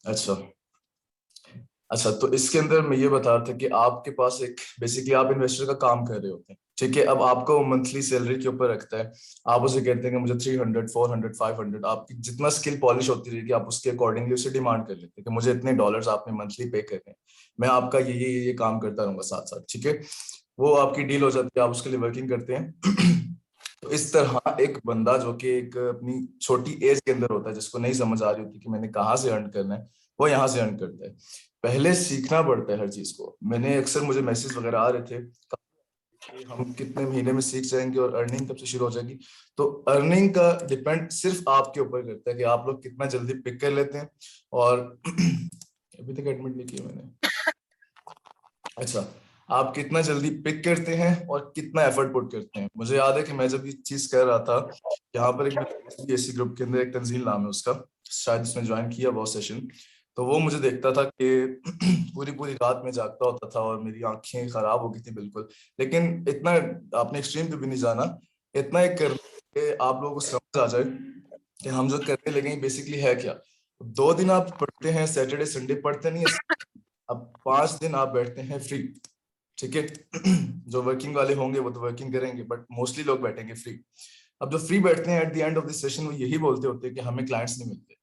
अच्छा अच्छा, तो इसके अंदर मैं ये बता रहा था कि आपके पास एक बेसिकली आप इन्वेस्टर का काम कर रहे होते हैं, ठीक है। अब आपको मंथली सैलरी के ऊपर रखता है, आप उसे कहते हैं कि मुझे 300 400 500, आपकी जितना स्किल पॉलिश होती रहेगी आप उसके अकॉर्डिंगली उसे डिमांड कर लेते हैं कि मुझे इतने डॉलर्स आपने मंथली पे करने हैं, मैं आपका ये काम करता रहूंगा साथ साथ, ठीक है। वो आपकी डील हो जाती है, आप उसके लिए वर्किंग करते हैं। तो इस तरह एक बंदा जो कि एक अपनी छोटी एज के अंदर होता है, जिसको नहीं समझ आ रही होती कि मैंने कहाँ से अर्न करना है, वो यहाँ से अर्न करता है। पहले सीखना पड़ता है हर चीज को। मैंने अक्सर मुझे मैसेज वगैरह आ रहे थे कि हम कितने महीने में सीख जाएंगे और अर्निंग कब से शुरू हो जाएगी। तो अर्निंग का डिपेंड सिर्फ आपके ऊपर करता है कि आप लोग कितना जल्दी पिक कर लेते हैं। और अभी तक एडमिट नहीं किया मैंने। अच्छा, आप कितना जल्दी पिक करते हैं और कितना एफर्ट पुट करते हैं। मुझे याद है कि मैं जब ये चीज कर रहा था, यहाँ पर एक एसी ग्रुप के अंदर एक तंजील नाम है उसका, शायद उसने ज्वाइन किया वो सेशन। तो वो मुझे देखता था कि पूरी पूरी रात में जागता होता था और मेरी आंखें खराब हो गई थी बिल्कुल। लेकिन इतना आपने एक्सट्रीम पे भी नहीं जाना, इतना एक कर के आप लोगों को समझ आ जाए कि हम जो करने लगे बेसिकली है क्या। 2 दिन आप पढ़ते हैं, सैटरडे संडे पढ़ते नहीं है, अब 5 दिन आप बैठते हैं फ्री, ठीक है। जो वर्किंग वाले होंगे वो तो वर्किंग करेंगे, बट मोस्टली लोग बैठेंगे फ्री। अब जो फ्री बैठते हैं at the end of the session वो यही बोलते होते हैं कि हमें क्लाइंट्स नहीं मिलते,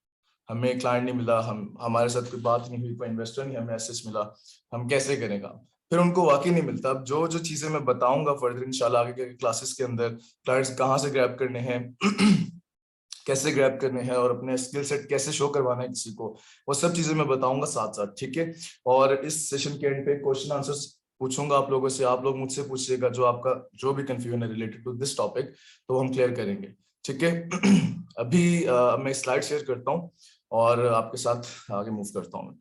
हमें क्लाइंट नहीं मिला, हम हमारे साथ कोई बात नहीं हुई, कोई इन्वेस्टर नहीं हमें एसेस मिला, हम कैसे करेंगे। फिर उनको वाकई नहीं मिलता। अब जो जो चीजें मैं बताऊंगा फर्दर इंशाल्लाह आगे के क्लासेस के अंदर, क्लाइंट्स कहाँ से ग्रैब करने हैं, कैसे ग्रैब करने हैं और अपने स्किल सेट कैसे शो करवाना है किसी को, वो सब चीजें मैं बताऊंगा साथ साथ, ठीक है। और इस सेशन के एंड पे क्वेश्चन आंसर्स पूछूंगा आप लोगों से, आप लोग मुझसे पूछिएगा जो आपका जो भी कंफ्यूजन है रिलेटेड टू दिस टॉपिक, तो हम क्लियर करेंगे, ठीक है। अभी मैं स्लाइड शेयर करता हूँ और आपके साथ आगे मूव करता हूँ।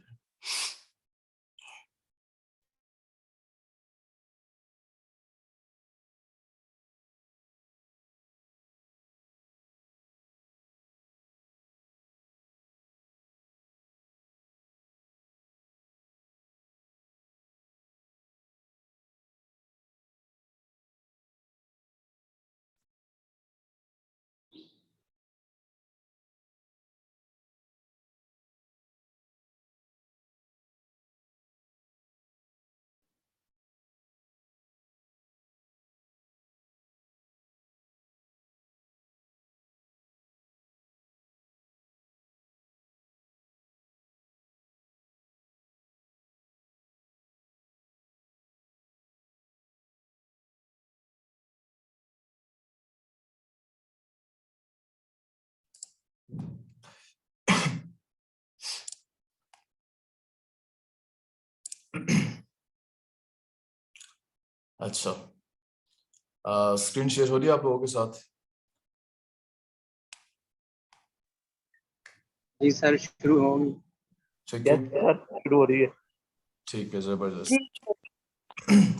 अच्छा, स्क्रीन शेयर हो रही है आप लोगों के साथ? जी सर, शुरू होंगी। ठीक है, शुरू हो रही है। ठीक है, जबरदस्त।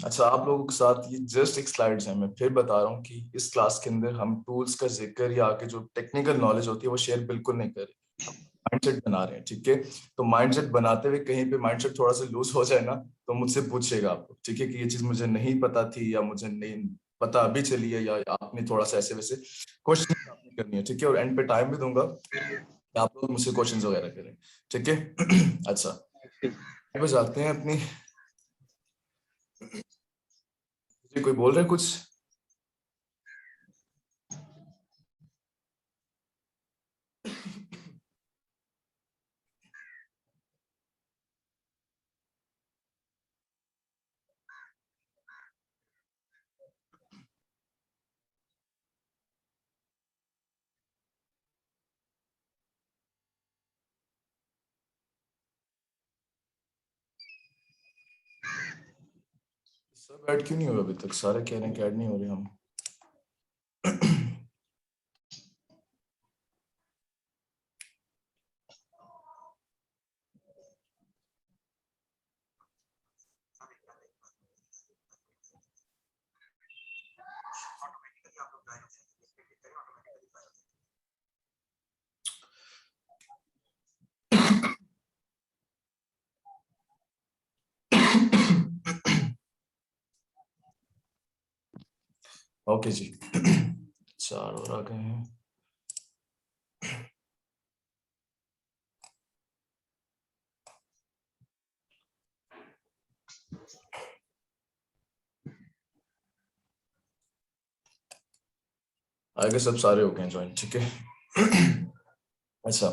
अच्छा, आप लोगों के साथ ये जस्ट एक स्लाइड्स है, मैं फिर बता रहा हूँ कि इस क्लास के अंदर हम टूल्स का जिक्र या आके जो टेक्निकल नॉलेज होती है वो शेयर बिल्कुल नहीं कर रहे, माइंडसेट बना रहे हैं, ठीक है। तो माइंडसेट बनाते हुए कहीं पे माइंडसेट थोड़ा सा लूज हो जाए ना, तो मुझसे पूछिएगा आपको, ठीक है, कि ये चीज मुझे नहीं पता थी या मुझे नहीं पता अभी चली है, या आपने थोड़ा सा ऐसे वैसे क्वेश्चन आपने करनी है, ठीक है। और एंड पे टाइम भी दूंगा कि आप लोग मुझसे क्वेश्चन वगैरह करें, ठीक है। अच्छा, आगे जाते हैं अपनी। कोई बोल रहे हैं कुछ? सब ऐड क्यों नहीं हुआ अभी तक? सारे कह रहे हैं कि ऐड नहीं हो रहे हम। ओके जी, 4 और आ गए हैं। आगे सब सारे हो गए ज्वाइन, ठीक है। अच्छा,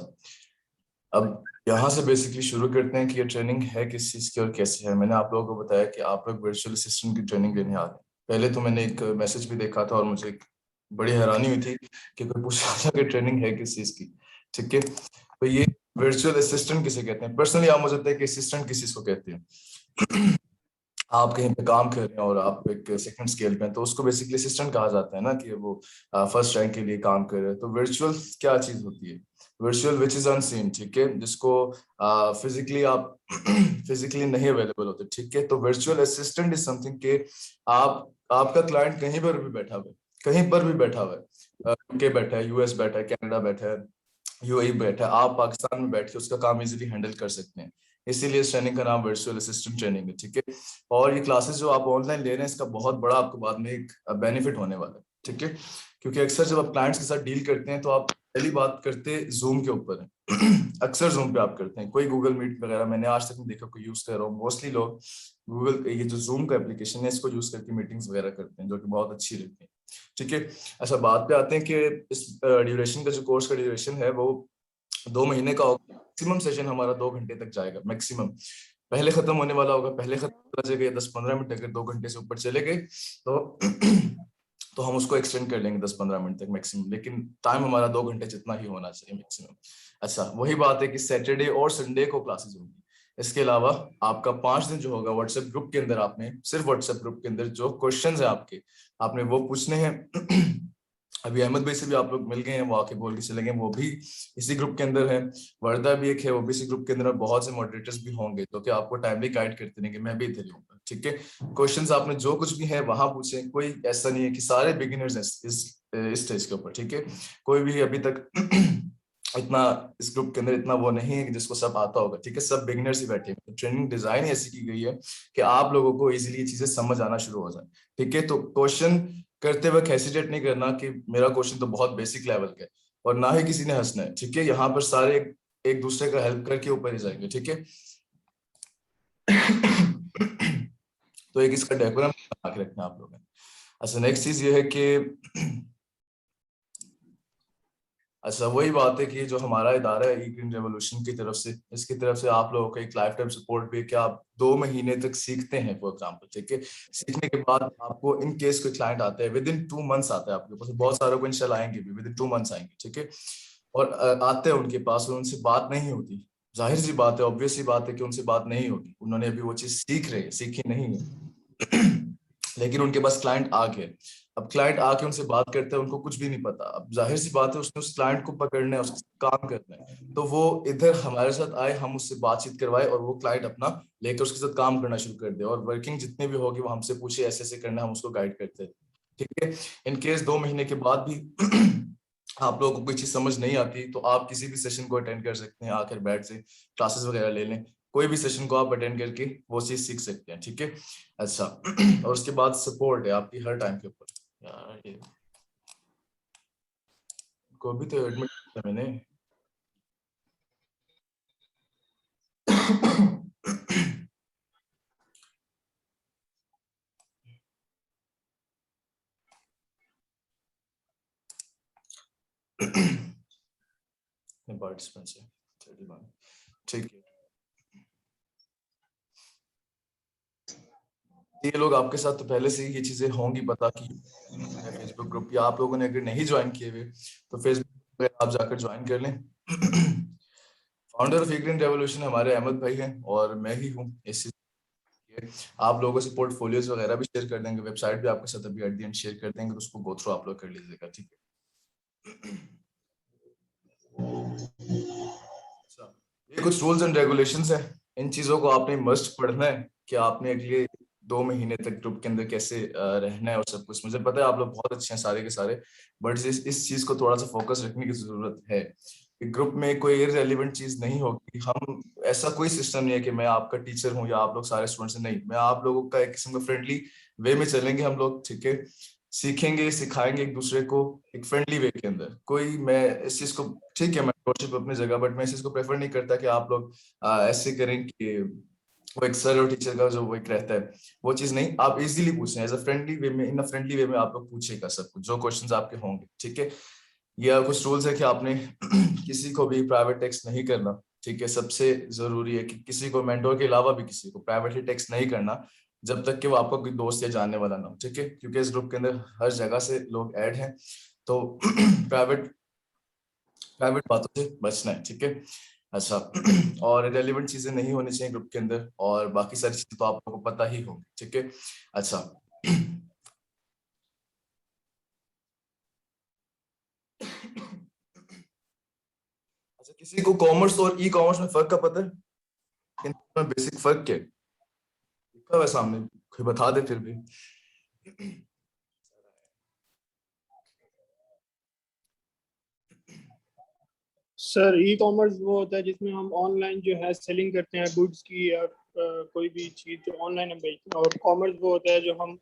अब यहाँ से बेसिकली शुरू करते हैं कि ये ट्रेनिंग है किस चीज की और कैसे है। मैंने आप लोगों को बताया कि आप लोग वर्चुअल असिस्टेंट की ट्रेनिंग लेने आ रहे हैं। पहले तो मैंने एक मैसेज भी देखा था और मुझे एक बड़ी हैरानी हुई थी कि कोई पूछ रहा था कि ट्रेनिंग है किस चीज की, ठीक है। तो ये वर्चुअल असिस्टेंट किसे कहते हैं? पर्सनली आप मुझे बताइए कि असिस्टेंट किस चीज को कहते हैं? आप कहीं पे काम कर रहे हैं और आप एक सेकंड स्केल पे हैं तो उसको बेसिकली असिस्टेंट कहा जाता है ना, कि वो फर्स्ट रैंक के लिए काम कर रहे हैं। तो वर्चुअल क्या चीज होती है? वर्चुअल विच इज अनसीन, ठीक है, जिसको फिजिकली आप फिजिकली नहीं अवेलेबल होते, ठीक है। तो वर्चुअल असिस्टेंट इज समथिंग के आपका क्लाइंट कहीं पर भी बैठा हुआ है, कहीं पर भी बैठा हुआ है, यूके बैठा है, यूएस बैठा है, कनाडा बैठा है, यूएई बैठा है, आप पाकिस्तान में बैठ के उसका काम इजीली हैंडल कर सकते हैं। इसीलिए इस ट्रेनिंग का नाम वर्चुअल असिस्टेंट ट्रेनिंग है, ठीक है। और ये क्लासेस जो आप ऑनलाइन ले रहे हैं इसका बहुत बड़ा आपको बाद में एक बेनिफिट होने वाला है, ठीक है। क्योंकि अक्सर जब आप क्लाइंट्स के साथ डील करते हैं तो आप पहली बात करते जूम के ऊपर है। अक्सर जूम पे आप करते हैं, कोई गूगल मीट वगैरह मैंने आज तक नहीं देखा कोई यूज कर रहा हूँ। मोस्टली लोग गूगल ये जो जूम का एप्लीकेशन है इसको यूज करके मीटिंग्स वगैरह करते हैं, जो कि बहुत अच्छी रहती है, ठीक है। अच्छा, बात पे आते हैं कि इस ड्यूरेशन का जो कोर्स का ड्यूरेशन है वो 2 महीने का होगा। मैक्सिमम सेशन हमारा 2 घंटे तक जाएगा, मैक्सिमम। पहले खत्म होने वाला होगा, पहले खत्म हो जाएगा 10-15 मिनट, अगर 2 घंटे से ऊपर चले गए तो तो हम उसको एक्सटेंड कर लेंगे 10-15 मिनट तक मैक्सिमम, लेकिन टाइम हमारा 2 घंटे जितना ही होना चाहिए मैक्सिमम। अच्छा, वही बात है कि सैटरडे और संडे को क्लासेस होंगी। इसके अलावा आपका 5 दिन जो होगा व्हाट्सएप ग्रुप के अंदर, आपने सिर्फ व्हाट्सएप ग्रुप के अंदर जो क्वेश्चंस है आपके, आपने वो पूछने हैं। अभी अहमद भाई से भी आप लोग मिल गए हैं, वो आके बोल के चले गए, वो भी इसी ग्रुप के अंदर है। वर्दा भी एक है, वो भी इसी ग्रुप के अंदर। बहुत से मॉडरेटर्स भी होंगे तो कि आपको टाइमली गाइड करते रहेंगे, मैं भी इधर ही हूँ, ठीक है। क्वेश्चंस आपने जो कुछ भी है वहां पूछे, कोई ऐसा नहीं है कि सारे बिगिनर्स हैं इस स्टेज के ऊपर, ठीक है। कोई भी अभी तक इतना इस ग्रुप के अंदर इतना वो नहीं है कि जिसको सब आता होगा, ठीक है। सब बिगिनर्स ही बैठे हैं। ट्रेनिंग डिजाइन ऐसी की गई है कि आप लोगों को इजीली ये चीजें समझ आना शुरू हो जाए, ठीक है। तो क्वेश्चन करते वक्त हेसिटेट नहीं करना कि मेरा क्वेश्चन तो बहुत बेसिक लेवल का है, और ना ही किसी ने हंसना है, ठीक है। यहाँ पर सारे एक दूसरे का हेल्प करके ऊपर ही जाएंगे, ठीक है। तो एक इसका डेकोरम बना के रखना आप लोगों ने। अच्छा, नेक्स्ट चीज ये है कि अच्छा, वही बात है कि जो हमारा इदारा है ई ग्रीन रेवोल्यूशन की तरफ से, इसकी तरफ से आप लोगों को एक लाइफ टाइम सपोर्ट भी है कि आप 2 महीने तक सीखते हैं फॉर एग्जाम्पल, ठीक है। सीखने के बाद आपको इन केस कोई क्लाइंट आता है, विद इन 2 मंथ्स आता है आपके पास, बहुत सारे को इंशाल्लाह आएंगे भी, विद इन 2 मंथ्स आएंगे, ठीक है। और आते हैं उनके पास और उनसे बात नहीं होती। जाहिर सी बात है, ऑब्वियस सी बात है कि उनसे बात नहीं होगी, उन्होंने अभी वो चीज सीख रहे हैं, सीखी नहीं है। लेकिन उनके पास क्लाइंट आ गए। अब क्लाइंट आके उनसे बात करते हैं, उनको कुछ भी नहीं पता। अब जाहिर सी बात है उसने उस क्लाइंट को पकड़ना है, उसके साथ काम करना है, तो वो इधर हमारे साथ आए, हम उससे बातचीत करवाए और वो क्लाइंट अपना लेकर उसके साथ काम करना शुरू कर दे। और वर्किंग जितने भी होगी वो हमसे पूछे ऐसे ऐसे करना, हम उसको गाइड करते हैं, ठीक है। इन केस 2 महीने के बाद भी आप लोगों को कोई चीज समझ नहीं आती तो आप किसी भी सेशन को अटेंड कर सकते हैं, आकर बैठ से क्लासेस वगैरह ले लें। कोई भी सेशन को आप अटेंड करके वो चीज सीख सकते हैं, ठीक है। अच्छा, और उसके बाद सपोर्ट है आपकी हर टाइम के ऊपर। यार ये को भी तो एडमिट किया मैंने। पार्टिसिपेंट्स है 31, ठीक है। ये लोग आपके साथ तो पहले से ही ये चीजें होंगी पता कि फेसबुक ग्रुप, या आप लोगों ने अगर नहीं ज्वाइन किए हुए तो फेसबुक आप जाकर ज्वाइन कर लें। फाउंडर ऑफ ग्रीन रेवोल्यूशन हमारे अहमद भाई हैं और मैं ही हूँ इस चीज के। आप लोगों से पोर्टफोलियोज वगैरह भी शेयर कर देंगे, वेबसाइट भी आपके साथ अभी एट द एंड शेयर कर देंगे, तो उसको गो थ्रू आप लोग कर लीजिएगा, ठीक है। अच्छा, ये कुछ रूल्स एंड रेगुलेशंस है, इन चीजों को आपने मस्ट पढ़ना है कि आपने अगले 2 महीने तक ग्रुप के अंदर कैसे रहना है और सब कुछ। मुझे पता है आप लोग बहुत अच्छे हैं सारे के सारे, बट इस चीज को थोड़ा सा फोकस रखने की जरूरत है कि ग्रुप में कोई इररिलेवेंट चीज नहीं होगी। हम ऐसा कोई सिस्टम नहीं है कि मैं आपका टीचर हूँ या आप लोग सारे स्टूडेंट्स हैं, नहीं, मैं आप लोगों का एक किस्म का फ्रेंडली वे में चलेंगे हम लोग, ठीक है। सीखेंगे सिखाएंगे एक दूसरे को एक फ्रेंडली वे के अंदर। कोई मैं इस चीज को, ठीक है, मैं वर्शिप अपनी जगह, बट मैं इस चीज को प्रेफर नहीं करता कि आप लोग ऐसे करें कि वो एक सर और टीचर का जो वो एक रहता है, वो चीज नहीं, आप इजीली पूछें एज अ फ्रेंडली वे में, इन अ फ्रेंडली वे में आप लोग पूछेगा सब कुछ जो क्वेश्चंस आपके होंगे, ठीक है। या कुछ रूल्स है कि आपने किसी को भी प्राइवेट टेक्स्ट नहीं करना, ठीक है। सबसे जरूरी है कि किसी को, मेंटोर के अलावा भी किसी को प्राइवेटली टेक्स्ट नहीं करना जब तक कि वो आपका कोई दोस्त या जानने वाला ना हो, ठीक है, क्योंकि इस ग्रुप के अंदर हर जगह से लोग ऐड हैं, तो प्राइवेट प्राइवेट बातों से बचना है, ठीक है। अच्छा और रेलिवेंट चीजें नहीं होनी चाहिए ग्रुप के अंदर, और बाकी सारी चीजें तो आप लोगों को पता ही होंगी, ठीक है। अच्छा अच्छा, किसी को कॉमर्स और ई कॉमर्स में फर्क का पता है? इनमें बेसिक फर्क क्या है? लिखा हुआ है सामने, कोई बता दे फिर भी। सर ई कॉमर्स वो होता है जिसमें हम ऑनलाइन जो है सेलिंग करते हैं गुड्स की, या कोई भी चीज जो ऑनलाइन हम बेचते हैं। और कॉमर्स वो होता है जो हम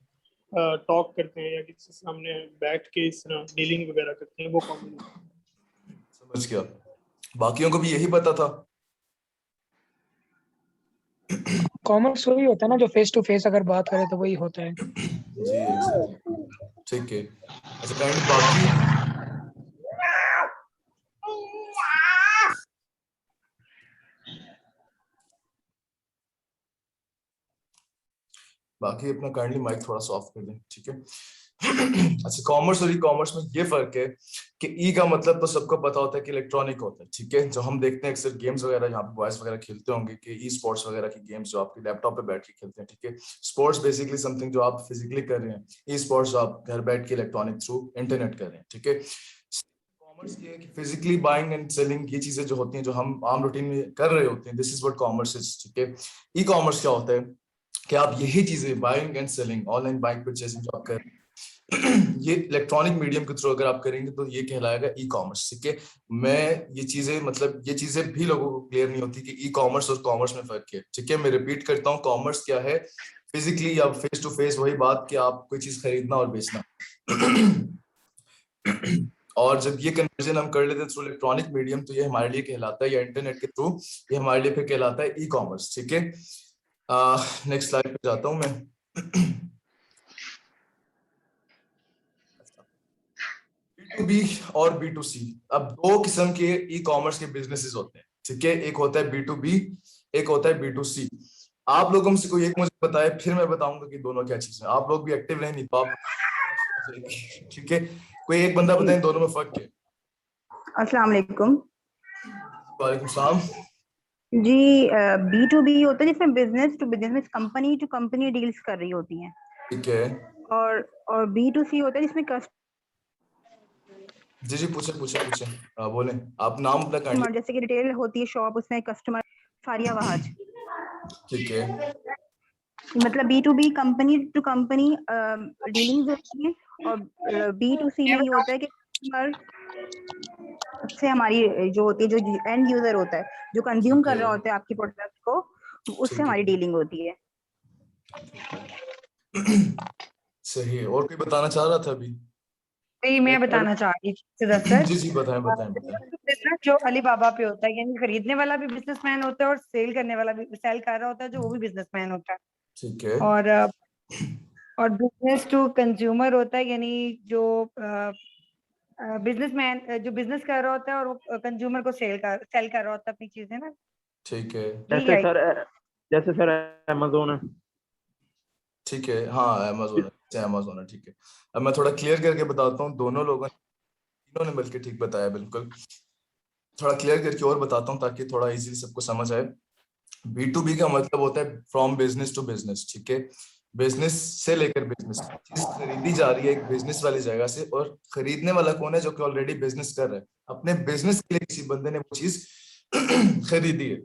टॉक करते हैं या किसी के सामने बैठ के इस तरह डीलिंग वगैरह करते हैं, वो कॉमर्स। समझ गया, बाकियों को भी यही पता था। कॉमर्स वही होता है ना जो फेस टू फेस अगर बात करें तो वही होता है। जी एग्जैक्टली, ठीक है। अच्छा काइंडली बाकी बाकी अपना काइंडली माइक थोड़ा सा ऑफ कर दें, ठीक है। अच्छा कॉमर्स और ई कॉमर्स में ये फर्क है कि ई का मतलब तो सबको पता होता है कि इलेक्ट्रॉनिक होता है, ठीक है। जो हम देखते हैं अक्सर गेम्स वगैरह जहाँ पे बॉयज वगैरह खेलते होंगे कि ई स्पोर्ट्स वगैरह की गेम्स जो आपके लैपटॉप पे बैठ के खेलते हैं, ठीक है। स्पोर्ट्स बेसिकली समथिंग जो आप फिजिकली कर रहे हैं, ई स्पोर्ट्स जो आप घर बैठ के इलेक्ट्रॉनिक थ्रू इंटरनेट कर रहे हैं, ठीक है। कॉमर्स ये है कि फिजिकली बाइंग एंड सेलिंग, ये चीजें जो होती हैं जो हम आम रूटीन में कर रहे होते हैं, this is what commerce is, ठीक है। ई कॉमर्स क्या होता है कि आप यही चीजें buying and selling, online buying purchasing जो आप कर ये इलेक्ट्रॉनिक मीडियम के थ्रू अगर आप करेंगे तो ये कहलाएगा ई कॉमर्स, ठीक है। मैं ये चीजें मतलब ये चीजें भी लोगों को क्लियर नहीं होती कि ई कॉमर्स और कॉमर्स में फर्क क्या है, ठीक है। मैं रिपीट करता हूँ, कॉमर्स क्या है, फिजिकली या फेस टू फेस वही बात कि आप कोई चीज खरीदना और बेचना। और जब ये कन्वर्जन हम कर लेते हैं थ्रू इलेक्ट्रॉनिक मीडियम तो ये हमारे लिए कहलाता है, या इंटरनेट के थ्रू, ये हमारे लिए फिर कहलाता है ई कॉमर्स, ठीक है। नेक्स्ट स्लाइड पे जाता हूं मैं। बी और बी टू सी, अब दो किस्म के ई कॉमर्स के बिजनेसेस होते हैं, ठीक है। एक होता है बी टू बी, एक होता है बी टू सी। आप लोगों में से कोई एक मुझे बताए, फिर मैं बताऊंगा कि दोनों क्या चीज है। आप लोग भी एक्टिव रहे, नहीं तो आप ठीक है। कोई एक बंदा बताए दोनों में फर्क क्या है? अस्सलाम वालेकुम। वालेकुम सलाम। जी, बी टू बी होता है जिसमें business to business, company to company deals कर रही होती हैं। ठीक है। और बी टू सी होता है जिसमें जी जी पूछे पूछे पूछे, बोले आप नाम अपना काइंडली। कस्टमर, जैसे कि रिटेल होती है शॉप, उसमें कस्टमर फारिया वहाज। ठीक है। मतलब B to B company to company dealings होती है, और बी टू सी में ये होता है कि कस्टमर से हमारी जो होती है, जो एंड यूजर होता है, जो कंज्यूम कर रहा होता है आपकी प्रोडक्ट को, उससे हमारी डीलिंग होती है। सही है, और कोई बताना चाह रहा था अभी? नहीं, मैं बताना चाह रही थी सदस्तर। जी जी बताएं बताएं बताएं। बिजनेस जो अली बाबा पे होता है, यानी खरीदने वाला भी बिजनेसमैन होता है और सेल करने वाला भी, सेल कर रहा होता है जो, वो भी बिजनेसमैन होता है। ठीक है। और बिजनेस टू कंज्यूमर होता है, यानी जो बिजनेसमैन जो बिजनेस कर रहा होता है और वो कंज्यूमर को सेल कर रहा होता है अपनी चीजें ना। ठीक है। यही है। जैसे सर अमेज़न है। ठीक है, हाँ अमेजोन है, अमेजोन है, ठीक है। अब मैं थोड़ा क्लियर करके बताता हूँ, दोनों लोगों तीनों ने बल्कि ठीक बताया, बिल्कुल। थोड़ा क्लियर करके और बताता हूँ ताकि थोड़ा इजीली सबको समझ आए। बी टू बी का मतलब होता है फ्रॉम बिजनेस टू बिजनेस, ठीक है। बिजनेस से लेकर बिजनेस, चीज खरीदी जा रही है एक बिजनेस वाली जगह से, और खरीदने वाला कौन है? जो कि ऑलरेडी बिजनेस कर रहा है, अपने बिजनेस के लिए किसी बंदे ने वो चीज खरीदी है।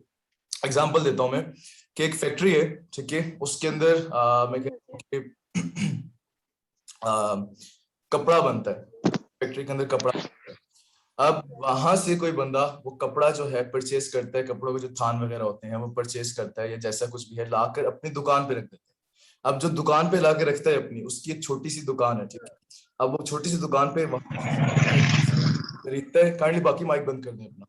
एग्जाम्पल देता हूं मैं कि एक फैक्ट्री है, ठीक है, उसके अंदर मैं कहता हूं कि कपड़ा बनता है, फैक्ट्री के अंदर कपड़ा। अब वहां से कोई बंदा वो कपड़ा जो है परचेज करता है, कपड़ों के जो थान वगैरह होते हैं वो परचेज करता है, या जैसा कुछ भी है लाकर अपनी दुकान पे रख देता है। अब जो दुकान पे लाकर रखता है अपनी, उसकी एक छोटी सी दुकान है, ठीक है। अब वो छोटी सी दुकान पे वहां खरीदता है, काइंडली बाकी माइक बंद कर दें अपना।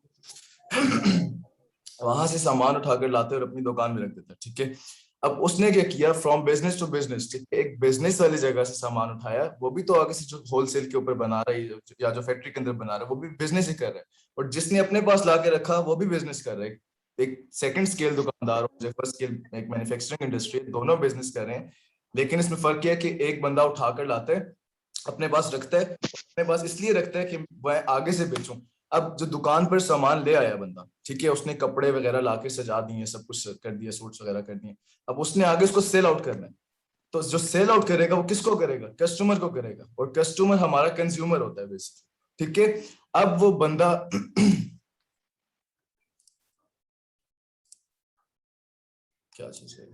वहां से सामान उठाकर लाते और अपनी दुकान में रख देता, ठीक है। अब उसने क्या किया, फ्रॉम बिजनेस टू बिजनेस, ठीक है, एक बिजनेस वाली जगह से सामान उठाया, वो भी तो आगे से जो होलसेल के ऊपर बना रहा है या जो फैक्ट्री के अंदर बना रहा है वो भी बिजनेस ही कर रहा है, और जिसने अपने पास ला के रखा वो भी बिजनेस कर रहा है। एक सेकंड स्केल दुकानदार और फर्स्ट स्केल एक मैन्युफैक्चरिंग इंडस्ट्री, दोनों बिजनेस कर रहे हैं, लेकिन इसमें फर्क यह है कि एक बंदा उठाकर लाता है, अपने पास रखता है, अपने पास इसलिए रखता है कि वह आगे से बेचूं। अब जो दुकान पर सामान ले आया बंदा, ठीक है, उसने कपड़े वगैरह लाके सजा दिए, सब कुछ कर दिया, सूट्स वगैरह कर दिए, अब उसने आगे उसको सेल आउट करना है, तो जो सेल आउट करेगा वो किसको करेगा, कस्टमर को करेगा, और कस्टमर हमारा कंज्यूमर होता है बेसिकली, ठीक है। अब वो बंदा क्या चीज है,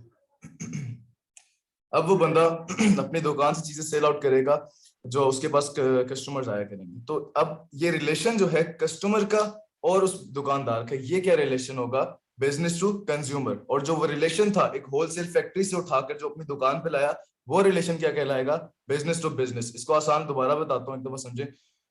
अब वो बंदा अपनी दुकान से चीजें सेल आउट करेगा, जो उसके पास कस्टमर्स आया करेंगे, तो अब ये रिलेशन जो है कस्टमर का और उस दुकानदार का, ये क्या रिलेशन होगा, बिजनेस टू कंज्यूमर। और जो वो रिलेशन था एक होलसेल फैक्ट्री से उठाकर जो अपनी दुकान पे लाया, वो रिलेशन क्या कहलाएगा, बिजनेस टू बिजनेस। इसको आसान दोबारा बताता हूँ एक दफा समझे,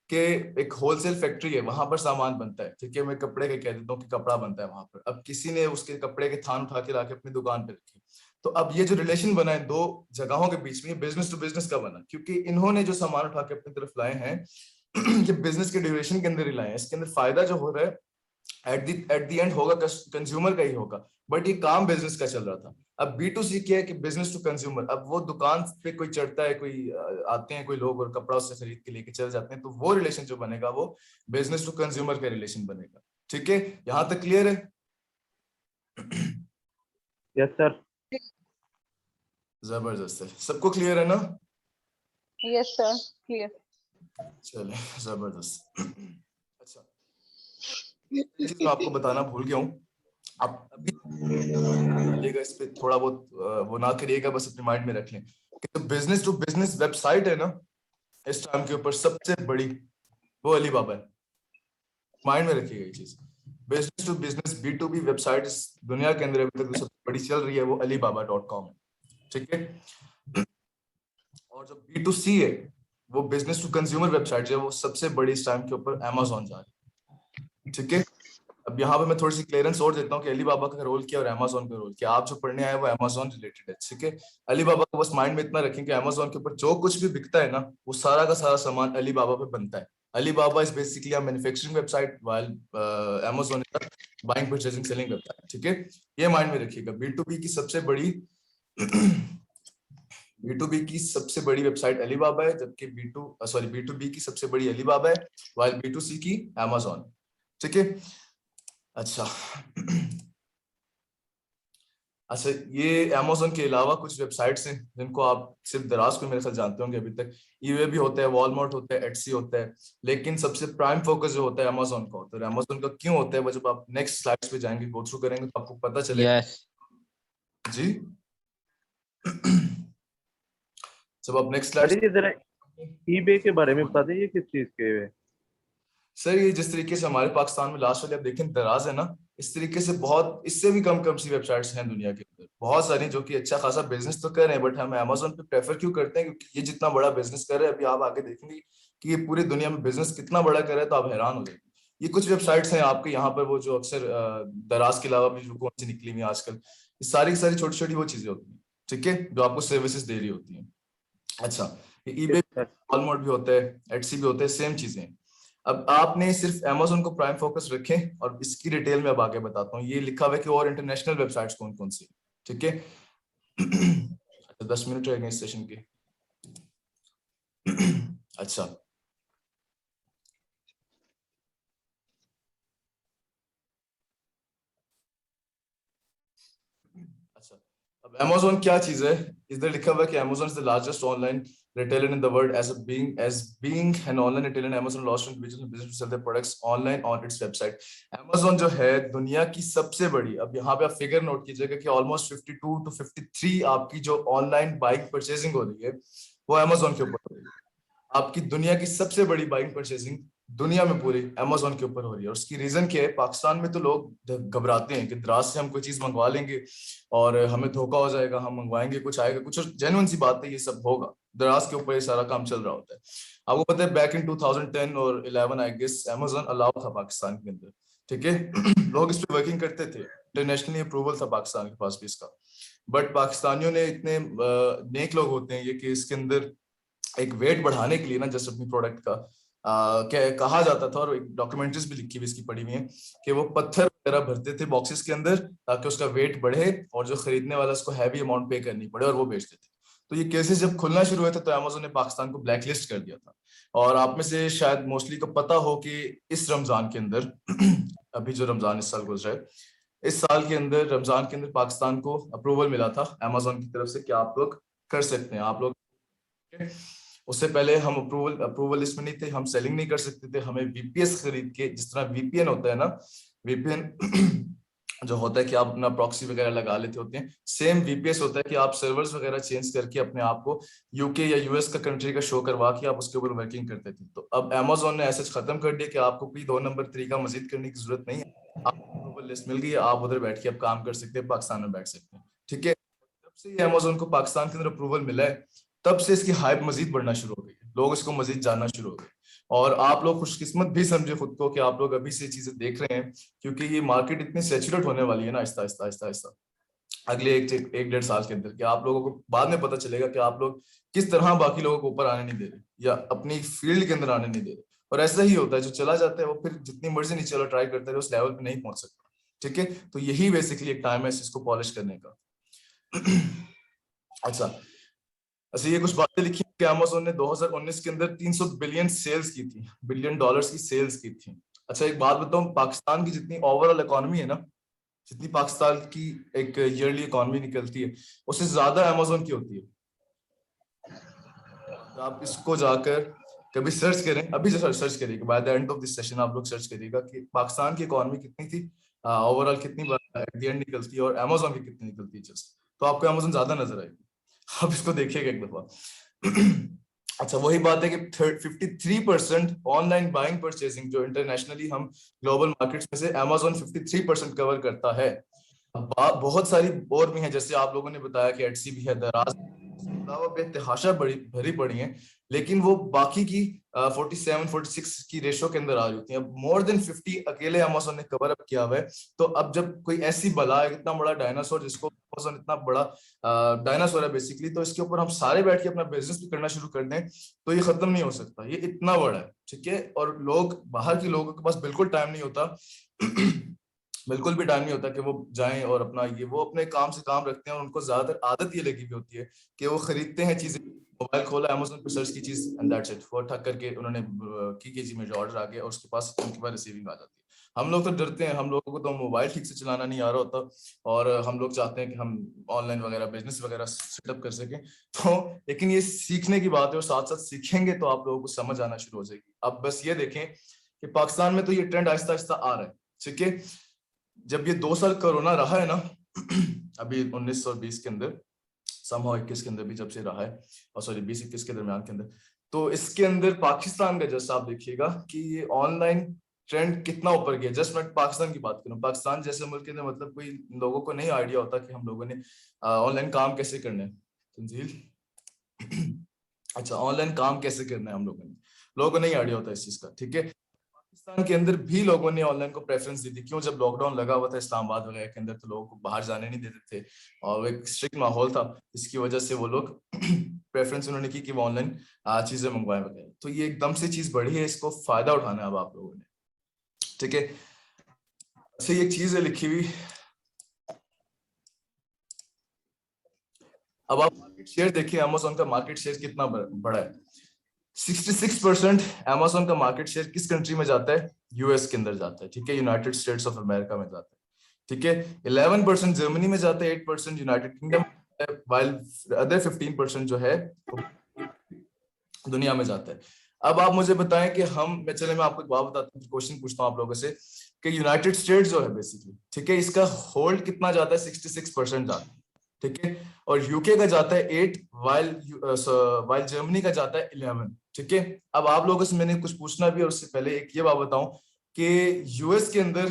कि एक होलसेल फैक्ट्री है, वहां पर सामान बनता है, ठीक है, मैं कपड़े का कह देता हूँ कि कपड़ा बनता है वहां पर, अब किसी ने उसके कपड़े के थान उठा के लाके अपनी दुकान पे रखे, तो अब ये जो रिलेशन बना है दो जगहों के बीच में, बिजनेस टू बिजनेस का बना, क्योंकि इन्होंने जो सामान उठा के अपनी तरफ लाए हैं ये बिजनेस के ड्यूरेशन के अंदर ही लाए हैं, इसके अंदर फायदा जो हो रहा है एट द एंड होगा कंज्यूमर का ही होगा, बट ये काम बिजनेस का चल रहा था। अब B2C क्या है कि बिजनेस टू कंज्यूमर, अब वो दुकान पे कोई चढ़ता है, कोई आते हैं कोई लोग और कपड़ा उससे खरीद के लेके चले जाते हैं, तो वो रिलेशन जो बनेगा वो बिजनेस टू कंज्यूमर का रिलेशन बनेगा, ठीक है, यहाँ तक क्लियर है? Yes sir. जबरदस्त है, सबको क्लियर है ना? Yes sir, clear. चले, जबरदस्त। अच्छा, चीज मैं आपको बताना भूल गया हूँ, आप अभी इस पे थोड़ा बहुत वो ना करिएगा, बस अपने माइंड में रख लें कि तो बिजनेस टू बिजनेस वेबसाइट है ना इस टाइम के ऊपर सबसे बड़ी, वो अलीबाबा है, माइंड में रखिएगा ये चीज। Business to business B2B website इस दुनिया के अंदर अभी तक जो सबसे बड़ी चल रही है वो alibaba.com है, ठीक है। और जो B2C है वो बिजनेस टू कंज्यूमर वेबसाइट जो है वो सबसे बड़ी इस टाइम के ऊपर Amazon जा रही है, ठीक है। अब यहाँ पे मैं थोड़ी सी क्लियरेंस और देता हूँ कि अलीबाबा का रोल क्या और Amazon का रोल क्या। आप जो पढ़ने आए वो Amazon रिलेटेड है, ठीक है। अलीबाबा को बस माइंड में इतना रखें कि Amazon के ऊपर जो कुछ भी बिकता है ना वो सारा का सारा सामान अलीबाबा पे बनता है। Alibaba is basically a manufacturing website while Amazon is a buying, purchasing, selling website, ठीक है, ये माइंड में रखिएगा। B2B की सबसे बड़ी B2B की सबसे बड़ी वेबसाइट अलीबाबा है, जबकि B2B की सबसे बड़ी अलीबाबा है, while B2C की Amazon, ठीक है। अच्छा अच्छा, ये Amazon के अलावा कुछ वेबसाइट्स हैं जिनको आप सिर्फ दराज को मेरे साथ जानते होंगे अभी तक। eBay भी होता है, वॉलमार्ट होता है, Etsy होता है, लेकिन सबसे प्राइम फोकस जो होता है Amazon का होता है। Amazon का क्यों होता है वो जब आप नेक्स्ट स्लाइड्स पे जाएंगे, गो थ्रू करेंगे तो आपको पता चलेगा। यस जी जब आप नेक्स्ट स्लाइड, जरा eBay के बारे में बता दीजिए, किस चीज के है? सर ये जिस तरीके से हमारे पाकिस्तान में लास्ट वाले आप देखें दराज है ना, इस तरीके से बहुत इससे भी कम सी वेबसाइट्स हैं दुनिया के अंदर, बहुत सारी जो कि अच्छा खासा बिजनेस तो कर रहे हैं, बट हम Amazon पे प्रेफर क्यों करते हैं, क्योंकि ये जितना बड़ा बिजनेस कर रहे हैं, अभी आप आगे देखेंगे कि ये पूरी दुनिया में बिजनेस कितना बड़ा कर रहा है, तो आप हैरान हो जाएंगे। ये कुछ वेबसाइट्स हैं आपके यहाँ पर, वो जो अक्सर दराज के अलावा भी जो कौन सी निकली हुई है आजकल, ये सारी की सारी छोटी छोटी वो चीजें होती हैं, ठीक है, जो आपको सर्विसेज दे रही होती हैं। अच्छा, ये eBay, वॉलमार्ट भी होता है, Etsy भी होता है, सेम चीजें। अब आपने सिर्फ Amazon को प्राइम फोकस रखें और इसकी डिटेल में अब आगे बताता हूँ। ये लिखा हुआ है कि और इंटरनेशनल वेबसाइट्स कौन कौन सी, ठीक है। 10 मिनट रह गए इस सेशन के। अच्छा, अब Amazon क्या चीज है, इधर लिखा हुआ है कि Amazon is the largest online retailer in the world as being an online retailer. Amazon launched individual business to sell their products online on its website. Amazon जो है दुनिया की सबसे बड़ी, अब यहाँ पे आप फिगर नोट कीजिएगा कि ऑलमोस्ट 52 to 53 आपकी जो ऑनलाइन बाइक परचेजिंग हो रही है वो Amazon के ऊपर हो रही है। आपकी दुनिया की सबसे बड़ी बाइक परचेजिंग दुनिया में पूरी Amazon के ऊपर हो रही है। और उसकी रीजन क्या है, पाकिस्तान में तो लोग घबराते हैं कि दराज से हम कोई चीज मंगवा लेंगे और हमें धोखा हो जाएगा, हम मंगवाएंगे कुछ आएगा कुछ, और जेन्युइन सी बात है ये सब होगा, दराज के ऊपर ये सारा काम चल रहा होता है। आपको पता है बैक इन 2010 और 11 आई गेस अमेजोन अलाउ था पाकिस्तान के अंदर, ठीक है। लोग इस पे वर्किंग करते थे, इंटरनेशनली अप्रूवल था पाकिस्तान के पास भी इसका, बट पाकिस्तानियों ने इतने नेक लोग होते हैं ये कि इसके अंदर एक वेट बढ़ाने के लिए ना जस्ट अपनी प्रोडक्ट का क्या कहा जाता था, और एक डॉक्यूमेंट्रीज भी लिखी हुई इसकी पड़ी हुई है कि वो पत्थर वगैरह भरते थे बॉक्सेस के अंदर ताकि उसका वेट बढ़े और जो खरीदने वाला उसको हैवी अमाउंट पे करनी पड़े और वो बेचते थे। तो ये केसेस जब खुलना शुरू हुए थे तो अमेजोन ने पाकिस्तान को ब्लैकलिस्ट कर दिया था। और आप में से शायद मोस्टली को पता हो कि इस रमजान के अंदर अभी जो रमजान इस साल गुजरा है, इस साल के अंदर रमजान के अंदर पाकिस्तान को अप्रूवल मिला था अमेजोन की तरफ से कि आप लोग कर सकते हैं, आप लोग। उससे पहले हम अप्रूवल लिस्ट में नहीं थे, हम सेलिंग नहीं कर सकते थे, हमें वीपीएस खरीद के, जिस तरह वीपीएन होता है ना, वीपीएन जो होता है कि आप अपना प्रॉक्सी वगैरह लगा लेते होते हैं, सेम वीपीएस होता है कि आप सर्वर्स वगैरह चेंज करके अपने आप को यूके या यूएस का कंट्री का शो करवा के आप उसके ऊपर वर्किंग करते थे। तो अब अमेजोन ने ऐसा खत्म कर दिया कि आपको कोई 2 नंबर तरीका मजीद करने की जरूरत नहीं है, आपको अप्रूवल लिस्ट मिल गई है, आप उधर बैठ के आप काम कर सकते हैं, पाकिस्तान में बैठ सकते हैं, ठीक है। जब से ये अमेजोन को पाकिस्तान के अंदर अप्रूवल मिला है तब से इसकी हाइप मजीद बढ़ना शुरू हो गई, लोग इसको मजीद जानना शुरू हो गए। और आप लोग खुशकिस्मत भी समझे खुद को कि आप लोग अभी से चीजें देख रहे हैं, क्योंकि ये मार्केट इतनी सैचुरेट होने वाली है ना आहिस्ता आहिस्ता आहिस्ता आहिस्ता अगले 1-1.5 साल के अंदर, कि आप लोगों को बाद में पता चलेगा कि आप लोग किस तरह बाकी लोगों को ऊपर आने नहीं दे रहे या अपनी फील्ड के अंदर आने नहीं दे रहे। और ऐसा ही होता है, जो चला जाता है वो फिर जितनी मर्जी नीचे वाला ट्राई करता है उस लेवल पे नहीं पहुंच सकता, ठीक है। तो यही बेसिकली एक टाइम है इसको पॉलिश करने का। अच्छा, ये कुछ बातें लिखी कि अमेज़न ने 2019 के अंदर 300 बिलियन सेल्स की थी, बिलियन डॉलर्स की सेल्स की थी। अच्छा, एक बात बताऊं, पाकिस्तान की जितनी ओवरऑल इकोनॉमी है ना, जितनी पाकिस्तान की एक ईयरली इकोनॉमी निकलती है उससे ज्यादा अमेज़न की होती है। आप इसको जाकर कभी सर्च करें, अभी जो सर्च करिएगा, by the end of this session आप लोग सर्च करिएगा कि पाकिस्तान की इकोनॉमी कितनी थी ओवरऑल, कितनी एट द एंड निकलती है, और अमेज़न की कितनी निकलती है जस्ट, तो आपको अमेज़न ज्यादा नजर आएगी। आप इसको देखिएगा एक दफा। अच्छा, वही बात है कि 53% ऑनलाइन बाइंग परचेसिंग जो इंटरनेशनली हम ग्लोबल मार्केट्स में से अमेज़न 53% कवर करता है। बहुत सारी और भी हैं, जैसे आप लोगों ने बताया कि एटसी भी है, दराज बेतहाशा भरी पड़ी हैं, लेकिन वो बाकी की 47-46 की रेशो के अंदर आ रही होती हैं। अब मोर देन 50 अकेले अमेज़न ने कवर अप किया हुआ है। तो अब जब कोई ऐसी बला है, इतना बड़ा डायनासोर, जिसको अमेज़न इतना बड़ा डायनासोर है बेसिकली, तो इसके ऊपर हम सारे बैठ के अपना बिजनेस भी करना शुरू कर दें तो ये खत्म नहीं हो सकता, ये इतना बड़ा है, ठीक है। और लोग, बाहर के लोगों के पास बिल्कुल टाइम नहीं होता बिल्कुल भी टाइम नहीं होता कि वो जाएं और अपना ये वो अपने काम से काम रखते हैं, और उनको ज्यादातर आदत ये लगी हुई होती है कि वो खरीदते हैं चीजें, मोबाइल खोला, अमेज़न पे सर्च की चीज एंड दैट्स इट, वो ठक करके उन्होंने की में जो ऑर्डर आ गया और उसके पास उनके पास रिसीविंग आ जाती है। हम लोग तो डरते हैं, हम लोगों को तो मोबाइल ठीक से चलाना नहीं आ रहा होता, और हम लोग चाहते हैं कि हम ऑनलाइन वगैरह बिजनेस वगैरह सेटअप कर सकें। तो लेकिन ये सीखने की बात है, और साथ साथ सीखेंगे तो आप लोगों को समझ आना शुरू हो जाएगी। अब बस ये देखें कि पाकिस्तान में तो ये ट्रेंड आहिस्ता आहिस्ता आ रहा है, ठीक है। जब ये 2 साल कोरोना रहा है ना, अभी 19 और 20 के अंदर, समहाउ 21 के अंदर भी जब से रहा है, और सॉरी 20-21 के दरमियान के अंदर, तो इसके अंदर पाकिस्तान का जैसा आप देखिएगा कि ये ऑनलाइन ट्रेंड कितना ऊपर गया। जस्ट मैं पाकिस्तान की बात करूं, पाकिस्तान जैसे मुल्क के अंदर मतलब कोई लोगों को नहीं आइडिया होता कि हम लोगों ने ऑनलाइन काम कैसे करना है। तंजील अच्छा, ऑनलाइन काम कैसे करना है हम लोगों को नहीं आइडिया होता इस चीज का, ठीक है। पाकिस्तान के अंदर भी लोगों ने ऑनलाइन को प्रेफरेंस दी थी, क्यों, जब लॉकडाउन लगा हुआ था इस्लामाबाद वगैरह के अंदर, तो लोगों को बाहर जाने नहीं देते थे, और एक स्ट्रिक्ट माहौल था, इसकी वजह से वो लोग प्रेफरेंस उन्होंने की कि वो ऑनलाइन चीजें मंगवाएं वगैरह। तो ये एकदम से चीज बढ़ी है, इसको फायदा उठाना है अब आप लोगों ने, ठीक है। अच्छा, ये चीज है लिखी हुई, अब आप मार्केट शेयर देखिए, अमेज़न का मार्केट शेयर कितना बड़ा है। 66% अमेज़न का मार्केट शेयर किस कंट्री में जाता है, यूएस के अंदर जाता है, ठीक है, यूनाइटेड स्टेट्स ऑफ अमेरिका में जाता है, ठीक है। 11% जर्मनी में जाता है, 8% यूनाइटेड किंगडम, व्हाइल अदर 15% जो है दुनिया में जाता है। अब आप मुझे बताएं कि मैं आपको एक बात बताता हूँ, क्वेश्चन पूछता हूँ आप लोगों से कि यूनाइटेड स्टेट्स जो है बेसिकली, ठीक है, इसका होल्ड कितना जाता है, 66% जाता है, ठीक है, और यूके का जाता है 8, वाइल जर्मनी का जाता है 11, ठीक है। अब आप लोगों से मैंने कुछ पूछना भी, और उससे पहले एक ये बात बताऊं कि यूएस के अंदर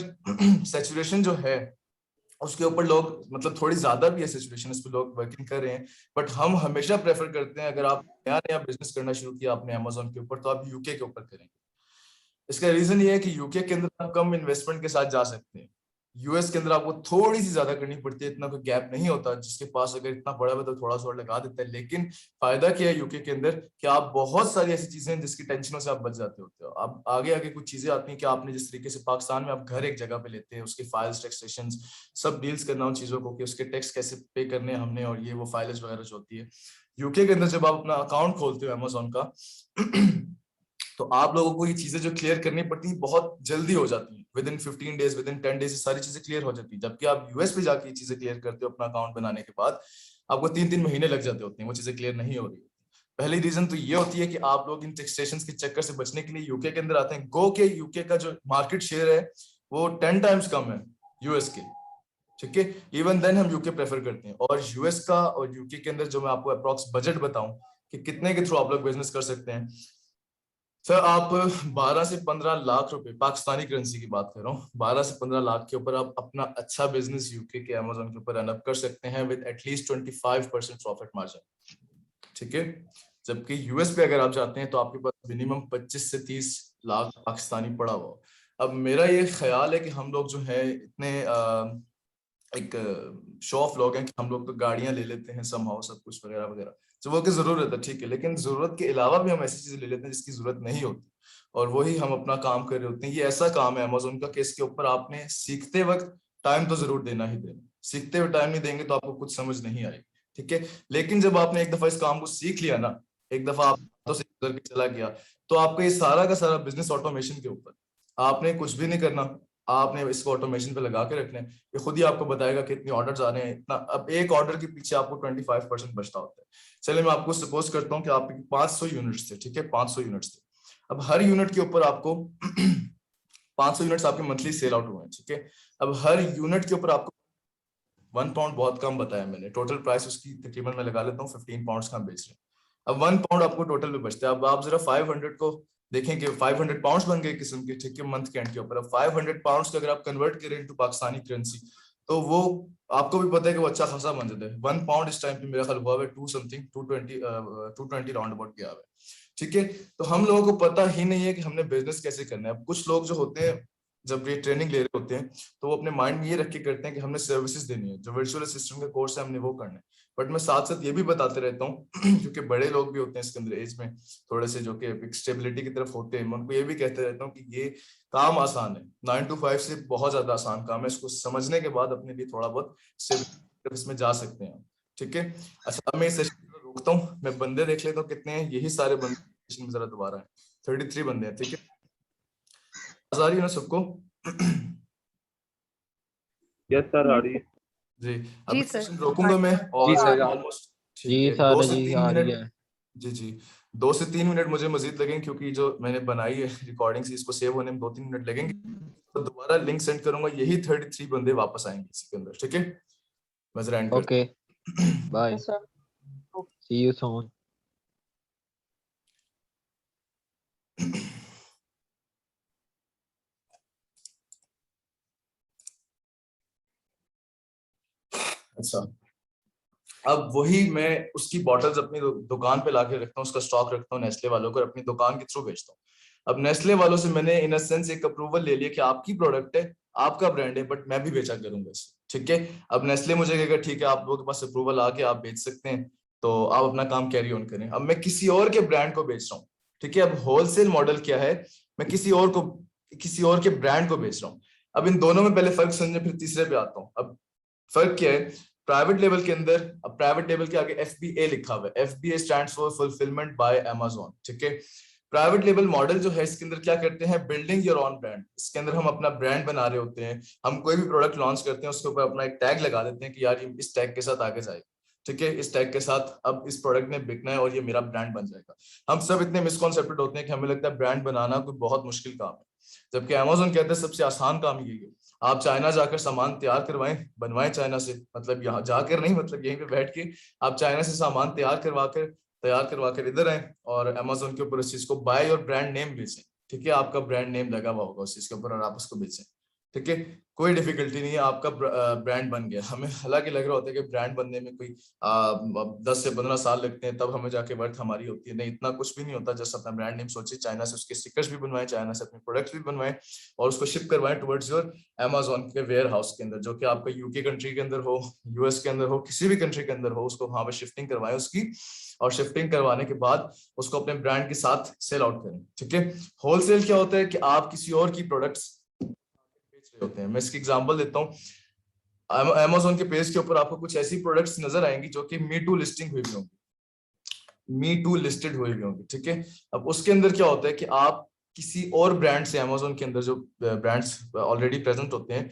सैचुरेशन जो है उसके ऊपर लोग मतलब थोड़ी ज्यादा भी है सिचुएशन, इस पे लोग वर्किंग कर रहे हैं, बट हम हमेशा प्रेफर करते हैं अगर आप नया नया बिजनेस करना शुरू किया आपने अमेजोन के ऊपर तो आप यूके के ऊपर करेंगे। इसका रीजन ये है कि यूके के अंदर आप कम इन्वेस्टमेंट के साथ जा सकते हैं, यूएस के अंदर आपको थोड़ी सी ज्यादा करनी पड़ती है, इतना कोई गैप नहीं होता, जिसके पास अगर इतना बड़ा है तो थोड़ा सा और लगा देता है। लेकिन फायदा क्या है यूके के अंदर कि आप बहुत सारी ऐसी चीजें हैं जिसकी टेंशनों से आप बच जाते होते हो। अब आगे आगे कुछ चीजें आती हैं कि आपने जिस तरीके से पाकिस्तान में आप घर एक जगह पे लेते हैं, उसके फाइल्स टैक्सेशन सब डील्स करना उन चीजों को कि उसके टैक्स कैसे पे करने हैं हमने और ये वो फाइल्स वगैरह जो होती है। यूके के अंदर जब आप अपना अकाउंट खोलते हो अमेजोन का तो आप लोगों को ये चीजें जो क्लियर करनी पड़ती है बहुत जल्दी हो जाती है, with in 15 days, with in 10 days सारी चीजें क्लियर हो जाती है। जबकि आप यूएस पे जाके ये चीजें क्लियर करते हो अपना अकाउंट बनाने के बाद, आपको 3-3 महीने लग जाते होते हैं, वो चीजें क्लियर नहीं हो रही। पहली रीजन तो ये होती है कि आप लोग इन टैक्सेशन के चक्कर से बचने के लिए यूके के अंदर आते हैं। गो के यूके का जो मार्केट शेयर है वो 10 टाइम्स कम है यूएस के, ठीक है। इवन देन हम यूके प्रेफर करते हैं। और यूएस का और यूके के अंदर जो मैं आपको अप्रॉक्स बजट बताऊं कि कितने के थ्रू आप लोग बिजनेस कर सकते हैं, सर आप 12 से 15 लाख रुपए, पाकिस्तानी करेंसी की बात कर रहा हूँ, 12 से 15 लाख के ऊपर आप अपना अच्छा बिजनेस यूके के अमेजोन के ऊपर रन अप कर सकते हैं विद एटलीस्ट 25% प्रॉफिट मार्जिन, ठीक है। जबकि यूएस पे अगर आप जाते हैं तो आपके पास मिनिमम 25 से 30 लाख पाकिस्तानी पड़ा हुआ। अब मेरा ये ख्याल है कि हम लोग जो है इतने एक शो ऑफ लोग हैं कि हम लोग तो गाड़ियां ले लेते हैं समहाउ सब कुछ वगैरह वगैरह, जो वो की जरूरत है, ठीक है, लेकिन जरूरत के अलावा भी हम ऐसी चीजें ले लेते हैं जिसकी जरूरत नहीं होती और वही हम अपना काम कर रहे होते हैं। ये ऐसा काम है अमेजोन का कि इसके ऊपर आपने सीखते वक्त टाइम तो जरूर देना ही देना, सीखते हुए टाइम नहीं देंगे तो आपको कुछ समझ नहीं आएगी, ठीक है। लेकिन जब आपने एक दफा इस काम को सीख लिया ना, एक दफा आप तो से गुजर के चला गया, तो आपका ये सारा का सारा बिजनेस ऑटोमेशन के ऊपर, आपने कुछ भी नहीं करना, आपने इसको ऑटोमेशन पे लगा के रखना है, ये खुद ही आपको बताएगा कितने ऑर्डर्स आ रहे हैं, इतना। अब एक ऑर्डर के पीछे आपको 25% बचता होता है। चलिए मैं आपको सपोज करता हूँ कि आपके 500 यूनिट्स थे, ठीक है, 500 यूनिट्स थे। अब हर यूनिट के ऊपर आपको 500 यूनिट्स आपके मंथली सेल आउट हुए हैं, ठीक है। अब हर यूनिट के ऊपर आपको 1 पाउंड बहुत कम बताया मैंने, टोटल प्राइस उसकी तकरीबन मैं लगा लेता हूँ 15 पाउंड का हम बेच रहे हैं। अब 1 पाउंड आपको टोटल में बचता है। अब आप जरा 500 को देखें कि 500 पाउंड्स बन गए किस्म के, ठीक है, मंथ के एंड के ऊपर। अब 500 पाउंड्स को अगर आप कन्वर्ट करें इनटू पाकिस्तानी करेंसी तो वो आपको भी पता है कि वो अच्छा खासा बन जाता है। 1 पाउंड इस टाइम पे मेरा ख्याल हुआ है 220 राउंड अबाउट गया है, ठीक है। तो हम लोगों को पता ही नहीं है कि हमने बिजनेस कैसे करना है। अब कुछ लोग जो होते हैं जब ये ट्रेनिंग ले रहे होते हैं तो वो अपने माइंड में ये रख के करते हैं कि हमने सर्विसेज देनी है, जो वर्चुअल असिस्टेंट का कोर्स है हमने वो करना है। बट मैं साथ साथ ये भी बताते रहता हूँ क्योंकि बड़े लोग भी होते हैं इसके अंदर एज में थोड़े से जो कि स्टेबिलिटी की तरफ होते हैं, मैं उनको ये भी कहते रहता हूँ कि ये काम आसान है, 9 to 5 से बहुत ज्यादा आसान काम है, इसको समझने के बाद अपने लिए थोड़ा बहुत इसमें जा सकते हैं, ठीक है। अच्छा अब मैं इस सेशन को रोकता हूँ, मैं बंदे देख लेता हूँ कितने हैं, यही सारे बंदे सेशन में जरा दोबारा है, 33 बंदे हैं, ठीक है। आ रही है ना सबको? यस सर, आ रही है जी। जी अभी सर। सेशन रोकूंगा मैं और ऑलमोस्ट जी सर, 2 से जी 3 आ रही मिनट, है। जी 2 से 3 मिनट मुझे मजीद लगेंगे क्योंकि जो मैंने बनाई है रिकॉर्डिंग से इसको सेव होने में 2-3 मिनट लगेंगे, तो दोबारा लिंक सेंड करूंगा, यही 33 बंदे वापस आएंगे इसके अंदर, ठीक है। मैं जरा and okay, bye, Yes, sir. See you soon. अच्छा अब वही मैं उसकी बॉटल्स अपनी दुकान पे लाके रखता हूँ, उसका स्टॉक रखता हूँ नेस्ले वालों को, अपनी दुकान के थ्रू बेचता हूँ। अब नेस्ले वालों से मैंने इन सेंस एक अप्रूवल ले लिया कि आपकी प्रोडक्ट है, आपका ब्रांड है, बट मैं भी बेचा करूंगा इसे, ठीक है। अब नेस्ले मुझे कहेगा ठीक है आप लोगों के पास अप्रूवल आ गया, आप बेच सकते हैं, तो आप अपना काम कैरी ऑन करें। अब मैं किसी और के ब्रांड को बेच रहा हूँ, ठीक है। अब होलसेल मॉडल क्या है, मैं किसी और के ब्रांड को बेच रहा हूँ। अब इन दोनों में पहले फर्क समझे, फिर तीसरे पे आता हूँ। अब फर्क क्या है, प्राइवेट लेवल के अंदर, अब प्राइवेट लेवल के आगे FBA लिखा हुआ है, FBA stands for fulfilment bye Amazon, ठीक है। प्राइवेट लेवल मॉडल जो है इसके अंदर क्या करते हैं, बिल्डिंग योर ऑन ब्रांड, इसके अंदर हम अपना ब्रांड बना रहे होते हैं, हम कोई भी प्रोडक्ट लॉन्च करते हैं उसके ऊपर अपना एक टैग लगा देते हैं कि यार ये इस टैग के साथ आगे जाएगा, ठीक है, इस टैग के साथ अब इस प्रोडक्ट ने बिकना है और ये मेरा ब्रांड बन जाएगा। हम सब इतने मिसकॉन्सेप्टेड होते हैं कि हमें लगता है ब्रांड बनाना कोई बहुत मुश्किल काम है, जबकि अमेज़न कहते हैं सबसे आसान काम यही है। आप चाइना जाकर सामान तैयार करवाएं, बनवाएं चाइना से, मतलब यहाँ जाकर नहीं, मतलब यहीं पे बैठ के आप चाइना से सामान तैयार करवा कर इधर आए और अमेज़न के ऊपर उस चीज को बाय और ब्रांड नेम बेचें, ठीक है, आपका ब्रांड नेम लगा हुआ होगा उस चीज के ऊपर और आप उसको बेचें, ठीक है, कोई डिफिकल्टी नहीं है, आपका ब्रांड बन गया। हमें हालांकि लग रहा होता है कि ब्रांड बनने में कोई 10 से 15 साल लगते हैं, तब हमें जाके वर्थ हमारी होती है। नहीं, इतना कुछ भी नहीं होता। जस्ट अपना ब्रांड नेम सोचिए, चाइना से उसके स्टिकर्स भी बनवाएं, चाइना से अपने प्रोडक्ट्स भी बनवाएं और उसको शिप करवाएं टुवर्ड्स योर अमेजोन के वेयर हाउस के अंदर, जो कि आपका यूके कंट्री के अंदर हो, यूएस के अंदर हो, किसी भी कंट्री के अंदर हो, उसको वहां पर शिफ्टिंग करवाएं उसकी, और शिफ्टिंग करवाने के बाद उसको अपने ब्रांड के साथ सेल आउट करें। ठीक है, होलसेल क्या होता है कि आप किसी और की प्रोडक्ट्स बेच रहे होते हैं। मैं इसकी एग्जांपल देता हूँ, अमेजोन के पेज के ऊपर आपको कुछ ऐसी प्रोडक्ट्स नजर आएंगी जो कि मी टू लिस्टिंग हुई होंगी, मी टू लिस्टेड हुई होंगी। ठीक है, अब उसके अंदर क्या होता है कि आप किसी और ब्रांड से, अमेजोन के अंदर जो ब्रांड्स ऑलरेडी प्रेजेंट होते हैं,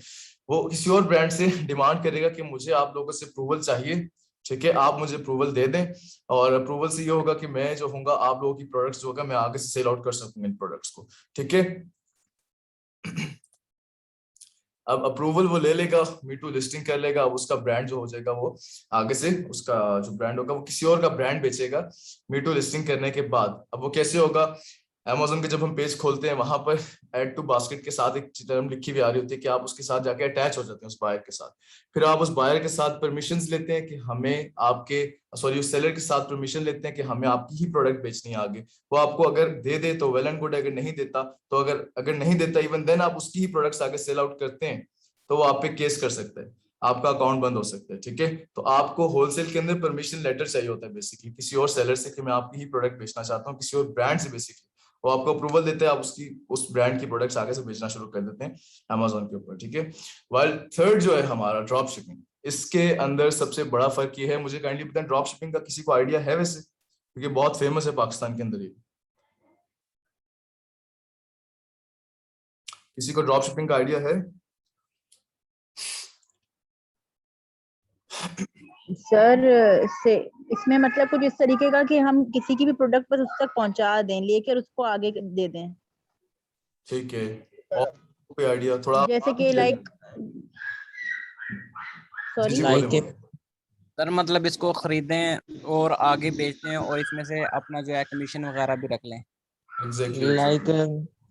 वो किसी और ब्रांड से डिमांड करेगा कि मुझे आप लोगों से अप्रूवल चाहिए। ठीक है, आप मुझे अप्रूवल दे दें, और अप्रूवल से ये होगा कि मैं जो होगा आप लोगों की प्रोडक्ट्स जो होगा मैं आगे से सेल आउट कर सकूंगा इन प्रोडक्ट्स को। ठीक है, अब अप्रूवल वो ले लेगा, मी टू लिस्टिंग कर लेगा, अब उसका ब्रांड जो हो जाएगा वो आगे से उसका जो ब्रांड होगा वो किसी और का ब्रांड बेचेगा मी टू लिस्टिंग करने के बाद। अब वो कैसे होगा, अमेजोन के जब हम पेज खोलते हैं वहां पर ऐड टू बास्केट के साथ एक टर्म लिखी हुई आ रही होती है कि आप उसके साथ जाके अटैच हो जाते हैं उस बायर के साथ। फिर आप उस बायर के साथ परमिशंस लेते हैं कि हमें आपके, सॉरी, उस सेलर के साथ परमिशन लेते हैं कि हमें आपकी ही प्रोडक्ट बेचनी है आगे। वो आपको अगर दे दे तो वेल एंड गुड, अगर नहीं देता तो अगर नहीं देता इवन देन आप उसकी ही प्रोडक्ट्स आगे सेल आउट करते हैं तो वो आप पे केस कर सकते हैं, आपका अकाउंट बंद हो सकता है। ठीक है, तो आपको होलसेल के अंदर परमिशन लेटर चाहिए होता है बेसिकली किसी और सेलर से कि मैं आपकी ही प्रोडक्ट बेचना चाहता हूँ, किसी और ब्रांड से। बेसिकली वो आपको अप्रूवल देते हैं, आप उसकी उस ब्रांड की प्रोडक्ट्स आगे से बेचना शुरू कर देते हैं अमेजोन के ऊपर। ठीक है, वाइल थर्ड जो है हमारा ड्रॉप शिपिंग, इसके अंदर सबसे बड़ा फर्क ये है, मुझे काइंडली बताएं ड्रॉप शिपिंग का किसी को आइडिया है वैसे, क्योंकि बहुत फेमस है पाकिस्तान के अंदर ये। किसी को ड्रॉप शिपिंग का आइडिया है? सर से इसमें मतलब कुछ इस तरीके का कि हम किसी की भी प्रोडक्ट बस उस तक पहुंचा दें, लेकर उसको आगे दे दें। ठीक है, और कोई आइडिया थोड़ा जैसे कि लाइक, जी जी सॉरी, बोले बोले। सर मतलब इसको खरीदें और आगे बेचें और इसमें से अपना जो है कमीशन वगैरह भी रख लें। एग्जैक्टली लाइक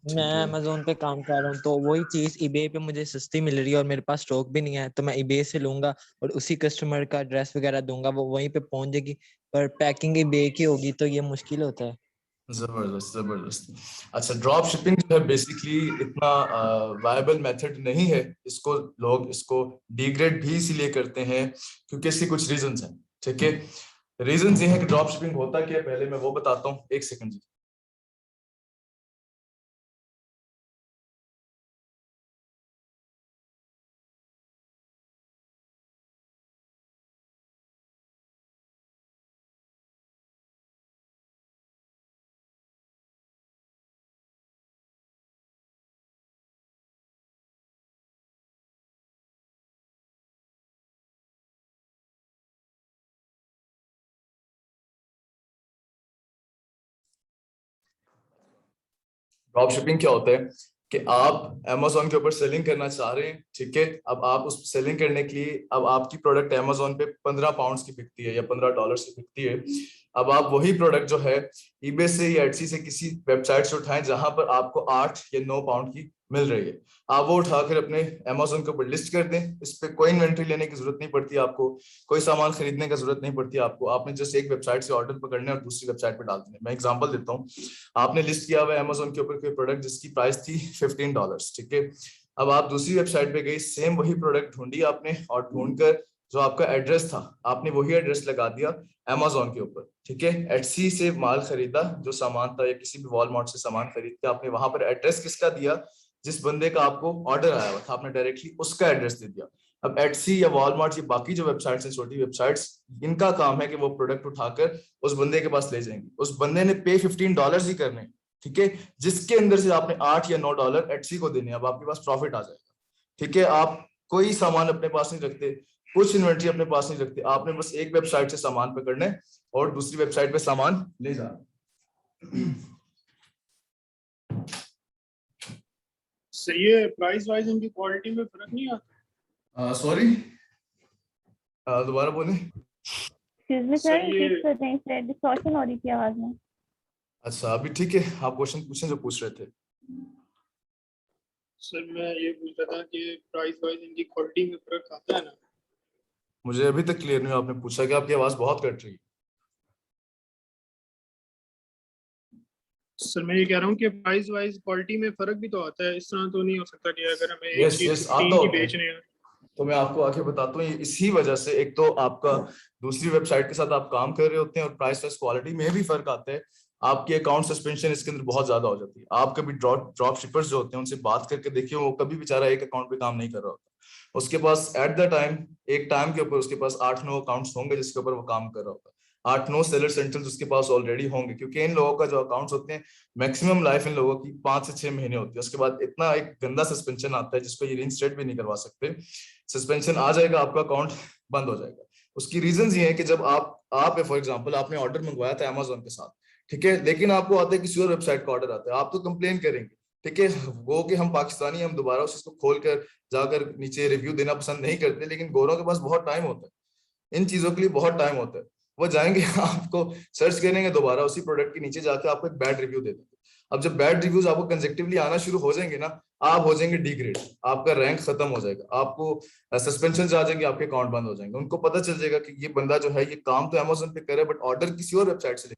ठीक मैं है। अमेजोन पे काम कर रहा हूँ, तो वही चीज ईबे पे मुझे सस्ती मिल रही है और मेरे पास स्टॉक भी नहीं है, तो मैं ईबे से लूंगा और उसी कस्टमर का एड्रेस वगैरह दूंगा, वो वहीं पे पहुंच जाएगी, पर पैकिंग ईबे की होगी तो ये मुश्किल होता है। जबरदस्त जबरदस्त। अच्छा, ड्रॉप शिपिंग जो है बेसिकली इतना वायबल मेथड नहीं है, इसको लोग इसको डिग्रेड भी इसीलिए करते हैं क्योंकि इसके कुछ रीजंस हैं। ठीक है, रीजंस ये है कि ड्रॉप शिपिंग होता क्या है, पहले मैं वो बताता हूँ। एक सेकंड जी। ड्रॉप शिपिंग क्या होता है कि आप Amazon के ऊपर सेलिंग करना चाह रहे हैं। ठीक है, अब आप उस सेलिंग करने के लिए, अब आपकी प्रोडक्ट Amazon पे 15 पाउंड्स की बिकती है या $15 की बिकती है। अब आप वही प्रोडक्ट जो है eBay से या Etsy से किसी वेबसाइट से उठाएं जहां पर आपको 8 या 9 पाउंड की मिल रही है, आप वो उठाकर अपने Amazon के ऊपर लिस्ट कर दें। इस पे कोई इन्वेंट्री लेने की जरूरत नहीं पड़ती आपको, कोई सामान खरीदने की जरूरत नहीं पड़ती आपको। आपने जस्ट एक वेबसाइट से ऑर्डर पकड़ने और दूसरी वेबसाइट पर डाल देने। मैं एग्जांपल देता हूँ, आपने लिस्ट किया हुआ है Amazon के ऊपर कोई प्रोडक्ट जिसकी प्राइस थी $15। ठीक है, अब आप दूसरी वेबसाइट पे गई, सेम वही प्रोडक्ट ढूंढी आपने, और ढूंढकर जो आपका एड्रेस था आपने वही एड्रेस लगा दिया Amazon के ऊपर। ठीक है, Etsy से माल खरीदा जो सामान था, या किसी भी वॉलमार्ट से सामान खरीद के आपने वहां पर एड्रेस किसका दिया, जिस बंदे का आपको ऑर्डर आया हुआ था आपने डायरेक्टली उसका एड्रेस दे दिया। अब Etsy या वॉलमार्ट, ये बाकी जो वेबसाइट्स हैं, छोटी वेबसाइट्स, इनका काम है कि वो प्रोडक्ट उठाकर उस बंदे के पास ले जाएंगे। उस बंदे ने पे $15 ही करने, ठीक है, जिसके अंदर से आपने $8 या $9 Etsy को देने। अब आपके पास प्रॉफिट आ जाएगा। ठीक है, आप कोई सामान अपने पास नहीं रखते, कुछ इन्वेंट्री अपने पास नहीं रखते, आपने बस एक वेबसाइट से सामान पकड़ने और दूसरी वेबसाइट पे सामान ले जाना। सही है। प्राइस वाइज इनकी क्वालिटी में फर्क नहीं आता? सॉरी, दोबारा बोले। एक्सक्यूज मी सर, रिपीट कर दें, सर डिस्टॉर्शन हो रही थी आवाज में। अच्छा, अभी ठीक है? आप क्वेश्चन पूछें जो पूछ रहे थे। सर मैं ये पूछ रहा था कि प्राइस वाइज इनकी क्वालिटी में फर्क आता है ना? मुझे अभी तक क्लियर नहीं हुआ, आपने पूछा कि आपकी आवाज बहुत कट रही है। सर मैं ये कह रहा हूँ कि प्राइस वाइज क्वालिटी में फर्क भी तो आता है, इस तरह तो नहीं हो सकता कि अगर हमें एक यस चीज यस 15 आता की होता है। बेचने हैं। तो मैं आपको आगे बताता हूँ, इसी वजह से एक तो आपका दूसरी वेबसाइट के साथ आप काम कर रहे होते हैं और प्राइस वाइज क्वालिटी में भी फर्क आता है। आपकी अकाउंट सस्पेंशन इसके अंदर बहुत ज्यादा हो जाती है। आप कभी ड्रॉप शिपर्स जो होते हैं उनसे बात करके देखिए, वो कभी बेचारा एक अकाउंट पे काम नहीं कर रहा होता। उसके पास एट द टाइम, एक टाइम के ऊपर उसके पास 8-9 अकाउंट्स होंगे जिसके ऊपर वो काम कर रहा होता है। 8-9 सेलर सेंटर्स उसके पास ऑलरेडी होंगे, क्योंकि इन लोगों का जो अकाउंट्स होते हैं मैक्सिमम लाइफ इन लोगों की 5 से 6 महीने होती है। उसके बाद इतना एक गंदा सस्पेंशन आता है जिसको ये रीइंस्टेट भी नहीं करवा सकते। सस्पेंशन आ जाएगा, आपका अकाउंट बंद हो जाएगा। उसकी रीजंस ये है कि जब आप फॉर एग्जांपल आपने ऑर्डर मंगवाया था अमेज़न के साथ, ठीक है, लेकिन आपको आता है किसी और वेबसाइट का ऑर्डर आता है, आप तो कंप्लेन करेंगे, ठीक है, वो कि हम पाकिस्तानी, हम दोबारा उस चीज को खोल कर जाकर नीचे रिव्यू देना पसंद नहीं करते, लेकिन गोरों के पास बहुत टाइम होता है, इन चीजों के लिए बहुत टाइम होता है। वो जाएंगे आपको सर्च करेंगे, दोबारा उसी प्रोडक्ट के नीचे जाके आपको एक बैड रिव्यू दे देंगे। अब जब बैड रिव्यूज आपको कंसेक्टिवली आना शुरू हो जाएंगे ना, आप हो जाएंगे डिग्रेड, आपका रैंक खत्म हो जाएगा, आपको सस्पेंशन आ जाएंगे, आपके अकाउंट बंद हो जाएंगे। उनको पता चल जाएगा कि ये बंदा जो है ये काम तो अमेज़न पे करे बट ऑर्डर किसी और वेबसाइट से,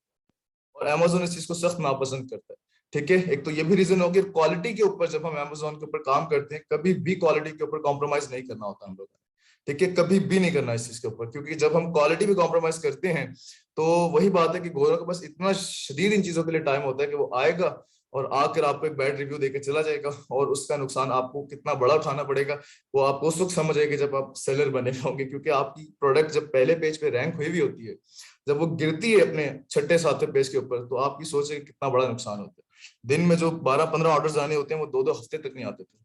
और अमेज़न इस चीज को सख्त नापसंद करता है। ठीक है, एक तो ये भी रीजन हो गया क्वालिटी के ऊपर। जब हम अमेज़न के ऊपर काम करते हैं कभी भी क्वालिटी के ऊपर कॉम्प्रोमाइज नहीं करना होता हम लोगों ने, ठीक है, कभी भी नहीं करना इस चीज के ऊपर, क्योंकि जब हम क्वालिटी में कॉम्प्रोमाइज करते हैं तो वही बात है कि गोरों के पास इतना शदीद इन चीजों के लिए टाइम होता है कि वो आएगा और आकर आपको एक बैड रिव्यू देकर चला जाएगा, और उसका नुकसान आपको कितना बड़ा उठाना पड़ेगा वो आपको उस वक्त समझ आएगी जब आप सेलर बने होंगे। क्योंकि आपकी प्रोडक्ट जब पहले पेज पे रैंक हुई भी होती है, जब वो गिरती है अपने 6-7वें पेज के ऊपर, तो आपकी सोचे कितना बड़ा नुकसान होता है। दिन में जो 12-15 ऑर्डर्स आने होते हैं वो 2-2 हफ्ते तक नहीं आते थे।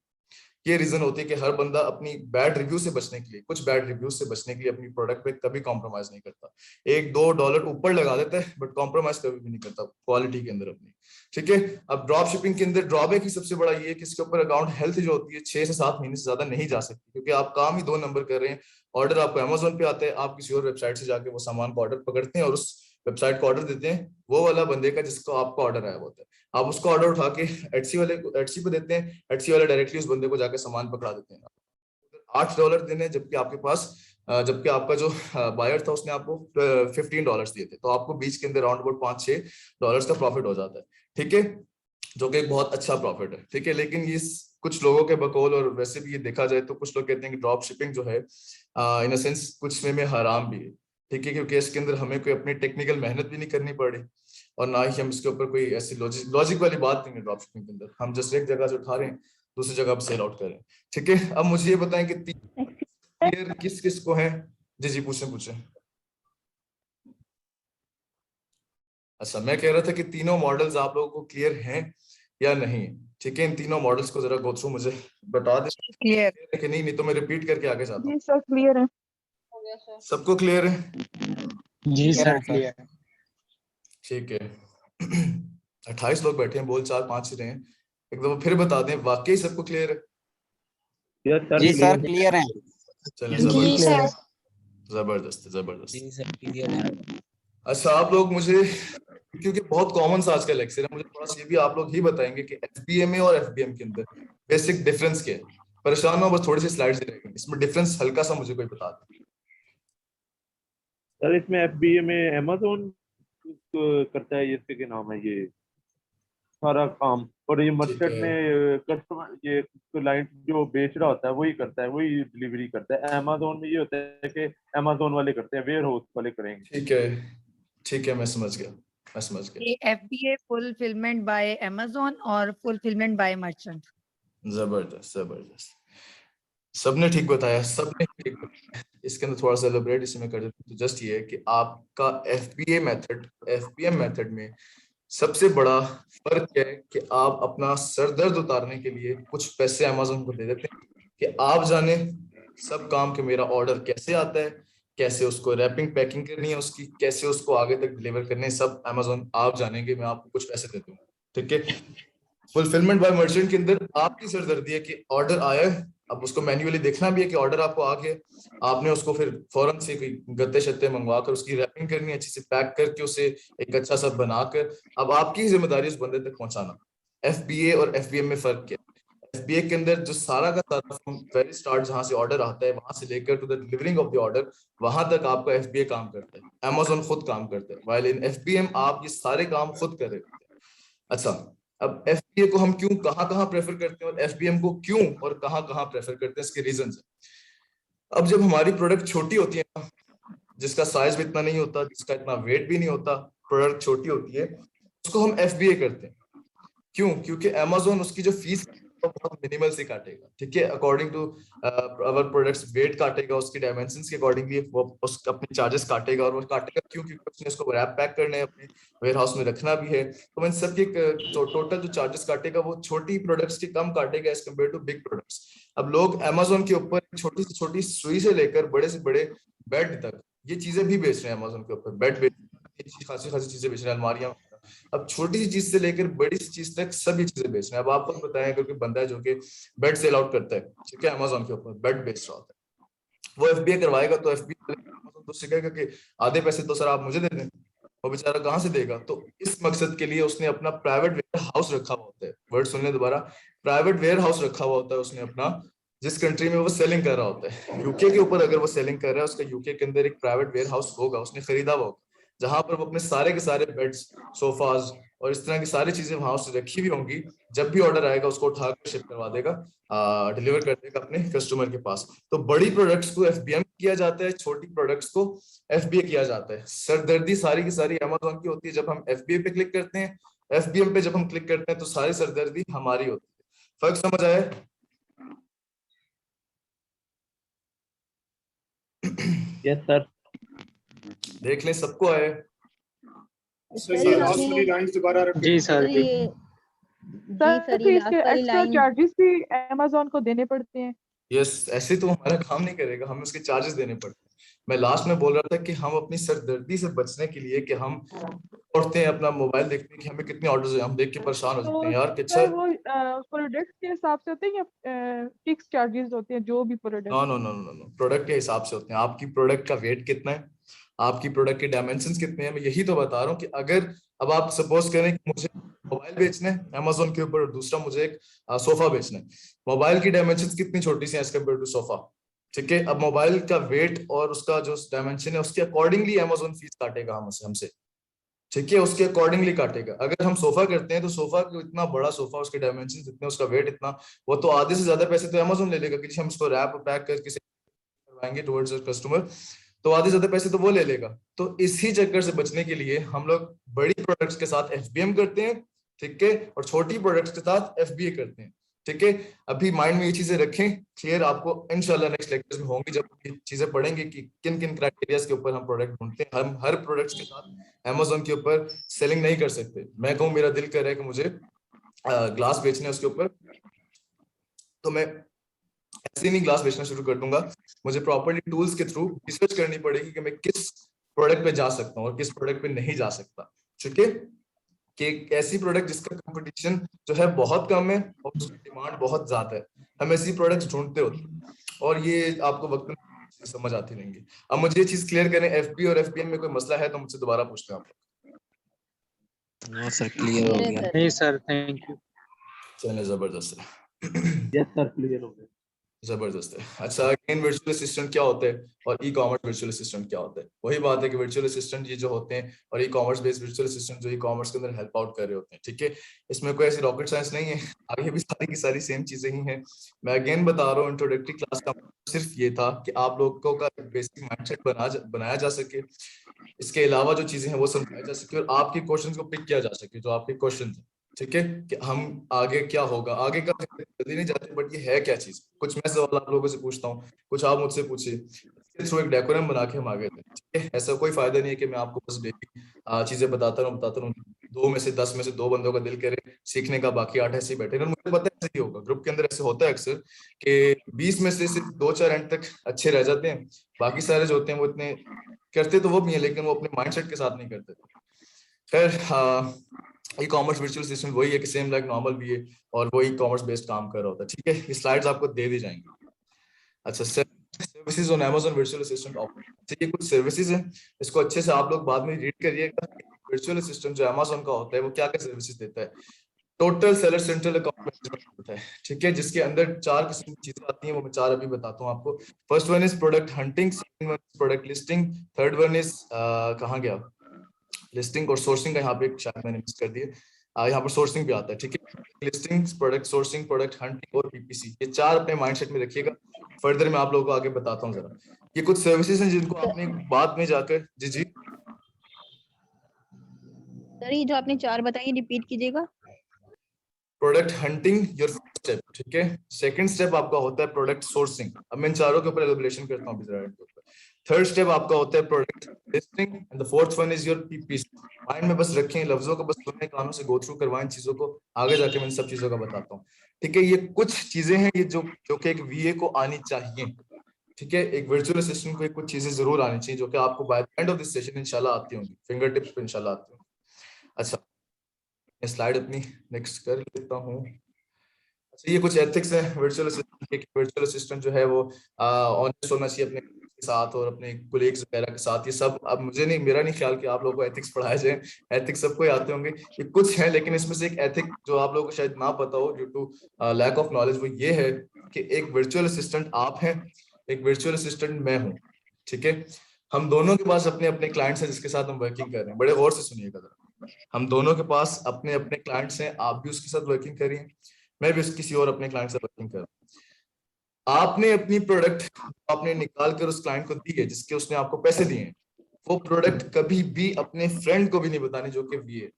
ये रीजन होती है कि हर बंदा अपनी बैड रिव्यू से बचने के लिए, कुछ बैड रिव्यू से बचने के लिए अपनी प्रोडक्ट पे कभी कॉम्प्रोमाइज नहीं करता। $1-2 ऊपर लगा देता है बट कॉम्प्रोमाइज कभी भी नहीं करता क्वालिटी के अंदर अपनी। ठीक है, अब ड्रॉप शिपिंग के अंदर ड्रॉबैक ही सबसे बड़ा ये है कि इसके ऊपर अकाउंट हेल्थ जो होती है 6 से 7 महीने से ज्यादा नहीं जा सकती, क्योंकि आप काम ही 2 नंबर कर रहे हैं। ऑर्डर आपको अमेज़न पे आता है, आप किसी और वेबसाइट से जाके वो सामान को ऑर्डर पकड़ते हैं और उस वेबसाइट को ऑर्डर देते हैं, वो वाला बंदे का जिसको आपका ऑर्डर आया होता है, आप उसको ऑर्डर उठा के एटसी पे देते हैं, एटसी वाले डायरेक्टली उस बंदे को जाके सामान पकड़ा देते हैं। $8 देने, जबकि आपके पास जबकि आपका जो बायर था उसने आपको $15 दिए थे, तो आपको बीच के अंदर अराउंड अबाउट $5-6 का प्रॉफिट हो जाता है। ठीक है, जो कि एक बहुत अच्छा प्रॉफिट है। ठीक है, लेकिन ये कुछ लोगों के बकौल, और वैसे भी ये देखा जाए तो कुछ लोग कहते हैं कि ड्रॉप शिपिंग जो है इन अ सेंस कुछ में हराम भी है। ठीक है, क्योंकि इसके अंदर हमें कोई अपनी टेक्निकल मेहनत भी नहीं करनी पड़ी, और ना ही हम इसके ऊपर कोई ऐसी लॉजिक वाली बात नहीं है। ड्रॉप शिपिंग के अंदर हम जस्ट एक जगह से उठा रहे हैं, दूसरी जगह पे सेल आउट कर रहे हैं। ठीक है, अब मुझे ये बताएं कि क्लियर किस किस को है? जी जी पूछे। अच्छा, मैं कह रहा था कि तीनों मॉडल्स आप लोगों को क्लियर हैं या नहीं? ठीक है, इन तीनों मॉडल्स को जरा गो थ्रू मुझे बता दें क्लियर है कि नहीं तो मैं रिपीट करके आगे जाता हूँ। जी सर क्लियर है। सबको क्लियर है? जी सर क्लियर है। ठीक है 28 लोग बैठे हैं, बोल 4-5 ही रहे हैं, एक दफा फिर बता दें वाकई सबको क्लियर है? जी सर क्लियर है। चलिए जबरदस्त जबरदस्त। जी सर क्लियर है। अच्छा, आप लोग मुझे, क्योंकि बहुत कॉमन सा आज का लेक्चर है, मुझे थोड़ा सा ये भी आप लोग ही बताएंगे कि एफबीएमए और एफबीएम के अंदर बेसिक डिफरेंस क्या है। परेशान ना हो, बस थोड़ी सी स्लाइड्स रहेंगी, इसमें डिफरेंस हल्का सा मुझे कोई बता दे। सर इसमें एफबीएमए अमेज़न करता है, ये इसके क्या नाम है, ये सारा काम, और ये मर्चेंट में कस्टमर, ये क्लाइंट जो बेच रहा होता है वही करता है, वही डिलीवरी करता है। अमेज़न में ये होता है कि अमेज़न वाले करते हैं, वेयर हाउस वाले करेंगे। ठीक है मैं समझ गया। ये FBA फुलफिलमेंट बाय अमेज़न और फुलफिलमेंट बाय मर्चेंट। जबरदस्त, सबने ठीक बताया, सबने ठीक बताया। इसके अंदर थोड़ा सा एलैबोरेट इसमें कर देते तो जस्ट ये है कि आपका एफबीएम मेथड में सबसे बड़ा फर्क है कि आप अपना सर दर्द उतारने के लिए कुछ पैसे अमेज़न को दे देते हैं कि आप जाने सब काम के मेरा ऑर्डर कैसे आता है, कैसे उसको रैपिंग पैकिंग करनी है उसकी, कैसे उसको आगे तक डिलीवर करने, सब अमेज़न आप जानेंगे, मैं आपको कुछ पैसे दे दूंगा। ठीक है, फुलफिलमेंट बाय मर्चेंट के अंदर आपकी सरदर्दी है कि ऑर्डर आया है, अब उसको मैन्युअली देखना भी है कि ऑर्डर आपको आ गया, आपने उसको फिर फौरन से कोई गत्ते शत्ते मंगवा कर उसकी रैपिंग करनी है, अच्छे से पैक करके उसे एक अच्छा सा बनाकर अब आपकी जिम्मेदारी उस बंदे तक पहुंचाना। एफबीए और एफबीएम में फर्क क्या है? FBA के अंदर जो सारा का सारा वेरी स्टार्ट जहां से ऑर्डर आता है वहां से लेकर to the delivering of the order, वहां तक आपका FBA काम करता है, Amazon खुद काम करता है, while in FBM आप ये सारे काम खुद कर रहे होते हैं। अच्छा, अब FBA को हम क्यों कहाँ प्रेफर करते हैं और FBM को क्यों और कहाँ प्रेफर करते हैं, इसके रीजंस है। अब जब हमारी प्रोडक्ट छोटी होती है ना, जिसका साइज भी इतना नहीं होता, जिसका इतना वेट भी नहीं होता, प्रोडक्ट छोटी होती है, उसको हम FBA करते हैं। क्यों? क्योंकि Amazon उसकी जो फीस बहुत मिनिमल से काटेगा, ठीक है, according to our products weight काटेगा, उसकी डायमेंशंस के अकॉर्डिंगली वो अपने चार्जेस काटेगा, और वो काटेगा क्यों? क्योंकि उसने इसको रैप पैक करना है, अपने वेयर हाउस में रखना भी है, तो इन सब के टोटल जो चार्जेस काटेगा वो छोटी प्रोडक्ट्स के कम काटेगा as compare to big products. अब लोग Amazon के ऊपर छोटी से छोटी सुई से लेकर बड़े से बड़े बेड तक ये चीजें भी बेच रहे हैं, Amazon के ऊपर बेड बेच खासी चीजें बेच रहे हैं, अलमारियां। अब छोटी सी चीज से लेकर बड़ी सी चीज तक सभी चीजें बेच रहे हैं। अब आपको बताएं, अगर कोई बंदा है जो कि बेड सेल आउट करता है, ठीक है, Amazon के ऊपर बेड बेच रहा होता है, वो FBA करवाएगा तो FBA तो सीखेगा कि आधे पैसे तो सर आप मुझे दे दें, वो बेचारा कहाँ से देगा? तो इस मकसद के लिए उसने अपना प्राइवेट वेयर हाउस रखा हुआ होता है। वर्ड सुन ले दोबारा, प्राइवेट वेयर हाउस रखा हुआ होता है उसने अपना, जिस कंट्री में वो सेलिंग कर रहा होता है। यूके के ऊपर अगर वो सेलिंग कर रहा है, उसका यूके के अंदर एक प्राइवेट वेयर हाउस होगा, उसने खरीदा हुआ होगा, जहां पर वो अपने सारे के सारे बेड्स, सोफाज और इस तरह की सारी चीजें वहां से रखी हुई होंगी। जब भी ऑर्डर आएगा उसको उठाकर शिप करवा देगा, डिलीवर कर देगा अपने कस्टमर के पास। तो बड़ी प्रोडक्ट्स को FBM किया जाता है, छोटी प्रोडक्ट्स को FBA किया जाता है। सरदर्दी सारी की सारी Amazon की होती है जब हम FBA पे क्लिक करते हैं, FBM पे जब हम क्लिक करते हैं तो सारी सरदर्दी हमारी होती है। फर्क समझ आया? Yes sir. देख लें, सबको आए? सर लास्ट वाली लाइंस दोबारा रखें। जी सर, ये जी सर, ये लास्ट वाली लाइन चार्जेस भी Amazon को देने पड़ते हैं। यस, ऐसे तो हमारा काम नहीं करेगा, हमें उसके चार्जेस देने पड़ते हैं। मैं लास्ट में बोल रहा था कि हम अपनी सरदर्दी से बचने के लिए कि हम उठते हैं अपना मोबाइल देखते हैं कि हमें कितने ऑर्डर्स हैं, हम देख के परेशान हो जाते हैं यार कि अच्छा। वो प्रोडक्ट के हिसाब से होते हैं या फिक्स चार्जेस होते हैं जो भी product? No no no no no, product के हिसाब से होते हैं। आपकी प्रोडक्ट का वेट कितना है, आपकी प्रोडक्ट के डायमेंशंस कितने हैं, मैं यही तो बता रहा हूँ कि अगर अब आप सपोज करें कि मुझे मोबाइल बेचना है Amazon के ऊपर और दूसरा मुझे एक सोफा बेचना है, मोबाइल की डायमेंशंस कितनी छोटी सी हैं एज कम्पेयर टू सोफा, ठीक है। अब मोबाइल का वेट और उसका जो डायमेंशन है उसके अकॉर्डिंगली Amazon फीस काटेगा हमसे, ठीक है, उसके अकॉर्डिंगली काटेगा। अगर हम सोफा करते हैं तो सोफा को इतना बड़ा सोफा, उसके डायमेंशन इतने, उसका वेट इतना, वो तो आधे से ज्यादा पैसे तो Amazon ले लेगा कि हम इसको रैप पैक करके करवाएंगे टुवर्ड्स कस्टमर, तो आधे ज्यादा पैसे तो वो ले लेगा। तो इसी चक्कर से बचने के लिए हम लोग बड़ी प्रोडक्ट्स के साथ FBM करते हैं, ठीक है, और छोटी प्रोडक्ट्स के साथ FBA करते हैं, ठीक है। अभी माइंड में ये चीजें रखें, क्लियर? आपको इंशाल्लाह नेक्स्ट लेक्चर्स में होंगी जब ये चीजें पढ़ेंगे कि किन किन क्राइटेरियाज के ऊपर हम प्रोडक्ट ढूंढते हैं। हम हर प्रोडक्ट्स के साथ Amazon के ऊपर सेलिंग नहीं कर सकते। मैं कहूँ मेरा दिल कर रहा है कि मुझे ग्लास बेचने उसके ऊपर, तो मैं ऐसे नहीं ग्लास बेचना शुरू कर दूंगा, मुझे प्रॉपर्ली टूल्स के थ्रू रिसर्च करनी पड़ेगी कि मैं किस प्रोडक्ट पे जा सकता हूँ और किस प्रोडक्ट पे नहीं जा सकता, ठीक है। कि एक ऐसी प्रोडक्ट जिसका कंपटीशन जो है बहुत कम है और उसकी डिमांड बहुत ज्यादा है, हम ऐसी प्रोडक्ट्स ढूंढते होते हैं, और ये आपको वक्त में समझ आती रहेंगी। अब मुझे ये चीज क्लियर करें, FB और FBM में कोई मसला है तो मुझसे दोबारा पूछते हैं आप लोग। नो सर, क्लियर हो गया। नहीं सर, थैंक यू। चलिए, जबरदस्त है। यस सर, क्लियर हो गया। जबरदस्त है। अच्छा, अगेन वर्चुअल असिस्टेंट क्या होते हैं और ई-कॉमर्स वर्चुअल असिस्टेंट क्या होता है? वही बात है कि वर्चुअल असिस्टेंट ये जो होते हैं और ई-कॉमर्स बेस्ड वर्चुअल असिस्टेंट जो ई-कॉमर्स के अंदर हेल्प आउट कर रहे होते हैं, ठीक है। इसमें कोई ऐसी रॉकेट साइंस नहीं है, आगे भी सारी की सारी सेम चीजें ही हैं। मैं अगेन बता रहा हूँ, इंट्रोडक्टरी क्लास का सिर्फ ये था कि आप लोगों का बेसिक माइंडसेट बनाया जा सके, इसके अलावा जो चीजें हैं वो समझाया जा सके और आपके क्वेश्चन को पिक किया जा सके, जो आपके क्वेश्चन थे, ठीक है, कि हम आगे क्या होगा, आगे का जल्दी नहीं जाते, बट ये है क्या चीज। कुछ मैं सवाल आप लोगों से पूछता हूँ, कुछ आप मुझसे पूछिए, थ्रू एक डेकोरम बना के हम आगे थे, ठीक है। ऐसा कोई फायदा नहीं है कि मैं आपको बस बेबी चीजें बताता रहूं 2 में से 10 में से 2 बंदों का दिल करे सीखने का, बाकी 8 ऐसे ही बैठे। मुझे पता है ऐसे ही होगा, ग्रुप के अंदर ऐसे होता है अक्सर कि 20 में से सिर्फ 2-4 एंड तक अच्छे रह जाते हैं, बाकी सारे जो होते हैं वो इतने करते तो वो भी है लेकिन वो अपने माइंडसेट के साथ नहीं करते। खैर, ई-कॉमर्स वर्चुअल असिस्टेंट वही है कि सेम लाइक नॉर्मल भी है और वो ई-कॉमर्स बेस्ड काम कर रहा होता है, ठीक है। ये स्लाइड्स आपको दे दी जाएंगी। अच्छा, services on Amazon virtual assistant offer, ये कुछ सर्विसेज हैं, इसको अच्छे से आप लोग बाद में रीड करिएगा। वर्चुअल असिस्टेंट जो Amazon का होता है वो क्या क्या सर्विसेज देता है। Total seller central account management होता है, ठीक है, जिसके अंदर 4 किस्म की चीजें आती हैं, वो मैं 4 अभी बताता हूँ आपको। First one is product hunting, second one is product listing, third one is कहाँ गया, लिस्टिंग और सोर्सिंग का यहाँ पे शायद मैंने मिस कर दिया, यहाँ पर सोर्सिंग भी आता है, ठीक है। Listing, product sourcing, product hunting और पीपीसी, ये 4 अपने माइंडसेट में रखिएगा। फर्दर मैं आप लोगों को आगे बताता हूँ जरा। ये कुछ सर्विसेज हैं जिनको आपने बाद में जाकर, जी जी सर ये जो आपने 4 बताई रिपीट कीजिएगा। प्रोडक्ट हंटिंग योर स्टेप, ठीक है। सेकंड स्टेप आपका होता है प्रोडक्ट सोर्सिंग, अब मैं इन चारों के ऊपर एलैबोरेशन करता हूं जरा इनके ऊपर। थर्ड स्टेप आपका होता है product listing and the fourth one is your PPC. Mind में बस रखें, लफ्जों को बस सुनने, कानों से गो थ्रू करवाएं चीजों को, आगे जाके मैं इन सब चीजों का बताता हूँ, ठीक है। ये कुछ चीजें हैं ये जो कि एक वीए को आनी चाहिए, ठीक है। एक वर्चुअल असिस्टेंट को कुछ चीजें जरूर आनी चाहिए जो कि आपको by the end of this session इंशाल्लाह आती होंगी, फिंगर टिप्स पे इंशाल्लाह आती होंगी। अच्छा, स्लाइड अपनी नेक्स्ट कर लेता हूँ। अच्छा, ये कुछ एथिक्स हैं वर्चुअल असिस्टेंट के। वर्चुअल असिस्टेंट जो है वो ऑनेस्ट होना चाहिए अपने के साथ और अपने कोलीग्स वगैरह के साथ। ये सब अब मुझे नहीं, मेरा नहीं ख्याल कि आप लोगों को एथिक्स पढ़ाए जाए, एथिक्स सबको ही आते होंगे, ये कुछ है, लेकिन इसमें से एक एथिक जो आप लोगों को शायद ना पता हो due to lack of knowledge, वो ये है कि एक वर्चुअल असिस्टेंट आप हैं, एक वर्चुअल असिस्टेंट मैं हूँ, ठीक है। हम दोनों के पास अपने अपने क्लाइंट्स हैं जिसके साथ हम वर्किंग कर रहे हैं, बड़े गौर से सुनिएगा जरा। हम दोनों के पास अपने अपने क्लाइंट्स हैं, आप भी उसके साथ वर्किंग करिए, मैं भी किसी और अपने क्लाइंट से वर्किंग कर रहा हूं। आपने अपनी प्रोडक्ट आपने निकाल कर उस क्लाइंट को दी है जिसके उसने आपको पैसे दिए हैं, वो प्रोडक्ट कभी भी अपने फ्रेंड को भी नहीं बतानी जो कि वी है,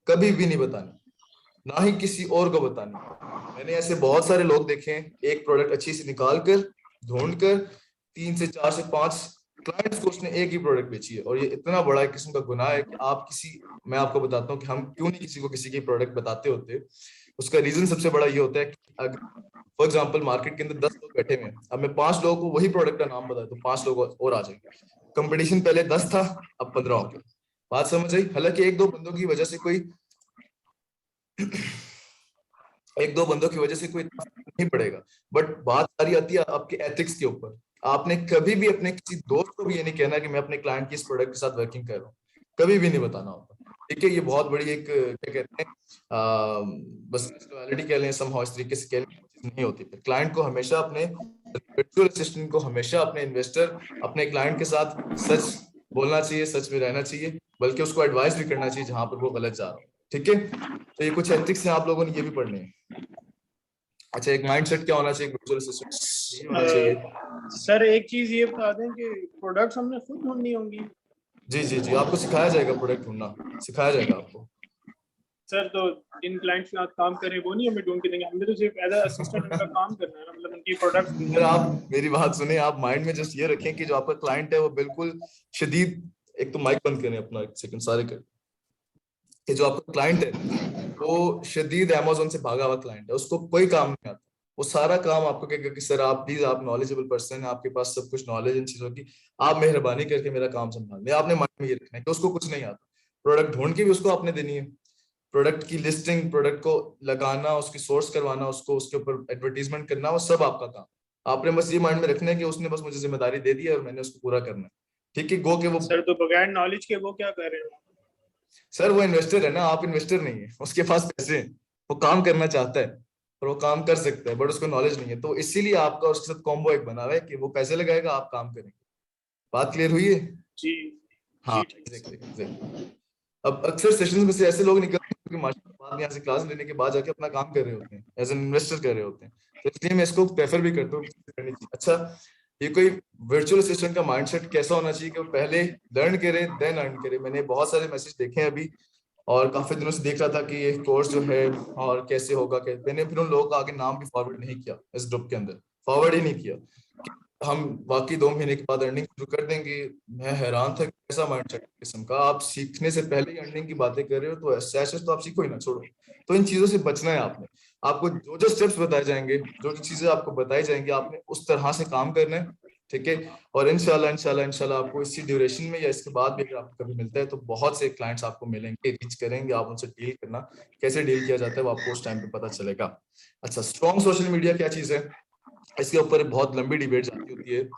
कभी भी नहीं बतानी, ना ही किसी और को बतानी। मैंने ऐसे बहुत सारे लोग देखे हैं, एक प्रोडक्ट अच्छी से निकाल कर ढूंढ कर 3 से 4 से 5 क्लाइंट्स को उसने एक ही प्रोडक्ट बेची है, और ये इतना बड़ा एक किस्म का गुनाह है कि आप किसी, मैं आपको बताता हूँ कि हम क्यों नहीं किसी को किसी की प्रोडक्ट बताते होते। उसका रीजन सबसे बड़ा ये होता है कि अगर फॉर एग्जांपल मार्केट के अंदर 10 लोग बैठे हुए हैं, अब मैं 5 लोगों को वही प्रोडक्ट का नाम बताया तो 5 लोग और आ जाएंगे। कंपटीशन पहले 10 था, अब 15 हो गया। बात समझ आई? हालांकि एक दो बंदों की वजह से कोई नहीं पड़ेगा, बट बात सारी आती है आपके एथिक्स के ऊपर। आपने कभी भी अपने किसी दोस्त को भी ये नहीं कहना कि मैं अपने क्लाइंट की इस प्रोडक्ट के साथ वर्किंग कर रहा हूँ, कभी भी नहीं बताना होता, ठीक है। ये बहुत बड़ी एक क्या कहते हैं बस रियलिटी कह लें, समहाउ इस तरीके से कह लें, नहीं होती। क्लाइंट को हमेशा अपने वर्चुअल असिस्टेंट को हमेशा अपने इन्वेस्टर, अपने क्लाइंट के साथ सच बोलना चाहिए, सच में रहना चाहिए, बल्कि उसको एडवाइस भी करना चाहिए जहां पर वो गलत जा रहा हो, ठीक है। तो ये कुछ एथिक्स हैं, आप लोगों ने ये भी पढ़ने हैं। अच्छा, एक माइंडसेट क्या होना चाहिए वर्चुअल असिस्टेंट होना चाहिए। सर एक चीज ये बता दें कि प्रोडक्ट्स हमने खुद ढूंढनी होंगी। जी जी जी, आपको सिखाया जाएगा, प्रोडक्ट ढूंढना सिखाया जाएगा आपको। सर तो जिन क्लाइंट्स के साथ काम करें वो नहीं हमें ढूंढ के देंगे, हमें तो सिर्फ एज अ असिस्टेंट उनका काम करना है ना, मतलब उनकी प्रोडक्ट्स। अगर आप मेरी बात सुने, आप माइंड में जस्ट ये रखें कि जो आपका क्लाइंट है वो बिल्कुल शदीद, एक तो माइक बंद करें अपना एक सेकंड सारे कर, कि जो आपका क्लाइंट है वो शदीद अमेज़न से भागा हुआ क्लाइंट है, उसको कोई काम नहीं आता, वो सारा काम आपको कहेगा कि सर आप प्लीज, आप नॉलेजेबल पर्सन है, आपके पास सब कुछ नॉलेज इन चीजों की, आप मेहरबानी करके मेरा काम संभाल लें। आपने माइंड में ये रखना है कि उसको कुछ नहीं आता, प्रोडक्ट ढूंढ के भी उसको आपने देनी है, प्रोडक्ट की लिस्टिंग, प्रोडक्ट को लगाना, उसकी सोर्स करवाना, उसको उसके ऊपर एडवर्टीजमेंट करना, वो सब आपका काम। आपने बस ये माइंड में रखना है कि उसने बस मुझे जिम्मेदारी दे दी है और मैंने उसको पूरा करना है, ठीक है। गो के वो सर तो बगैर नॉलेज के वो क्या कर रहे हैं? सर वो इन्वेस्टर है ना, आप इन्वेस्टर नहीं है, उसके पास पैसे हैं, वो काम करना चाहता है और वो काम कर सकता है, बट उसको नॉलेज नहीं है, तो इसीलिए आपका उसके साथ कॉम्बो एक बना हुआ है कि वो पैसे लगाएगा, आप काम करेंगे। बात क्लियर हुई है? जी हाँ, अब अक्सर सेशंस में से ऐसे लोग निकलते हैं कि माशाल्लाह यहाँ से क्लास लेने के बाद जाके अपना काम कर रहे होते हैं, एज एन इन्वेस्टर कर रहे होते हैं, तो इसलिए मैं इसको प्रेफर भी करता हूँ करनी चाहिए। अच्छा, ये कोई वर्चुअल असिस्टेंट का माइंडसेट कैसा होना चाहिए कि वो पहले लर्न करे देन अर्न करे। मैंने बहुत सारे मैसेज देखे हैं अभी, और काफी दिनों से देख रहा था कि ये कोर्स जो है और कैसे होगा, कैसे, मैंने फिर उन लोगों का आगे नाम भी फॉरवर्ड नहीं किया, इस ग्रुप के अंदर फॉरवर्ड ही नहीं किया। हम बाकी 2 महीने के बाद अर्निंग शुरू कर देंगे। मैं हैरान था कैसा माइंडसेट किस्म का, आप सीखने से पहले ही अर्निंग की बातें कर रहे हो, तो ऐसे तो आप सीखो ही ना, छोड़ो। तो इन चीजों से बचना है आपने, आपको जो जो स्टेप्स बताए जाएंगे, जो जो चीजें आपको बताई जाएंगी, आपने उस तरह से काम करना है, ठीक है। और इंशाल्लाह आपको इसी ड्यूरेशन में या इसके बाद भी अगर आपको कभी मिलता है तो बहुत से क्लाइंट्स आपको मिलेंगे, रीच करेंगे, आप उनसे डील करना, कैसे डील किया जाता है वो आपको उस टाइम पे पता चलेगा। अच्छा, स्ट्रॉन्ग सोशल मीडिया क्या चीज है, इसके ऊपर बहुत लंबी डिबेट जाती होती है।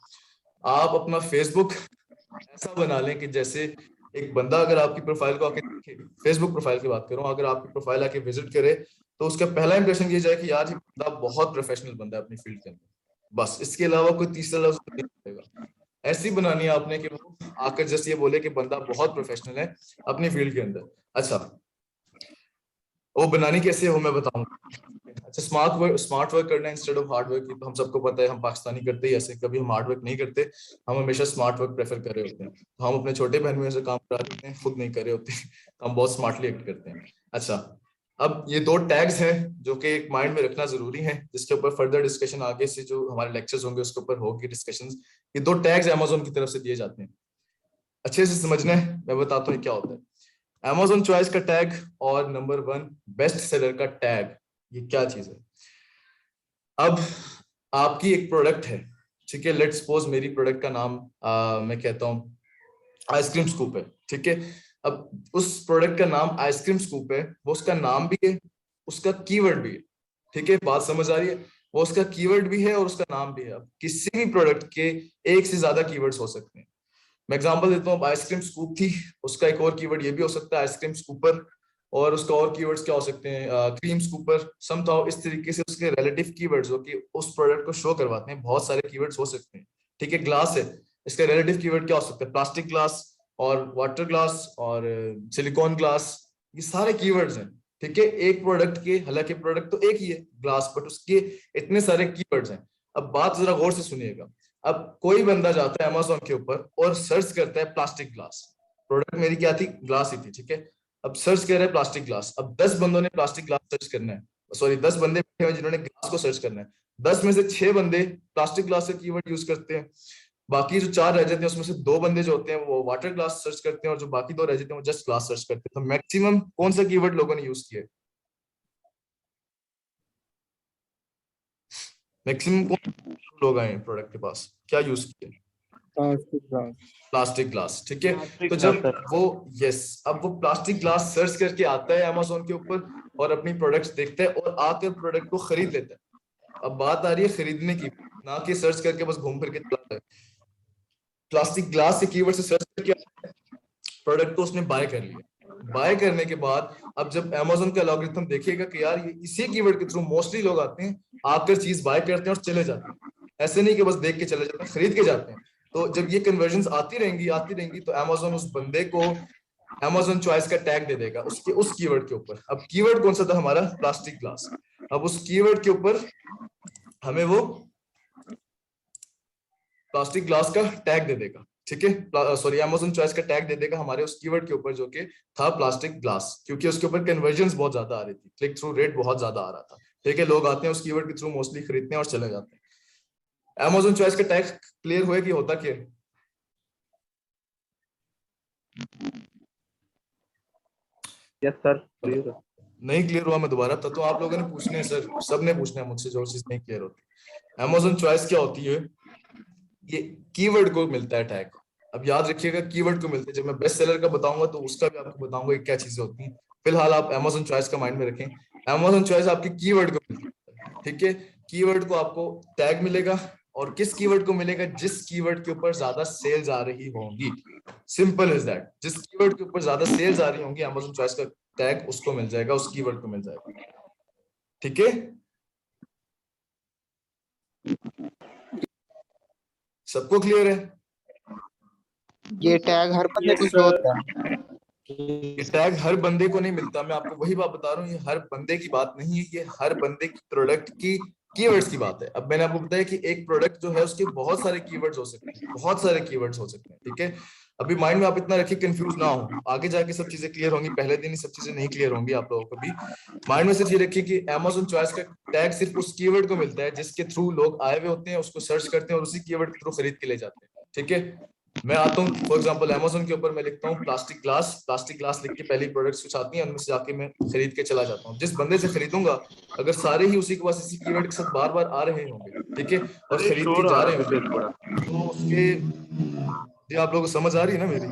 आप अपना फेसबुक ऐसा बना लें कि जैसे एक बंदा अगर आपकी प्रोफाइल को आके फेसबुक प्रोफाइल की बात करूं, अगर आपकी प्रोफाइल आके विजिट करे तो उसका पहला इंप्रेशन ये जाए कि यार ये बंदा बहुत प्रोफेशनल बंदा है अपनी फील्ड के अंदर, बस इसके अलावा कोई तीसरा लफ्ज नहीं बोलेगा। ऐसी बनानी है आपने कि वो आकर जस्ट ये बोले कि बंदा बहुत प्रोफेशनल है अपनी फील्ड के अंदर। अच्छा, वो बनानी कैसे है वो मैं बताऊंगा। अच्छा, स्मार्ट वर्क करना इंस्टेड ऑफ हार्ड वर्क, तो हम सबको पता है, हम पाकिस्तानी करते ही ऐसे, कभी हम हार्ड वर्क नहीं करते, हम हमेशा स्मार्ट वर्क प्रेफर कर रहे होते हैं। तो हम अपने छोटे बहन में से काम करा देते हैं, खुद नहीं कर रहे होते, तो हम बहुत स्मार्टली एक्ट करते हैं। अच्छा, अब ये 2 टैग्स हैं जो कि एक माइंड में रखना जरूरी है, जिसके ऊपर फर्दर डिस्कशन आगे से जो हमारे लेक्चर्स होंगे उसके ऊपर होगी डिस्कशंस। ये 2 टैग्स अमेज़न की तरफ से दिए जाते हैं, अच्छे से समझना है, मैं बताता हूँ क्या होता है। अमेज़न चॉइस का टैग और नंबर 1 बेस्ट सेलर का टैग, ये क्या चीज है। अब आपकी एक प्रोडक्ट है, ठीक है, लेट्स सपोज मेरी प्रोडक्ट का नाम मैं कहता हूँ आइसक्रीम स्कूप है, ठीक है। अब उस प्रोडक्ट का नाम आइसक्रीम स्कूप है, वो उसका नाम भी है, उसका कीवर्ड भी है, ठीक है, बात समझ आ रही है। वो उसका कीवर्ड भी है और उसका नाम भी है। अब किसी भी प्रोडक्ट के एक से ज्यादा कीवर्ड्स हो सकते हैं। मैं एग्जांपल देता हूँ, आइसक्रीम स्कूप थी, उसका एक और कीवर्ड ये भी हो सकता है आइसक्रीम स्कूपर, और उसका और कीवर्ड्स क्या हो सकते हैं, क्रीम स्कूपर, समझाओ। इस तरीके से उसके रिलेटिव कीवर्ड्स जो कि उस प्रोडक्ट को शो करवाते हैं, बहुत सारे कीवर्ड्स हो सकते हैं, ठीक है। ग्लास है, इसका रिलेटिव कीवर्ड क्या हो सकता है, प्लास्टिक ग्लास और वाटर ग्लास और सिलिकॉन ग्लास, ये सारे कीवर्ड्स हैं, ठीक है, एक प्रोडक्ट के। हालांकि प्रोडक्ट तो एक ही है ग्लास, बट उसके इतने सारे कीवर्ड्स हैं। अब बात जरा गौर से सुनिएगा। अब कोई बंदा जाता है अमेज़न के ऊपर और सर्च करता है प्लास्टिक ग्लास, प्रोडक्ट मेरी क्या थी, ग्लास ही थी, ठीक है। अब सर्च कर रहे हैं प्लास्टिक ग्लास, अब 10 बंदों ने प्लास्टिक ग्लास सर्च करना है, सॉरी 10 बंदे बैठे हुए जिन्होंने ग्लास को सर्च करना है, 10 में से 6 बंदे प्लास्टिक ग्लास का कीवर्ड यूज करते हैं, बाकी जो 4 रह जाते हैं उसमें से 2 बंदे जो होते हैं वो वाटर ग्लास सर्च करते हैं, और जो बाकी 2 रह जाते हैं वो जस्ट ग्लास सर्च करते हैं। तो मैक्सिमम कौन सा कीवर्ड लोगों ने यूज किया है, मैक्सिमम कौन लोग आए प्रोडक्ट के पास, क्या यूज किया, प्लास्टिक ग्लास, ठीक है। तो जब वो अब वो प्लास्टिक ग्लास सर्च करके आता है अमेज़न के ऊपर और अपनी प्रोडक्ट्स देखता है और आकर प्रोडक्ट को खरीद लेता है। अब बात आ रही है खरीदने की, ना कि सर्च करके बस घूम फिर के चला है। प्लास्टिक ग्लास के कीवर्ड से सर्च करके प्रोडक्ट को उसने बाय कर लिया। बाय करने के बाद अब जब अमेज़न का एल्गोरिथम देखेगा कि यार ये इसी कीवर्ड के थ्रू मोस्टली लोग आते हैं, आकर चीज बाय करते हैं और चले जाते हैं, ऐसे नहीं कि बस देख के चले जाते हैं, खरीद के जाते हैं। तो जब ये कन्वर्जन्स आती रहेंगी तो अमेज़न उस बंदे को अमेज़न चॉइस का टैग दे देगा उसके उस कीवर्ड के ऊपर। अब कीवर्ड कौन सा था हमारा, प्लास्टिक ग्लास। अब उस कीवर्ड के ऊपर हमें वो प्लास्टिक ग्लास का टैग दे देगा, ठीक है, सॉरी अमेज़न चॉइस का टैग दे देगा हमारे उस कीवर्ड के ऊपर जो कि था प्लास्टिक ग्लास, क्योंकि उसके ऊपर कन्वर्जन्स बहुत ज्यादा आ रही थी, क्लिक थ्रू रेट बहुत ज्यादा आ रहा था, ठीक है। लोग आते हैं उस कीवर्ड के थ्रू मोस्टली खरीदते हैं और चले जाते हैं। अमेज़न चॉइस का टैग क्लियर हुआ कि होता क्या है, यस सर, नहीं क्लियर हुआ मैं दोबारा बताता हूँ, आप लोगों ने पूछने हैं सर, सबने पूछना है मुझसे जो चीज नहीं क्लियर होती। अमेज़न चॉइस क्या होती है, ये कीवर्ड को मिलता है टैग। अब याद रखिएगा कीवर्ड को मिलता है, जब मैं बेस्ट सेलर का बताऊंगा तो उसका भी आपको बताऊंगा क्या चीजें होती हैं। फिलहाल आप अमेज़न चॉइस का माइंड में रखें, अमेज़न चॉइस आपके कीवर्ड को मिलता है, ठीक है। कीवर्ड को आपको टैग मिलेगा, और किस कीवर्ड को मिलेगा, जिस कीवर्ड के ऊपर ज्यादा सेल्स आ रही होंगी, सिंपल इज दैट। जिस कीवर्ड के ऊपर ज्यादा सेल्स आ रही होंगी अमेज़न चॉइस का टैग उसको मिल जाएगा, उस कीवर्ड को मिल जाएगा, ठीक है। सबको क्लियर है? ये टैग हर बंदे को शो होता है? ये टैग हर बंदे को नहीं मिलता, मैं आपको वही बात बता रहा हूँ, ये हर बंदे की बात नहीं है, ये हर बंदे की प्रोडक्ट की कीवर्ड्स की बात है। अब मैंने आपको बताया कि एक प्रोडक्ट जो है उसके बहुत सारे कीवर्ड्स हो सकते हैं, बहुत सारे कीवर्ड्स हो सकते हैं, ठीक है। अभी माइंड में आप इतना रखिए, कंफ्यूज ना हो, आगे जाके सब चीजें क्लियर होंगी, पहले दिन ही सब चीजें नहीं क्लियर होंगी आप लोगों को भी। माइंड में सिर्फ ये रखिए कि अमेज़न चॉइस का टैग सिर्फ उस कीवर्ड को मिलता है जिसके थ्रू लोग आए हुए होते हैं, उसको सर्च करते हैं और उसी कीवर्ड के थ्रू खरीद के ले जाते हैं, ठीक है। मैं आता हूँ फॉर एग्जांपल अमेज़न के ऊपर मैं लिखता हूँ प्लास्टिक ग्लास लिख के पहली प्रोडक्ट्स कुछ आती हैं उनमें से जाके मैं खरीद के चला जाता हूँ। जिस बंदे से खरीदूंगा अगर सारे ही उसी के पास इसी कीवर्ड के साथ बार बार आ रहे होंगे, ठीक है, और खरीद के जा रहे होंगे, तो उसके ये आप लोगों को समझ आ रही है ना मेरी?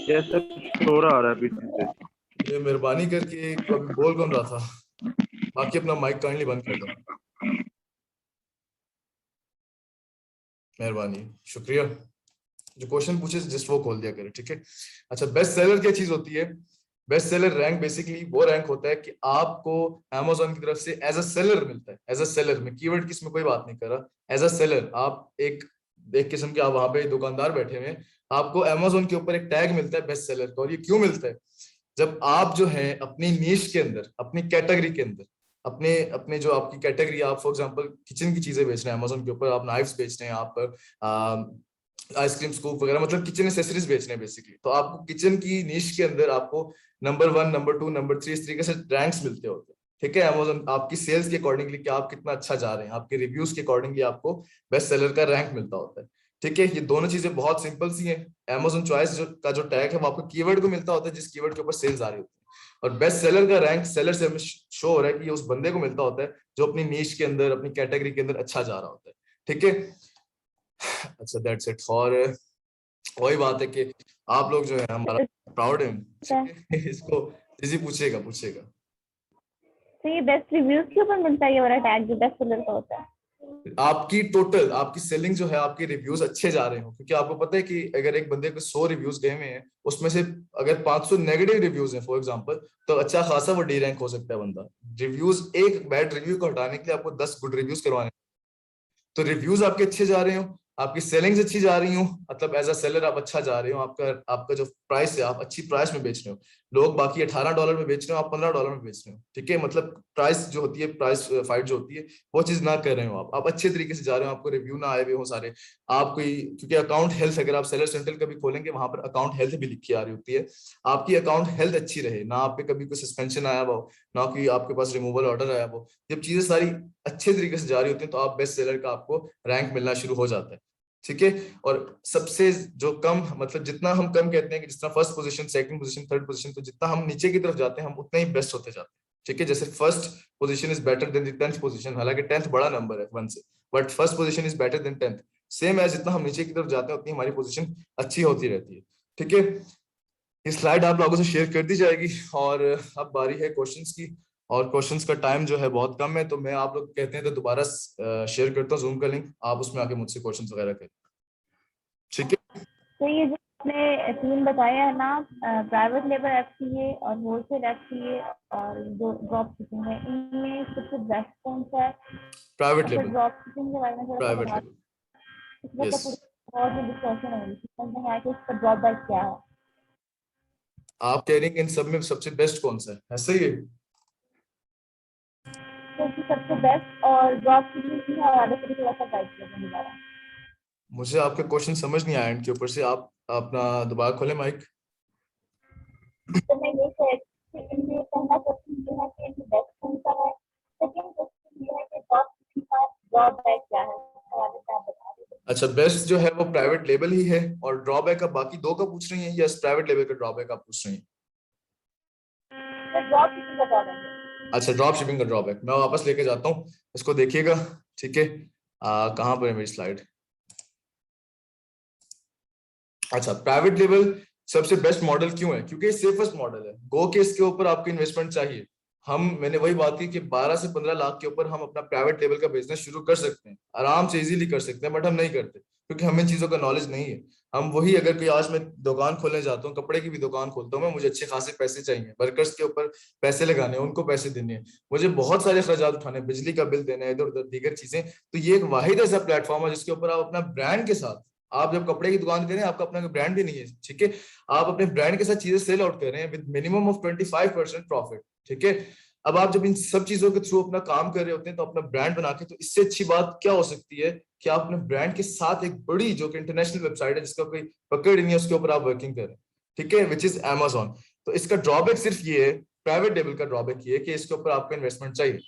यस सर, शोर आ रहा है पीछे से। ये मेहरबानी करके अभी बोल कौन रहा था, बाकी अपना माइक काइंडली बंद कर दो, मेहरबानी, शुक्रिया। जो क्वेश्चन पूछे जस्ट वो खोल दिया करें, ठीक है। अच्छा, बेस्ट सेलर क्या चीज होती है? बेस्ट सेलर रैंक बेसिकली वो रैंक होता है कि आपको Amazon की तरफ से एज अ सेलर मिलता है। एज अ सेलर में कीवर्ड की इसमें कोई बात नहीं कर रहा, एज अ सेलर आप एक किस्म के आप वहां पे दुकानदार बैठे हुए हैं, आपको Amazon के ऊपर एक टैग मिलता है बेस्ट सेलर का। और ये क्यों मिलता है? जब आप जो है अपनी नीश के अंदर, अपनी कैटेगरी के अंदर, अपने अपने जो आपकी कैटेगरी, आप फॉर एग्जांपल किचन की चीजें बेच रहे हैं Amazon के ऊपर, आप नाइफ्स बेच रहे हैं, आप आइसक्रीम स्कूप वगैरह, मतलब किचन एसेसरीज बेच रहे हैं बेसिकली, तो आपको किचन की नीश के अंदर आपको नंबर 1, नंबर 2, नंबर 3 इस तरीके से रैंक्स मिलते होते हैं, ठीक है। Amazon आपकी सेल्स के अकॉर्डिंगली कि आप कितना अच्छा जा रहे हैं, आपके रिव्यूज के अकॉर्डिंगली आपको बेस्ट सेलर का रैंक मिलता होता है, ठीक है। ये दोनों चीजें बहुत सिंपल सी हैं। Amazon चॉइस का जो टैग है वो आपको कीवर्ड को मिलता होता है जिस कीवर्ड के ऊपर सेल्स आ रही होती है, और बेस्ट सेलर का रैंक सेलर से हमें शो हो रहा है कि ये उस बंदे को मिलता होता है जो अपनी नीश के अंदर, अपनी कैटेगरी के अंदर अच्छा जा रहा होता है, ठीक है। अच्छा, दैट्स इट फॉर, वही बात है कि आप लोग जो है हमारा प्राउड है, ठीक है। इसको जी पूछेगा। तो ये बेस्ट रिव्यूज के ऊपर मिलता है ये वाला टैग जो बेस्ट सेलर का होता है? आपकी टोटल आपकी सेलिंग जो है, आपके रिव्यूज अच्छे जा रहे हो, क्योंकि आपको पता है कि अगर एक बंदे को 100 रिव्यूज गए हुए हैं, उसमें से अगर 500 नेगेटिव रिव्यूज हैं फॉर एग्जांपल, तो अच्छा खासा वो डी रैंक हो सकता है बंदा। रिव्यूज, एक बैड रिव्यू को हटाने के लिए आपको 10 गुड रिव्यूज करवाने, तो रिव्यूज आपके अच्छे जा रहे हो, आपकी सेलिंग्स अच्छी जा रही हो, मतलब एज अ सेलर आप अच्छा जा रहे हो, आपका जो प्राइस है आप अच्छी प्राइस में बेच रहे हो। लोग बाकी $18 में बेच रहे हो, आप $15 में बेच रहे हो, ठीक है। मतलब प्राइस जो होती है, प्राइस फाइट जो होती है, वो चीज ना कर रहे हो आप अच्छे तरीके से जा रहे हो, आपको रिव्यू ना आए हुए हो सारे, आप कोई, क्योंकि अकाउंट हेल्थ, अगर आप सेलर सेंट्रल कभी खोलेंगे वहां पर अकाउंट हेल्थ भी लिखी आ रही होती है, आपकी अकाउंट हेल्थ अच्छी रहे ना, आप पे कभी कोई सस्पेंशन आया हो ना, कि आपके पास रिमूवल ऑर्डर आया हो, जब चीजें सारी अच्छे तरीके से जा रही होती है तो आप बेस्ट सेलर का आपको रैंक मिलना शुरू हो जाता है, ठीक है। और सबसे जो कम, मतलब जितना हम कम कहते हैं कि जितना first position, second position, third position, तो जितना हम नीचे की तरफ जाते हैं हम उतना ही बेस्ट होते जाते हैं, ठीक है। जैसे first position is better than the 10th position, हालांकि 10th बड़ा नंबर है 1 से, but first position is better than 10th। Same है, जितना हम नीचे की तरफ जाते हैं उतनी हमारी पोजीशन अच्छी होती रहती है, ठीक है। ये स्लाइड आप लोगों से शेयर कर दी जाएगी, और अब बारी है क्वेश्चंस की, और क्वेश्चंस का टाइम जो है बहुत कम है, तो मैं, आप लोग कहते हैं तो दोबारा शेयर करता हूँ जूम का लिंक, आप उसमें आके मुझसे क्वेश्चंस वगैरह करें, ठीक है। तो ये जो आपने 3 बताया है ना, प्राइवेट लेबर FCA और होलसेल FCA और जो ड्रॉप शिपिंग है, इनमें सबसे बेस्ट कौन सा है? Private labour. ड्रॉप शिपिंग के बारे में थोड़ा प्राइवेट बता लेबर, इसमें यस। तो और भी डिस्कशन हो रही थी, समझ नहीं आया कि इसका ड्रॉबैक क्या है। आप कह रही हैं इन सब में सबसे बेस्ट कौन सा है, ऐसे ही है? क्योंकि सबसे बेस्ट और ड्रॉप शिपिंग की हवाले से थोड़ा सा गाइड करें दोबारा। मुझे आपका क्वेश्चन समझ नहीं आया इनके ऊपर से, आप अपना दोबारा खोलें माइक। तो मैं ये कह रही थी, इनमें पहला क्वेश्चन ये है कि इनमें बेस्ट कौन सा है, सेकंड क्वेश्चन ये है कि ड्रॉप शिपिंग का ड्रॉबैक क्या है, इस हवाले से आप बता दीजिए। अच्छा, बेस्ट जो है वो प्राइवेट लेबल ही है, और ड्रॉबैक आप बाकी 2 का पूछ रही हैं या प्राइवेट लेबल का ड्रॉबैक आप पूछ रही हैं? ड्रॉप शिपिंग का ड्रॉबैक है। अच्छा, ड्रॉप शिपिंग का ड्रॉबैक मैं वापस लेके जाता हूँ, इसको देखिएगा, ठीक है। कहाँ पर है मेरी स्लाइड? अच्छा, प्राइवेट लेबल सबसे बेस्ट मॉडल क्यों है? क्योंकि सेफेस्ट मॉडल है। गो के इसके ऊपर आपको इन्वेस्टमेंट चाहिए, मैंने वही बात की कि 12 से 15 लाख के ऊपर हम अपना प्राइवेट लेवल का बिजनेस शुरू कर सकते हैं, आराम से इजीली कर सकते हैं, बट हम नहीं करते क्योंकि हमें चीजों का नॉलेज नहीं है। हम वही, अगर कोई आज मैं दुकान खोलने जाता हूँ, कपड़े की भी दुकान खोलता हूँ मैं, मुझे अच्छे खासे पैसे चाहिए, वर्कर्स के ऊपर पैसे लगाने, उनको पैसे देने हैं, मुझे बहुत सारे अखराजात उठाने, बिजली का बिल देना है, इधर उधर दीगर चीजें। तो ये एक वाहिद ऐसा प्लेटफॉर्म है जिसके ऊपर आप अपना ब्रांड के साथ, आप जब कपड़े की दुकान करें, आपका अपना ब्रांड भी नहीं है, ठीक है, आप अपने ब्रांड के साथ चीजें सेल आउट कर रहे हैं विद मिनिमम ऑफ 25% प्रॉफिट, ठीक है। अब आप जब इन सब चीजों के थ्रू अपना काम कर रहे होते हैं तो अपना ब्रांड बना के, तो इससे अच्छी बात क्या हो सकती है कि आप अपने ब्रांड के साथ एक बड़ी जो कि इंटरनेशनल वेबसाइट है जिसका कोई पकड़ नहीं है, उसके ऊपर आप वर्किंग करें, ठीक है, विच इज Amazon। तो इसका ड्रॉबैक सिर्फ ये है, प्राइवेट लेवल का ड्रॉबैक ये है कि इसके ऊपर आपको इन्वेस्टमेंट चाहिए,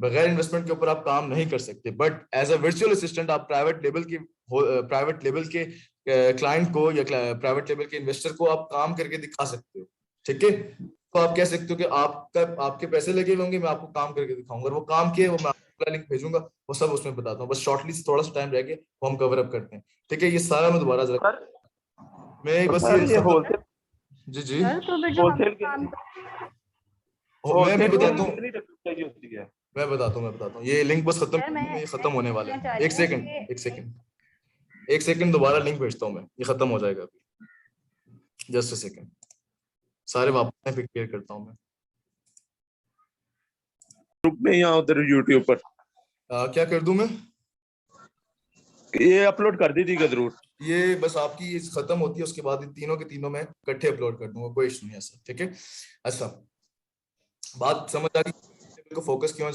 बगैर इन्वेस्टमेंट के ऊपर आप काम नहीं कर सकते। But as a virtual assistant आप प्राइवेट लेवल के क्लाइंट को या प्राइवेट लेवल के इन्वेस्टर को आप काम करके दिखा सकते हो, ठीक है। तो आप कह सकते हो कि आपके पैसे लगे होंगे, मैं आपको काम करके दिखाऊंगा, और वो काम किए वो मैं आपको लिंक भेजूंगा, वो सब उसमें बताता हूँ। बस शॉर्टली थोड़ा सा टाइम रह गया, वो हम कवर अप करते हैं, ठीक है। ये सारा मैं दोबारा जरा मैं बस ये होलसेल, जी जी होलसेल मैं भी बताता हूँ, कितनी रकम चाहिए होती है? मैं बताता हूँ, ये लिंक बस खत्म, ये खत्म होने वाला है। एक सेकंड एक सेकंड, दोबारा लिंक भेजता हूँ मैं, ये खत्म हो जाएगा अभी, जस्ट अ सेकंड, सारे वापस में क्लियर करता हूँ मैं। ग्रुप में या उधर यूट्यूब पर क्या कर दूं मैं? ये अपलोड कर दीजिएगा जरूर। ये बस आपकी ये खत्म होती है, उसके बाद ये तीनों के तीनों मैं इकट्ठे अपलोड कर दूंगा, कोई इशू नहीं है सर, ठीक है। अच्छा, बात समझ आ गई को फोकस क्यों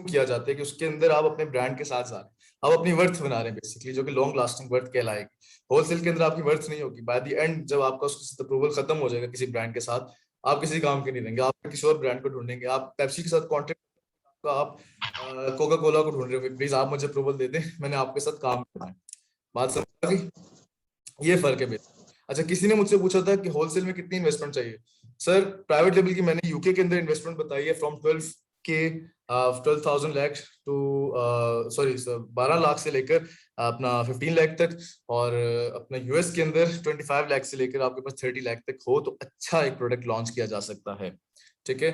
किया जाता है कि उसके अंदर आप अपने ब्रांड के साथ जा रहे हैं, आप अपनी वर्थ बना रहे हैं बेसिकली, जो कि लॉन्ग लास्टिंग वर्थ कहलाएगी। होलसेल के अंदर आपकी वर्थ नहीं होगी, बाय द एंड जब आपका उसका अप्रूवल खत्म हो जाएगा किसी ब्रांड के साथ, आप किसी काम के नहीं रहेंगे, आप किसी और ब्रांड को ढूंढेंगे। आप पेप्सी के साथ कॉन्ट्रैक्ट, आप कोका कोला को ढूंढ रहे हो, प्लीज आप मुझे अप्रूवल दे दें, मैंने आपके साथ काम करना है। बात समझ आ गई? ये फर्क है बेसिक। अच्छा, किसी ने मुझसे पूछा था कि होलसेल में कितनी इन्वेस्टमेंट चाहिए। सर, प्राइवेट लेवल की मैंने यूके के अंदर इन्वेस्टमेंट बताई है फ्रॉम 12,000 लाख टू 12 लाख से लेकर अपना 15 लाख तक, और अपना यूएस के अंदर 25 लाख से लेकर आपके पास 30 लाख तक हो तो अच्छा एक प्रोडक्ट लॉन्च किया जा सकता है, ठीक है।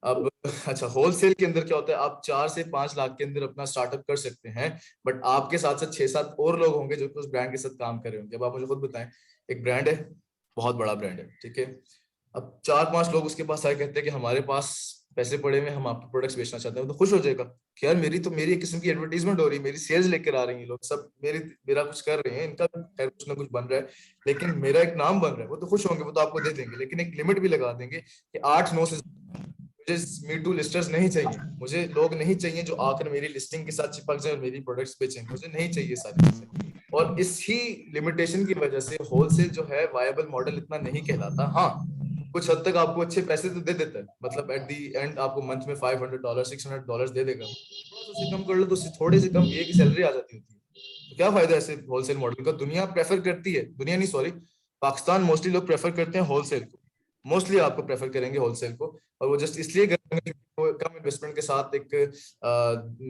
अब अच्छा, होलसेल के अंदर क्या होता है, आप 4 से 5 लाख के अंदर अपना स्टार्टअप कर सकते हैं, बट आपके साथ साथ 6-7 और लोग होंगे जो कि उस ब्रांड के साथ काम कर रहे होंगे। अब आप मुझे खुद बताएं, एक ब्रांड है, बहुत बड़ा ब्रांड है, ठीक है, अब 4-5 लोग उसके पास आए, कहते हैं कि हमारे पास पैसे पड़े हुए, हम आपके प्रोडक्ट्स बेचना चाहते हैं, तो खुश हो जाएगा कि यार मेरी एक किस्म की एडवर्टीजमेंट हो रही है, मेरी सेल्स लेकर आ रही है, लोग सब मेरा कुछ कर रहे हैं, इनका खैर कुछ ना कुछ बन रहा है, लेकिन मेरा एक नाम बन रहा है, वो तो खुश होंगे, वो तो आपको दे देंगे, लेकिन एक लिमिट भी लगा देंगे कि 8-9 से मुझे मी टू लिस्टर्स नहीं चाहिए, मुझे लोग नहीं चाहिए जो आकर मेरी लिस्टिंग के साथ चिपक जाए और मेरी प्रोडक्ट्स बेचें, मुझे नहीं चाहिए सारी चीजें। और इसी लिमिटेशन की वजह से होलसेल जो है वायबल मॉडल इतना नहीं कहलाता। हाँ, कुछ हद तक आपको अच्छे पैसे तो दे देता है, मतलब एट दी एंड आपको मंथ में $500 $600 दे देगा, थोड़ा सा कम कर लो तो थोड़ी सी कम ये की सैलरी आ जाती होती है। तो क्या फायदा ऐसे होलसेल मॉडल का? दुनिया प्रेफर करती है, दुनिया नहीं सॉरी, पाकिस्तान मोस्टली लोग प्रेफर करते हैं होलसेल को, मोस्टली आपको प्रेफर करेंगे होलसेल को, और वो जस्ट इसलिए करेंगे कम इन्वेस्टमेंट के साथ एक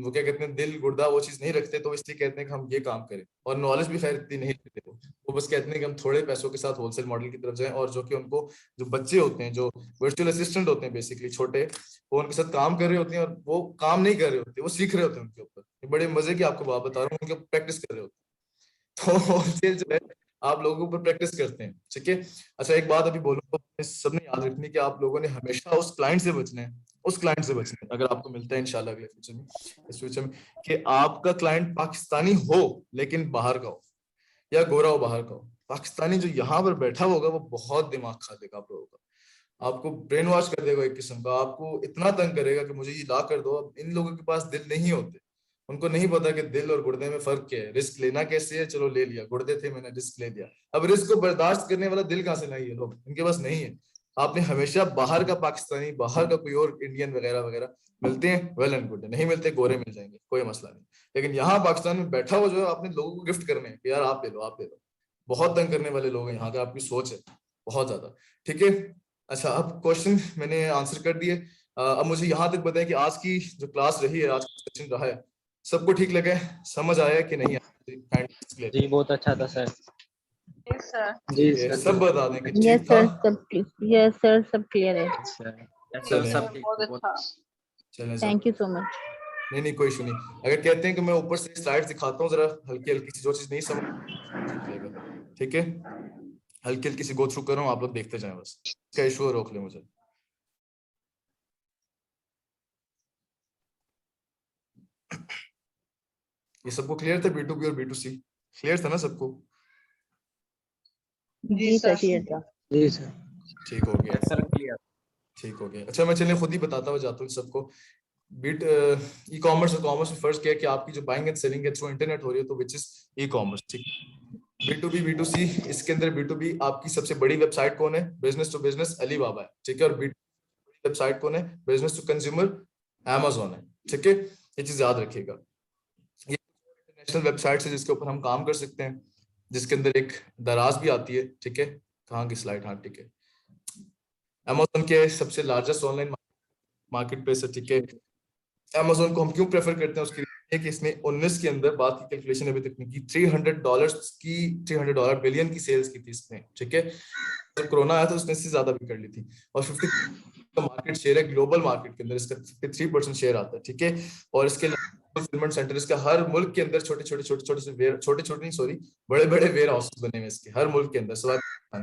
वो क्या कहते हैं, दिल गुर्दा वो चीज नहीं रखते, तो इसलिए कहते हैं कि हम ये काम करें, और नॉलेज भी खैर इतनी नहीं रखते, वो बस कहते हैं कि हम थोड़े पैसों के साथ होलसेल मॉडल की तरफ जाएं, और जो कि उनको जो बच्चे होते हैं, जो वर्चुअल असिस्टेंट होते हैं बेसिकली छोटे, वो उनके साथ काम कर रहे होते हैं, और वो काम नहीं कर रहे होते, वो सीख रहे होते हैं उनके ऊपर। बड़े मजे की आपको बात बता रहा हूँ, उनके प्रैक्टिस कर रहे होते हैं, तो होलसेल जो है आप लोगों के ऊपर प्रैक्टिस करते हैं, ठीक है। अच्छा, एक बात अभी बोलूंगा, सबने याद रखनी कि आप लोगों ने हमेशा उस क्लाइंट से बचना है, उस क्लाइंट से बचना है, अगर आपको मिलता है इंशाल्लाह अगले फ्यूचर में, इस फ्यूचर में, कि आपका क्लाइंट पाकिस्तानी हो लेकिन बाहर का हो, या गोरा हो बाहर का हो। पाकिस्तानी जो यहाँ पर बैठा होगा वो बहुत दिमाग खा देगा आप लोगों का, आपको ब्रेन वॉश कर देगा एक किस्म का, आपको इतना तंग करेगा कि मुझे ये ला कर दो। अब इन लोगों के पास दिल नहीं होते, उनको नहीं पता कि दिल और गुर्दे में फर्क क्या है, रिस्क लेना कैसे है, चलो ले लिया, गुर्दे थे मैंने रिस्क ले लिया, अब रिस्क को बर्दाश्त करने वाला दिल कहाँ से लाइए लोग, इनके पास नहीं है। आपने हमेशा बाहर का पाकिस्तानी, बाहर का कोई और इंडियन वगैरह वगैरह मिलते हैं, वेल एंड गुड, नहीं मिलते गोरे मिल जाएंगे, कोई मसला नहीं, लेकिन यहाँ पाकिस्तान में बैठा हुआ जो है अपने लोगों को गिफ्ट करने हैं कि यार आप ले लो, आप ले लो, बहुत तंग करने वाले लोग हैं यहाँ का, आपकी सोच है बहुत ज्यादा, ठीक है। अच्छा, अब क्वेश्चन मैंने आंसर कर दिए, अब मुझे यहाँ तक बताएं कि आज की जो क्लास रही है, आज का सेशन रहा है, सबको ठीक लगे, समझ आया कि नहीं आया? जी बहुत अच्छा था सर। Yes sir. जी ये सर, सब बता दें कि यस ठीक था। सर, यस सर, सब क्लियर है। सर सब ठीक, बहुत अच्छा। चलें sir, thank you so much. नहीं कोई इशू नहीं। अगर कहते हैं कि मैं ऊपर से स्लाइड्स दिखाता हूँ जरा हल्की हल्की सी, जो चीज नहीं समझ जाएगा, ठीक है, हल्की हल्की सी गो थ्रू कर रहा हूँ, आप लोग देखते जाएं बस, क्या इशू है रोक ले मुझे। ये सबको क्लियर था? B2B और B2C क्लियर था ना सबको? जी सर, क्लियर था। जी सर, ठीक हो गया सर क्लियर। ठीक हो गया। अच्छा, मैं चलिए खुद ही बताता हुआ जाता हूँ सबको। ई कॉमर्स और कॉमर्स में फर्स्ट क्या है कि आपकी जो बाइंग एंड सेलिंग है थ्रू इंटरनेट हो रही है, तो विच इज ई कॉमर्स, ठीक। B2B B2C, इसके अंदर B2B आपकी सबसे बड़ी वेबसाइट कौन है? बिजनेस टू बिजनेस अलीबाबा है, ठीक है, और B2C वेबसाइट कौन है? बिजनेस टू कंज्यूमर Amazon है, ठीक है, ये चीज याद रखिएगा। ये इंटरनेशनल वेबसाइट है जिसके ऊपर हम काम कर सकते हैं, जिसके अंदर एक दराज भी आती है, ठीक है, कहाँ की स्लाइड, हाँ ठीक है, Amazon के सबसे लार्जेस्ट ऑनलाइन मार्केट प्लेस है, ठीक है। Amazon को हम क्यों प्रेफर करते हैं, उसके लिए कि इसने 19 के अंदर, बात की कैलकुलेशन अभी तक नहीं की, $300 बिलियन की सेल्स की थी इसने, ठीक है। जब कोरोना आया था उसने इससे ज्यादा भी कर ली थी, और 50 का मार्केट शेयर है ग्लोबल मार्केट के अंदर, इसका 53% शेयर आता है, ठीक है। और इसके फुलफिलमेंट सेंटर, इसके हर मुल्क के अंदर छोटे नहीं सॉरी बड़े बड़े वेयर हाउसेस बने हुए इसके हर मुल्क के अंदर।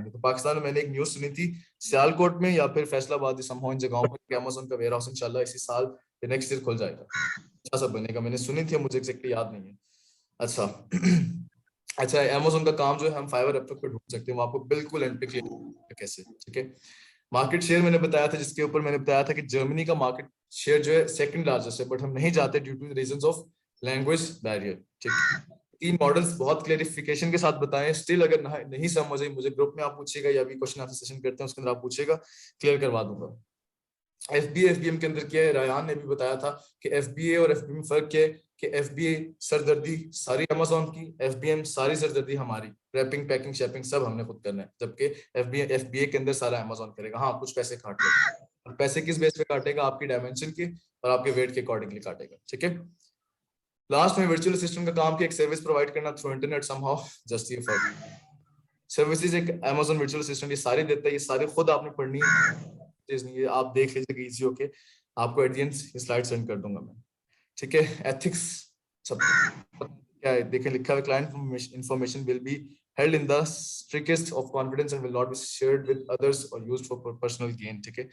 तो पाकिस्तान में मैंने एक न्यूज सुनी थी, सियालकोट में या फिर फैसलाबाद समहाउ इन जगहों पर अमेज़न का वेयर हाउस इंशाल्लाह इसी साल या नेक्स्ट ईयर खुल जाएगा, अच्छा सब बनेगा। मैंने सुनी थी, मुझे एग्जैक्टली याद नहीं है। अच्छा अमेज़न का काम जो है हम फाइवर ऐप पे ढूंढ सकते हैं, वो आपको बिल्कुल एंड पे क्लियर कैसे, ठीक है। मार्केट शेयर मैंने बताया था, जिसके ऊपर मैंने बताया था कि जर्मनी का मार्केट शेयर जो है सेकंड लार्जेस्ट है, बट हम नहीं जाते due two reasons of language barrier, ठीक है। 3 मॉडल्स बहुत क्लेरिफिकेशन के साथ बताएं, स्टिल अगर नहीं समझ आई मुझे ग्रुप में आप पूछिएगा या भी क्वेश्चन आंसर सेशन करते हैं उसके अंदर आप पूछिएगा, क्लियर करवा दूंगा। FBA FBM के अंदर क्या है, रायान ने भी बताया था कि FBA और FBM में फर्क क्या है कि FBA सरदर्दी सारी अमेज़न की, FBM सारी सरदर्दी हमारी, रैपिंग पैकिंग शैपिंग सब हमने खुद करना है, जबकि FBA के अंदर सारा अमेज़न करेगा। हाँ कुछ पैसे काट लेगा, और पैसे किस बेस पे काटेगा, आपकी डायमेंशन के और आपके वेट के अकॉर्डिंगली काटेगा, ठीक है। लास्ट में वर्चुअल असिस्टेंट का काम की एक सर्विस प्रोवाइड करना थ्रू इंटरनेट समहाउ, जस्ट ये फर्क। सर्विसेज एक अमेज़न वर्चुअल असिस्टेंट ये सारी देता है, ये सारी खुद आपने पढ़नी है, नहीं है आप देख लीजिएगा इजी होके, आपको एट द एंड ये स्लाइड सेंड कर दूंगा मैं, ठीक है। एथिक्स सब क्या है देखें, लिखा है client information will be held in the strictest of confidence and will not be shared with others or used for personal gain, ठीक है।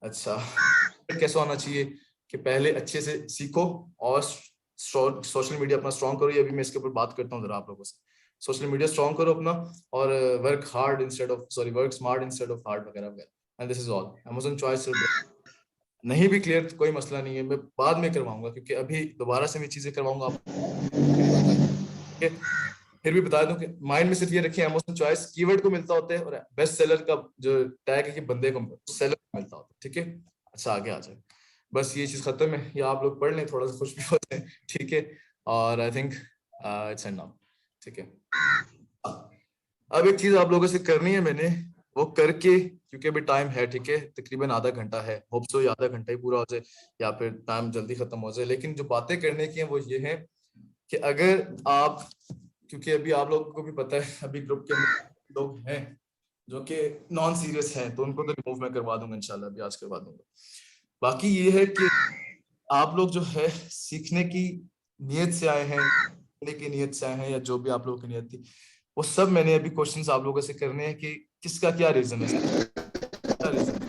अच्छा कैसा होना चाहिए कि पहले अच्छे से सीखो और सोशल मीडिया अपना स्ट्रॉन्ग करो, ये भी मैं इसके ऊपर बात करता हूँ जरा आप लोगों से। सोशल मीडिया स्ट्रॉन्ग करो अपना, और work smart instead of hard वगैरह वगैरह, and this is all. Amazon choice नहीं भी क्लियर तो कोई मसला नहीं है, मैं बाद में करवाऊंगा, क्योंकि अभी दोबारा से मैं चीजें करवाऊंगा आप, फिर भी बता दूं कि माइंड में सिर्फ ये रखिए अमेज़न चॉइस कीवर्ड को मिलता होता है, और बेस्ट सेलर का जो टैग है कि बंदे को सेलर को मिलता होता है, ठीक है। अच्छा आगे आ जाए, बस ये चीज खत्म है, या आप लोग पढ़ लें थोड़ा सा खुश भी होते हैं, ठीक है। और I think it's and now, ठीक है। अब एक चीज आप लोगों से करनी है मैंने वो करके, क्योंकि अभी टाइम है, ठीक है, तकरीबन आधा घंटा है, होप सो आधा घंटा ही पूरा हो जाए या फिर टाइम जल्दी खत्म हो जाए। लेकिन जो बातें करने की हैं वो ये है कि अगर आप, क्योंकि अभी आप लोगों को भी पता है अभी ग्रुप के लोग हैं जो कि नॉन सीरियस हैं, तो उनको तो रिमूव मैं करवा दूंगा इंशाल्लाह, अभी आज करवा दूंगा। बाकी ये है कि आप लोग जो है सीखने की नियत से आए हैं, सीखने की नियत से आए हैं, या जो भी आप लोगों की नियत थी, वो सब मैंने अभी क्वेश्चंस आप लोगों से करने हैं कि किसका क्या रीजन है, क्या रीजन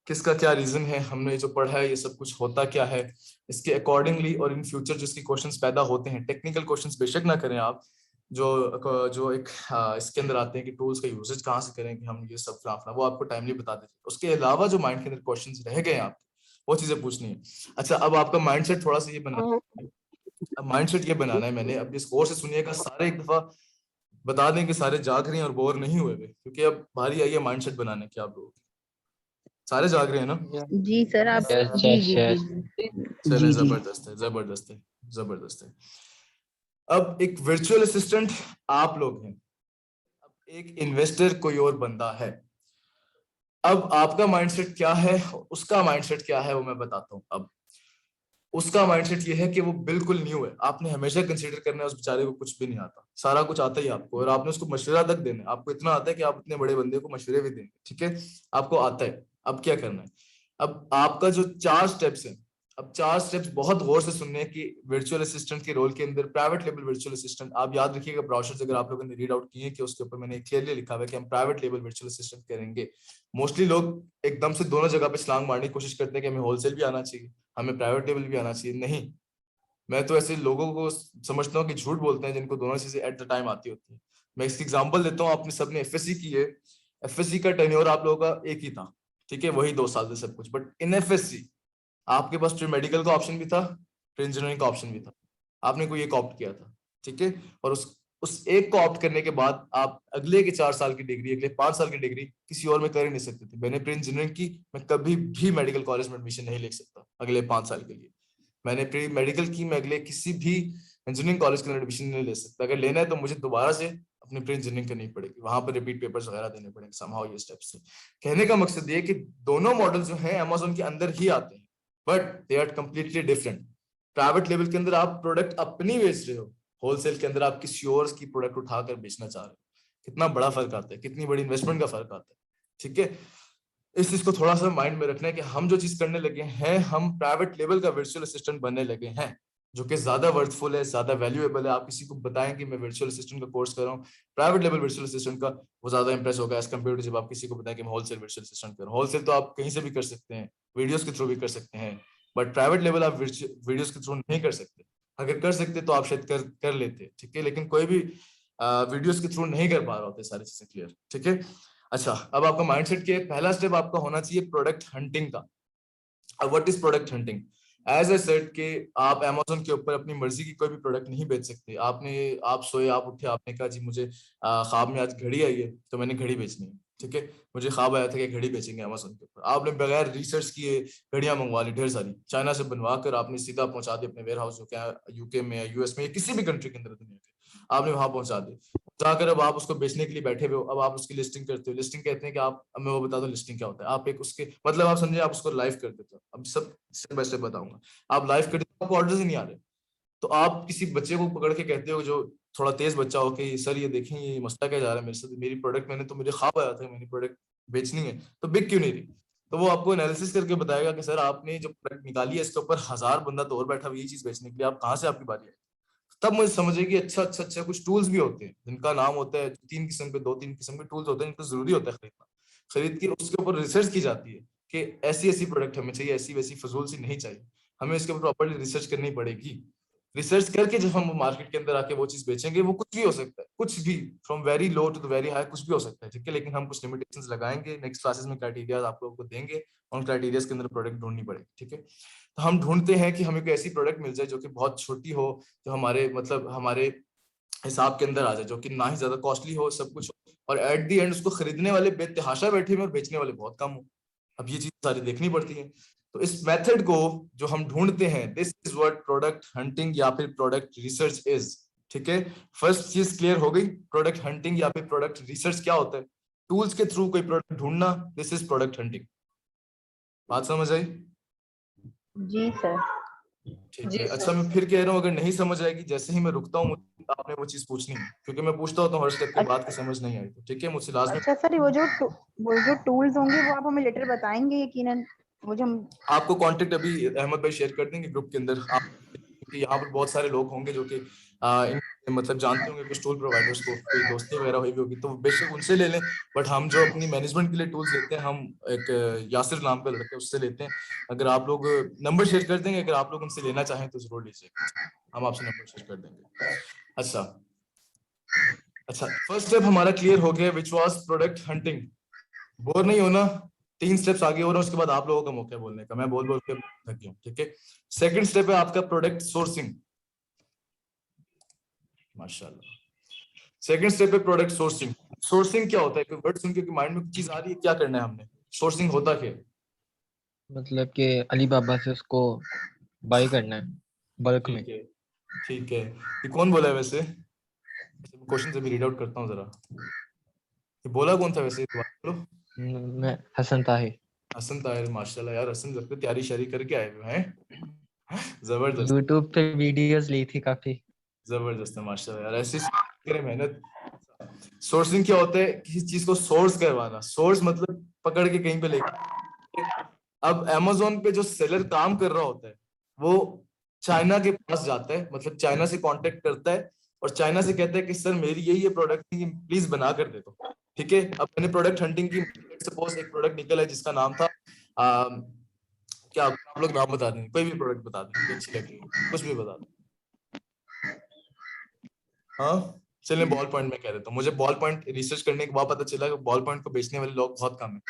किसका क्या रीजन है, हमने जो पढ़ा है ये सब कुछ होता क्या है, इसके अकॉर्डिंगली और इन फ्यूचर जिसके क्वेश्चंस पैदा होते हैं, टेक्निकल क्वेश्चंस बेशक ना करें आप, जो एक इसके अंदर आते हैं कि टूल्स का यूजेज कहाँ से करें कि हम ये सब फलाफला, वो आपको टाइमली बता देते। उसके अलावा जो माइंड के अंदर क्वेश्चंस रह गए आप, वो चीजें पूछनी है। अच्छा अब आपका माइंडसेट थोड़ा सा ये बनाना है, माइंडसेट ये बनाना है मैंने, अब इस कोर्स से सुनिएगा सारे, एक दफा बता दें कि सारे जाग रहे हैं और बोर नहीं हुए हुए, क्योंकि अब बारी आई है माइंडसेट बनाने की। आप लोग सारे जाग रहे हैं ना? जी सर आप चले, जबरदस्त है, जबरदस्त है, जबरदस्त है। अब एक वर्चुअल असिस्टेंट आप लोग हैं, अब एक इन्वेस्टर कोई और बंदा है। अब आपका माइंडसेट क्या है, उसका माइंडसेट क्या है, वो मैं बताता हूँ। अब उसका माइंडसेट ये है कि वो बिल्कुल न्यू है, आपने हमेशा कंसीडर करना है उस बेचारे को कुछ भी नहीं आता, सारा कुछ आता ही आपको, और आपने उसको मशवरा तक देना है। आपको इतना आता है कि आप इतने बड़े बंदे को मशवरे भी देंगे, ठीक है, आपको आता है। अब क्या करना है, अब आपका जो 4 स्टेप्स हैं, अब 4 स्टेप्स बहुत गौर से सुनने हैं कि वर्चुअल असिस्टेंट के रोल के अंदर प्राइवेट लेवल वर्चुअल असिस्टेंट, आप याद रखिएगा ब्राउज़र्स अगर आप लोगों ने रीड आउट किए कि उसके ऊपर मैंने क्लियरली लिखा हुआ है कि हम प्राइवेट लेवल वर्चुअल असिस्टेंट करेंगे। मोस्टली लोग एकदम से दोनों जगह पे छलांग मारने की कोशिश करते हैं कि हमें होलसेल भी आना चाहिए, हमें प्राइवेट लेवल भी आना चाहिए। नहीं, मैं तो ऐसे लोगों को समझता हूँ कि झूठ बोलते हैं जिनको दोनों चीजें एट द टाइम आती होती है। मैं इसकी एग्जांपल देता हूँ, आपने सबने एफएससी की है, एफएससी का टेन्योर आप लोगों का एक ही था, ठीक है, वही 2 साल से सब कुछ, बट इन एफएससी आपके पास प्री मेडिकल का ऑप्शन भी था, प्री इंजीनियरिंग का ऑप्शन भी था, आपने कोई एक ऑप्ट किया था, ठीक है, और उस एक को ऑप्ट करने के बाद आप अगले के 4 साल की डिग्री, अगले 5 साल की डिग्री किसी और में कर ही नहीं सकते थे। मैंने प्री इंजीनियरिंग की, मैं कभी भी मेडिकल कॉलेज में एडमिशन नहीं ले सकता अगले 5 साल के लिए। मैंने प्री मेडिकल की, मैं अगले किसी भी इंजीनियरिंग कॉलेज के अंदर एडमिशन नहीं ले सकता। अगर लेना है तो मुझे दोबारा से अपनी प्री इंजीनियरिंग करनी पड़ेगी, वहां पर रिपीट पेपर्स वगैरह देने पड़ेंगे समहाउ ये स्टेप्स से। कहने का मकसद ये कि दोनों मॉडल जो हैं अमेज़न के अंदर ही आते हैं, but they are completely different. Private level के अंदर आप प्रोडक्ट अपनी बेच रहे हो, होलसेल के अंदर आप किसी और की प्रोडक्ट उठाकर बेचना चाह रहे हो। कितना बड़ा फर्क आता है, कितनी बड़ी इन्वेस्टमेंट का फर्क आता है। ठीक है, इस चीज को थोड़ा सा माइंड में रखना है कि हम जो चीज करने लगे हैं, हम प्राइवेट लेवल का वर्चुअल असिस्टेंट बनने लगे हैं, जो कि ज्यादा वर्थफुल है, ज्यादा वैल्यूएबल है। आप किसी को बताएं कि मैं वर्चुअल असिस्टेंट का कोर्स कर रहा हूँ, प्राइवेट लेवल वर्चुअल असिस्टेंट का, वो ज्यादा इंप्रेस होगा एज कम्पेयर टू जब आप किसी को बताएं कि मैं होलसेल वर्चुअल असिस्टेंट कर रहा हूँ। होलसेल तो आप कहीं से भी कर सकते हैं, वीडियोस के थ्रू भी कर सकते हैं, बट प्राइवेट लेवल आप वीडियोस के थ्रू नहीं कर सकते। अगर कर सकते तो आप शायद कर लेते। ठीक है, लेकिन कोई भी वीडियोस के थ्रू नहीं कर पा रहा होता, सारी चीजें क्लियर। ठीक है, अच्छा, अब आपका माइंडसेट क्या है? पहला स्टेप आपका होना चाहिए प्रोडक्ट हंटिंग का। अब what is product hunting? As a set कि आप Amazon के ऊपर अपनी मर्जी की कोई भी प्रोडक्ट नहीं बेच सकते। आप सोए, आप उठे, आपने कहा जी मुझे ख्वाब में आज घड़ी आई है तो मैंने घड़ी बेचनी है। ठीक है, मुझे ख्वाब आया था कि घड़ी बेचेंगे Amazon के ऊपर। आपने बगैर रिसर्च किए घड़ियां मंगवा ली ढेर सारी, चाइना से बनवा कर आपने सीधा पहुंचा दी अपने वेयर हाउस, जो क्या यूके में या यूएस में या किसी भी कंट्री के अंदर दुनिया के, आपने वहां पहुंचा दी। जाकर अब आप उसको बेचने के लिए बैठे हुए हो। अब आप उसकी लिस्टिंग करते हो। लिस्टिंग कहते हैं कि आप, अब मैं वो बता दूं लिस्टिंग क्या होता है। आप एक उसके मतलब आप समझे, आप उसको लाइव कर देते हो। अब सब स्टेप बाय स्टेप बताऊंगा। आप लाइव कर देते हो, आपको ऑर्डर्स ही नहीं आ रहे, तो आप किसी बच्चे को पकड़ के कहते हो, जो थोड़ा तेज बच्चा हो, कि सर ये देखें ये मसला क्या जा रहा है मेरे साथ, मेरी प्रोडक्ट मैंने तो मुझे ख्वाब आया था मेरी प्रोडक्ट बेचनी है, तो बिक क्यों नहीं रही? तो वो आपको एनालिसिस करके बताएगा कि सर आपने जो प्रोडक्ट निकाली है इसके ऊपर 1000 बंदा तो और बैठा हुआ ये चीज बेचने के लिए, आप कहाँ से आपकी बारी आई? तब मुझे समझे कि अच्छा कुछ टूल्स भी होते हैं जिनका नाम होता है, 2-3 किस्म के टूल्स होते हैं जिनको जरूरी होता है खरीदना। खरीद के उसके ऊपर रिसर्च की जाती है कि ऐसी प्रोडक्ट हमें चाहिए, ऐसी वैसी फजूल सी नहीं चाहिए, हमें इसके ऊपर प्रॉपर्ली रिसर्च करनी पड़ेगी। रिसर्च करके जब हम मार्केट के अंदर आके वो चीज बेचेंगे, वो कुछ भी हो सकता है, कुछ भी, from very low to the very high, कुछ भी हो सकता है। ठीक है, लेकिन हम कुछ लिमिटेशंस लगाएंगे, नेक्स्ट क्लासेस में क्राइटेरिया आप लोगों को देंगे, उन क्राइटेरिया के अंदर प्रोडक्ट ढूंढनी पड़ेगी। ठीक है, तो हम ढूंढते हैं कि हमें कोई ऐसी प्रोडक्ट मिल जाए जो कि बहुत छोटी हो, जो हमारे मतलब हमारे हिसाब के अंदर आ जाए, जो कि ना ही ज्यादा कॉस्टली हो, सब कुछ हो, और एट द एंड उसको खरीदने वाले बेतहाशा बैठे हुए और बेचने वाले बहुत कम हो। अब ये चीज सारी देखनी पड़ती है। तो इस मेथड को जो हम ढूंढते हैं, this is what product hunting या फिर प्रोडक्ट रिसर्च इज। ठीक है, फर्स्ट चीज क्लियर हो गई, प्रोडक्ट हंटिंग या फिर प्रोडक्ट रिसर्च क्या होता है। टूल्स के थ्रू कोई प्रोडक्ट ढूंढना, दिस इज प्रोडक्ट हंटिंग। बात समझ आई? जी सर। ठीक है, अच्छा मैं फिर कह रहा हूँ, अगर नहीं समझ आएगी, जैसे ही मैं रुकता हूँ आपने वो चीज पूछनी है, क्योंकि मैं पूछता होता हूँ हर स्टेप के बाद कि समझ नहीं आई तो। ठीक है, मुझसे लाजमी। अच्छा सर, वो जो टूल्स होंगे वो आप हमें लेटर बताएंगे यकीनन, वो जो हम आपको कांटेक्ट अभी अहमद भाई शेयर कर देंगे ग्रुप के अंदर। आप, क्योंकि यहाँ पर बहुत सारे लोग होंगे जो कि मतलब जानते होंगे कुछ टूल प्रोवाइडर्स को, कोई दोस्ती वगैरह हुई भी होगी तो बेशक उनसे ले लें। बट हम जो अपनी मैनेजमेंट के लिए टूल्स लेते हैं, हम एक यासिर नाम का लड़का उससे लेते हैं। अगर आप लोग नंबर शेयर कर देंगे, अगर आप लोग उनसे लेना चाहें तो जरूर लीजिए, हम आपसे नंबर शेयर कर देंगे। अच्छा, फर्स्ट स्टेप हमारा क्लियर हो गया, which was product hunting. Bore नहीं होना, 3 स्टेप्स आगे हो रहे हैं, उसके बाद आप लोगों का मौका है बोलने का, मैं बोल के थक गया हूं। ठीक है, सेकंड स्टेप है आपका प्रोडक्ट सोर्सिंग। माशाल्लाह, सेकंड स्टेप है प्रोडक्ट सोर्सिंग। सोर्सिंग क्या होता है? कोई वर्ड सुन के माइंड में कुछ चीज आ रही है? क्या करना है हमने? सोर्सिंग होता क्या है? मतलब कि अली बाबा से उसको बाई करना है बल्क में। ठीक है, ये कौन बोला है वैसे? क्वेश्चन से भी रीड आउट करता हूँ जरा, ये बोला कौन था वैसे? बोलो। मैं हसन ताहिर। हसन ताहिर, माशाल्लाह यार, हसन लगता है तैयारी शरी करके आए हुए हैं। जबरदस्त, यूट्यूब पे वीडियोस ली थी काफी। जबरदस्त है माशाल्लाह यार, ऐसी करें मेहनत। सोर्सिंग क्या होता है? किसी चीज को सोर्स करवाना। सोर्स मतलब पकड़ के कहीं पे लेकर। अब Amazon पे जो सेलर काम कर रहा होता है वो चाइना के पास जाता है, मतलब चाइना से कांटेक्ट करता है और चाइना से कहता है कि सर मेरी यही प्रोडक्ट है, प्लीज बना कर दे दो। ठीक है, अब मैंने प्रोडक्ट हंटिंग की, सपोज एक प्रोडक्ट निकला है जिसका नाम था क्या आप लोग नाम बता दें, कोई भी प्रोडक्ट बता दें अच्छी लगे, कुछ भी बता दें। हाँ चलिए, बॉल पॉइंट में कह देता हूँ। मुझे बॉल पॉइंट रिसर्च करने के बाद पता चला कि बॉल पॉइंट को बेचने वाले लोग बहुत कम है।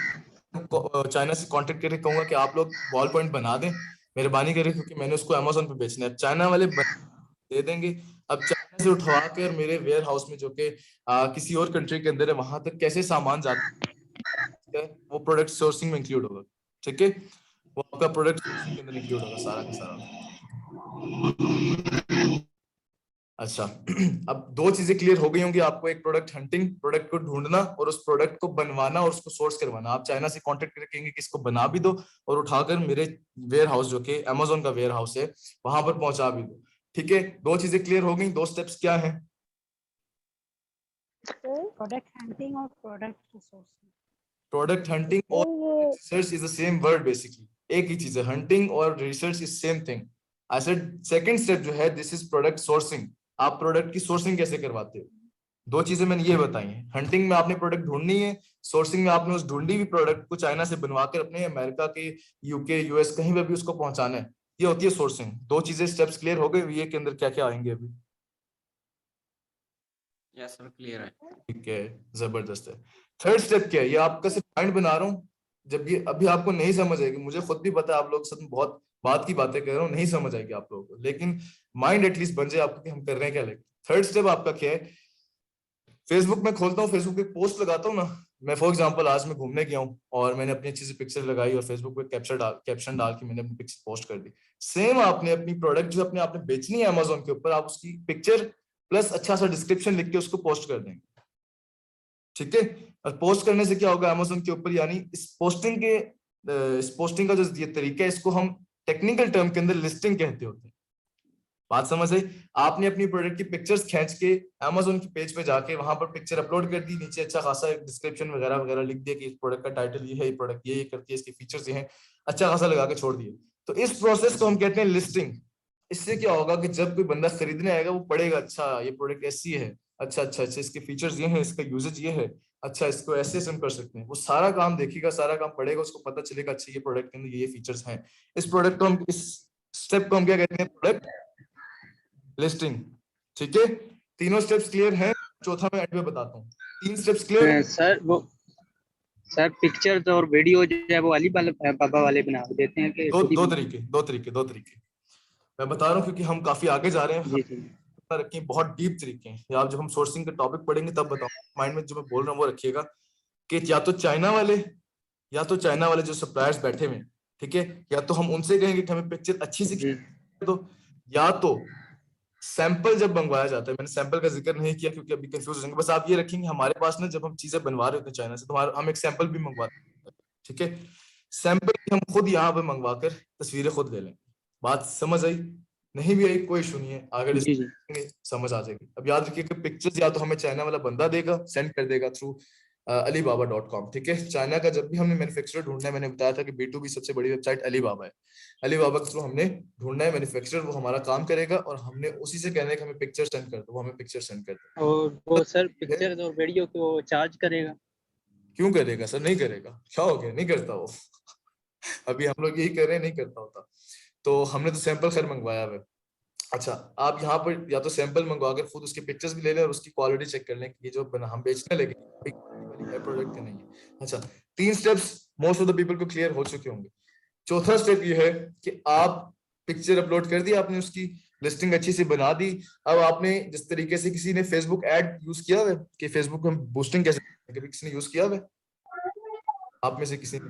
चाइना से कांटेक्ट करके कहूंगा कि आप लोग बॉल पॉइंट बना दें, मेहरबानी करें, क्योंकि मैंने उसको Amazon पे बेचना है। चाइना वाले दे देंगे। अब चाइना से उठवा कर मेरे वेयर हाउस में, जो कि किसी और कंट्री के अंदर है, वहां तक कैसे सामान जाता है, वो प्रोडक्ट सोर्सिंग में इंक्लूड होगा। ठीक है, वो आपका प्रोडक्ट सोर्सिंग के अंदर इंक्लूड होगा सारा का सारा। अच्छा, अब 2 चीजें क्लियर हो गई होंगी आपको, एक प्रोडक्ट हंटिंग, प्रोडक्ट को ढूंढना, और उस प्रोडक्ट को बनवाना और उसको सोर्स करवाना। आप चाइना से कांटेक्ट करके कहेंगे कि इसको बना भी दो और उठाकर मेरे वेयर हाउस, जो कि Amazon का वेयर हाउस है, वहां पर पहुंचा भी दो। ठीक है, 2 चीजें क्लियर हो गई। 2 स्टेप्स क्या है? प्रोडक्ट हंटिंग और प्रोडक्ट रिसोर्सिंग। प्रोडक्ट हंटिंग और research is the same word basically, एक ही चीज है, हंटिंग और research is same thing. I said second step जो है दिस इज प्रोडक्ट सोर्सिंग। आप प्रोडक्ट की सोर्सिंग कैसे करवाते हो, दो चीजें मैंने ये बताई हैं। हंटिंग में आपने प्रोडक्ट ढूंढनी है, सोर्सिंग में आपने उस ढूंढी हुई प्रोडक्ट को चाइना से बनवा कर अपने अमेरिका के, यूके, यूएस कहीं पे भी उसको पहुंचाना है, ये होती है सोर्सिंग। दो चीजें स्टेप्स क्लियर हो गए, ये के अंदर क्या क्या आएंगे अभी? यस सर क्लियर है। ठीक है, जबरदस्त है। थर्ड स्टेप क्या है, ये आपका सिर्फ पॉइंट बना रहा हूँ, जब ये अभी आपको नहीं समझ आएगी, मुझे खुद भी पता है आप लोग के साथ बहुत बात की बातें कर रहा हूँ, नहीं समझ आएगी आप लोगों को, लेकिन माइंड एटलीस्ट बन जाए आपको कि हम कर रहे हैं क्या। लेकिन थर्ड स्टेप आपका क्या है, फेसबुक में खोलता हूँ, फेसबुक पे पोस्ट लगाता हूँ ना मैं, फॉर एग्जांपल आज मैं घूमने गया हूँ और मैंने अपनी अच्छी सी पिक्चर लगाई और फेसबुक पे कैप्शन डाल के मैंने अपनी पिक्चर पोस्ट कर दी। सेम आपने अपनी प्रोडक्ट जो अपने आपने बेचनी है अमेजोन के ऊपर, आप उसकी पिक्चर प्लस अच्छा सा डिस्क्रिप्शन लिख के उसको पोस्ट कर देंगे, ठीक है। और पोस्ट करने से क्या होगा अमेजोन के ऊपर, यानी इस पोस्टिंग का जो ये तरीका है, इसको हम टेक्निकल टर्म के अंदर लिस्टिंग कहते होते हैं। बात समझ आई? आपने अपनी प्रोडक्ट की पिक्चर्स खींच के अमेजोन की पेज पे जाके वहां पर पिक्चर अपलोड कर दी, नीचे अच्छा खासा एक डिस्क्रिप्शन वगैरह वगैरह लिख दिया कि इस प्रोडक्ट का टाइटल ये है, ये प्रोडक्ट ये करती है, इसके फीचर्स ये हैं, अच्छा खासा लगा के छोड़ दिए। तो इस प्रोसेस को हम कहते हैं लिस्टिंग। इससे क्या होगा कि जब कोई बंदा खरीदने आएगा वो पढ़ेगा, अच्छा ये प्रोडक्ट ऐसी है, अच्छा अच्छा अच्छा इसके फीचर्स ये हैं, इसका यूजेज ये है, अच्छा इसको ऐसे हम कर सकते हैं, वो सारा काम देखेगा, सारा काम पढ़ेगा, उसको पता चलेगा अच्छा ये प्रोडक्ट के अंदर ये फीचर्स हैं। इस प्रोडक्ट को हम, इस स्टेप को हम क्या कहते हैं, प्रोडक्ट लिस्टिंग। ठीक है, तीनों स्टेप्स क्लियर हैं, चौथा मैं एंड में बताता हूँ। 3 स्टेप्स क्लियर सर वो सर पिक्चर्स और वीडियो जो है वो अली बाबा वाले बना देते हैं कि दो तरीके मैं बता रहा हूँ, क्योंकि हम काफी आगे जा रहे हैं, रखिए बहुत डीप तरीके हैं। या जब हम सोर्सिंग का टॉपिक पढ़ेंगे तब बताऊँ, माइंड में जो मैं बोल रहा हूँ वो रखिएगा कि या तो चाइना वाले जो सप्लायर्स बैठे हुए, ठीक है, या तो हम उनसे कहेंगे कि हमें पिक्चर अच्छी सी दो, या तो सैंपल जब मंगवाया जाता है, मैंने सैंपल का जिक्र नहीं किया क्योंकि अभी कंफ्यूज हो जाएंगे, बस आप ये रखेंगे हमारे पास ना जब हम चीजें बनवा रहे होते हैं चाइना से, तो हम एक सैंपल भी मंगवाते हैं, ठीक है। सैंपल हम खुद यहाँ पे मंगवा कर तस्वीरें खुद ले लें। बात समझ आई? नहीं भी आई कोई इशू नहीं है, आगे समझ आ जाएगी। अब याद रखिए कि पिक्चर्स या तो हमें चाइना वाला बंदा देगा, सेंड कर देगा थ्रू alibaba.com, ठीक है। चाइना का जब भी हमने मैन्युफैक्चरर ढूंढना है, मैंने बताया था कि B2B सबसे बड़ी वेबसाइट अलीबाबा है, अलीबाबा के थ्रू हमने ढूंढना है मैन्युफैक्चरर, वो हमारा काम करेगा और हमने उसी से कहना है कि हमें पिक्चर सेंड कर दो, वो हमें पिक्चर सेंड कर दो। और वो सर पिक्चर्स और वीडियो को चार्ज करेगा? क्यों करेगा सर, नहीं करेगा, क्या हो गया, नहीं करता वो अभी हम लोग यही कर रहे हैं, नहीं करता होता। तो हमने तो सैंपल खैर मंगवाया है। अच्छा, आप यहाँ पर या तो सैंपल मंगवा कर खुद उसकी पिक्चर्स भी ले लें और उसकी क्वालिटी चेक कर लें कि ये जो हम बेचने लगे प्रोडक्ट के नहीं है। अच्छा, 3 steps most of the people को क्लियर हो चुके होंगे। चौथा स्टेप ये है कि आप पिक्चर अपलोड कर दी, आपने उसकी लिस्टिंग अच्छी से बना दी। अब आपने जिस तरीके से किसी ने फेसबुक एड यूज किया है कि फेसबुक में बूस्टिंग कैसे, कभी किसी ने यूज किया है आप में से किसी ने?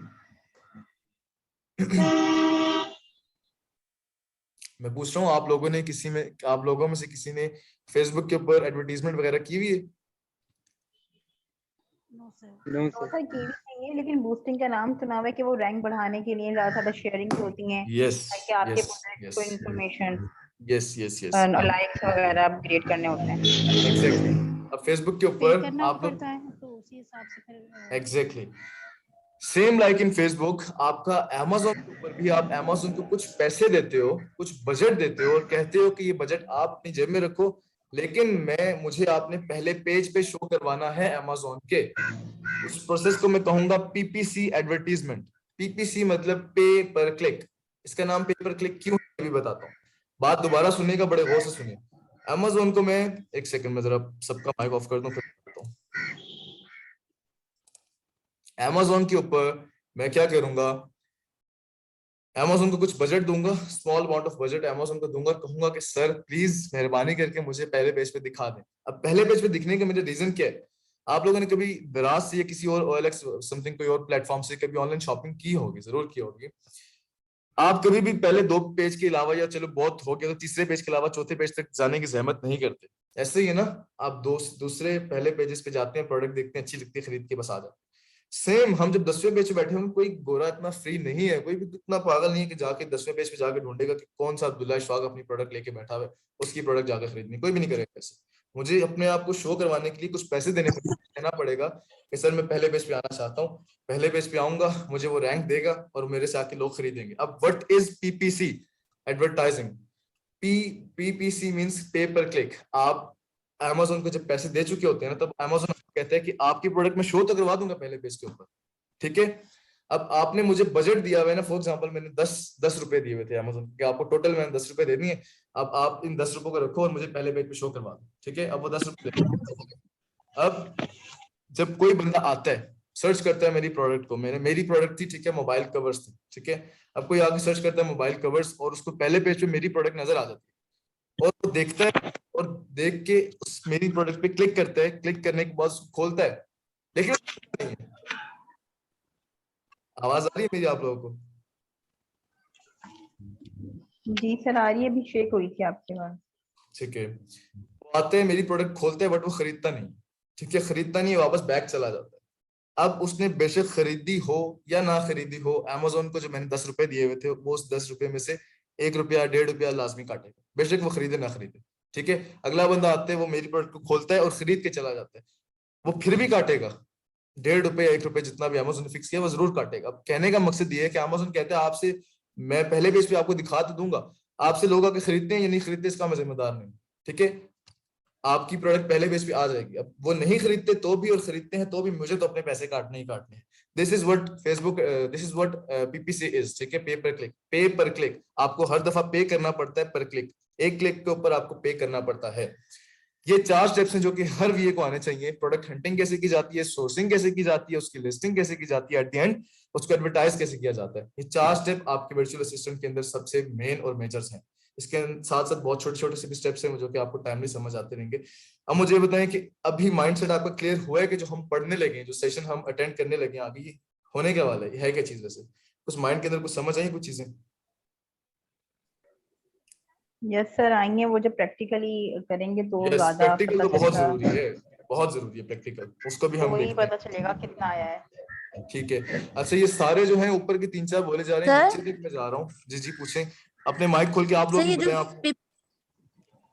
मैं पूछ रहा हूँ आप लोगों में से किसी ने फेसबुक के ऊपर एडवर्टीजमेंट वगैरह की हुई है? सर की भी नहीं है, लेकिन बूस्टिंग का नाम सुना हुआ है कि वो रैंक बढ़ाने के लिए ज्यादा शेयरिंग होती हैं, ताकि आपके प्रोडक्ट को इंफॉर्मेशन यस लाइक्स वगैरह अपग्रेड करने होते हैं। एग्जैक्टली। अब फेसबुक के ऊपर आप लोग तो उसी हिसाब से फिर exactly same like in Facebook, आपका अमेजोन के ऊपर भी आप अमेजोन को कुछ पैसे देते हो, कुछ बजट देते हो और कहते हो कि ये बजट आप अपनी जेब में रखो, लेकिन मुझे आपने पहले पेज पे शो करवाना है अमेजोन के। उस प्रोसेस को मैं कहूंगा PPC एडवर्टीजमेंट। PPC मतलब पे पर क्लिक। इसका नाम पे पर क्लिक क्यों है अभी बताता हूँ, बात दोबारा सुनिएगा, बड़े गौर से सुनिए। अमेजोन को मैं एक सेकंड में जरा सबका माइक ऑफ कर दूं फिर बताता हूँ। अमेजोन के ऊपर मैं क्या करूंगा, अमेजोन को कुछ बजट दूंगा, small amount of budget Amazon को दूंगा, कहूंगा कि सर प्लीज मेहरबानी करके मुझे पहले पेज पे दिखा दें। अब पहले पेज पे दिखने का मेरा रीजन क्या है, आप लोगों ने कभी दराज से या किसी और OLX समथिंग कोई और प्लेटफॉर्म से कभी ऑनलाइन शॉपिंग की होगी, जरूर की होगी। आप कभी भी पहले 2 पेज के अलावा, या चलो बहुत हो गया तो तीसरे पेज के अलावा चौथे पेज तक जाने की जहमत नहीं करते। ऐसे ही है ना, आप दूसरे पहले पेजेस पे जाते हैं, प्रोडक्ट देखते हैं, अच्छी लगती है, खरीद के बस आ जाते। सेम हम जब 10वें पेज पे बैठे होंगे, कोई गोरा इतना फ्री नहीं है, कोई भी इतना पागल नहीं है कि जाके 10वें पेज पे जाके ढूंढेगा कि कौन सा अब्दुल्ला इशफाक अपनी प्रोडक्ट लेके बैठा हुआ है, उसकी प्रोडक्ट जाकर खरीदनी, कोई भी नहीं करेगा ऐसे। मुझे अपने आप को शो करवाने के लिए कुछ पैसे देना पड़ेगा कि सर मैं पहले पेज पे आना चाहता हूँ, पहले पेज पे आऊंगा, मुझे वो रैंक देगा और मेरे से आके लोग खरीदेंगे। अब what is PPC? Advertising. PPC means पे पर क्लिक। आप Amazon को जब पैसे दे चुके होते हैं ना, तब Amazon कहता है कि आपकी प्रोडक्ट में शो तो करवा दूंगा पहले पेज के ऊपर, ठीक है। अब आपने मुझे बजट दिया हुआ है ना, फॉर एग्जांपल मैंने 10 रुपए दिए हुए थे Amazon के, आपको टोटल मैंने 10 रुपए देनी है। अब आप इन 10 रुपए को रखो और मुझे पहले पेज पे शो करवा दो, ठीक है। अब वो 10 रुपए अब जब कोई बंदा आता है, सर्च करता है मेरी प्रोडक्ट को, मेरी प्रोडक्ट थी, ठीक है, मोबाइल कवर्स थी, ठीक है। अब कोई आगे सर्च करता है मोबाइल कवर्स और उसको पहले पेज पे मेरी प्रोडक्ट नजर आ जाती है और वो देखता है और देख के उस मेरी प्रोडक्ट पे क्लिक करता है, क्लिक करने के बाद खोलता है, लेकिन आवाज आ रही है मेरी आप लोगों को? जी सर आ रही है, अभी शेक हुई थी आपके बाद। ठीक है, वो आते हैं, मेरी प्रोडक्ट खोलते हैं, बट वो खरीदता नहीं, ठीक है, खरीदता नहीं, वापस बैक चला जाता है। अब उसने बेशक खरीदी हो या ना खरीदी हो, Amazon को जो मैंने 10 रुपए दिए हुए थे, वो उस 10 रुपए में से 1 रुपया 1.5 रुपया लाजमी काटेगा, बेशक वो खरीदे ना खरीदे, ठीक है। अगला बंदा आते है, वो मेरी प्रोडक्ट को खोलता है और खरीद के चला जाता है, वो फिर भी काटेगा 1.5 रुपये 1 रुपये, जितना भी Amazon ने फिक्स किया वो जरूर काटेगा। अब कहने का मकसद ये है कि Amazon कहते हैं आपसे मैं पहले पेज पे आपको दिखा तो दूंगा, आपसे लोग आके खरीदते हैं या नहीं खरीदते इसका मैं जिम्मेदार नहीं, ठीक है। आपकी प्रोडक्ट पहले पेज पे आ जाएगी। अब वो नहीं खरीदते तो भी और खरीदते हैं तो भी मुझे तो अपने पैसे काटने ही काटने हैं। This is what Facebook, this is what PPC is, ठीक है। पे पर क्लिक, पे पर क्लिक, आपको हर दफा पे करना पड़ता है पर क्लिक, एक क्लिक के ऊपर आपको पे करना पड़ता है। ये 4 स्टेप्स हैं जो कि हर वीए को आने चाहिए। प्रोडक्ट हंटिंग कैसे की जाती है, सोर्सिंग कैसे की जाती है, उसकी लिस्टिंग कैसे की जाती है, एट द एंड उसको एडवर्टाइज कैसे किया जाता है। ये 4 स्टेप आपके वर्चुअल असिस्टेंट के अंदर सबसे मेन और मेजर्स हैं। इसके साथ साथ बहुत छोटे छोटे से भी स्टेप्स हैं जो कि आपको टाइमली समझ आते रहेंगे। अब मुझे ये बताएं कि अभी माइंडसेट आपका क्लियर हुआ है कि जो हम पढ़ने लगे, जो सेशन हम अटेंड करने लगे आगे, ये होने क्या वाला है क्या चीज? वैसे कुछ माइंड के अंदर कुछ समझ आई कुछ चीजें? यस सर आएंगे, वो जब प्रैक्टिकली करेंगे तो yes, ज्यादा प्रैक्टिकल तो बहुत जरूरी है, बहुत जरूरी है प्रैक्टिकल, उसको भी तो हम वही देखते हैं। पता चलेगा कितना आया है। ठीक है, अच्छा ये सारे जो हैं ऊपर के 3-4 बोले जा रहे हैं, नीचे तक मैं जा रहा हूँ। जी जी पूछें, अपने माइक खोल के आप लोग सर भी ये जो बताएं आप।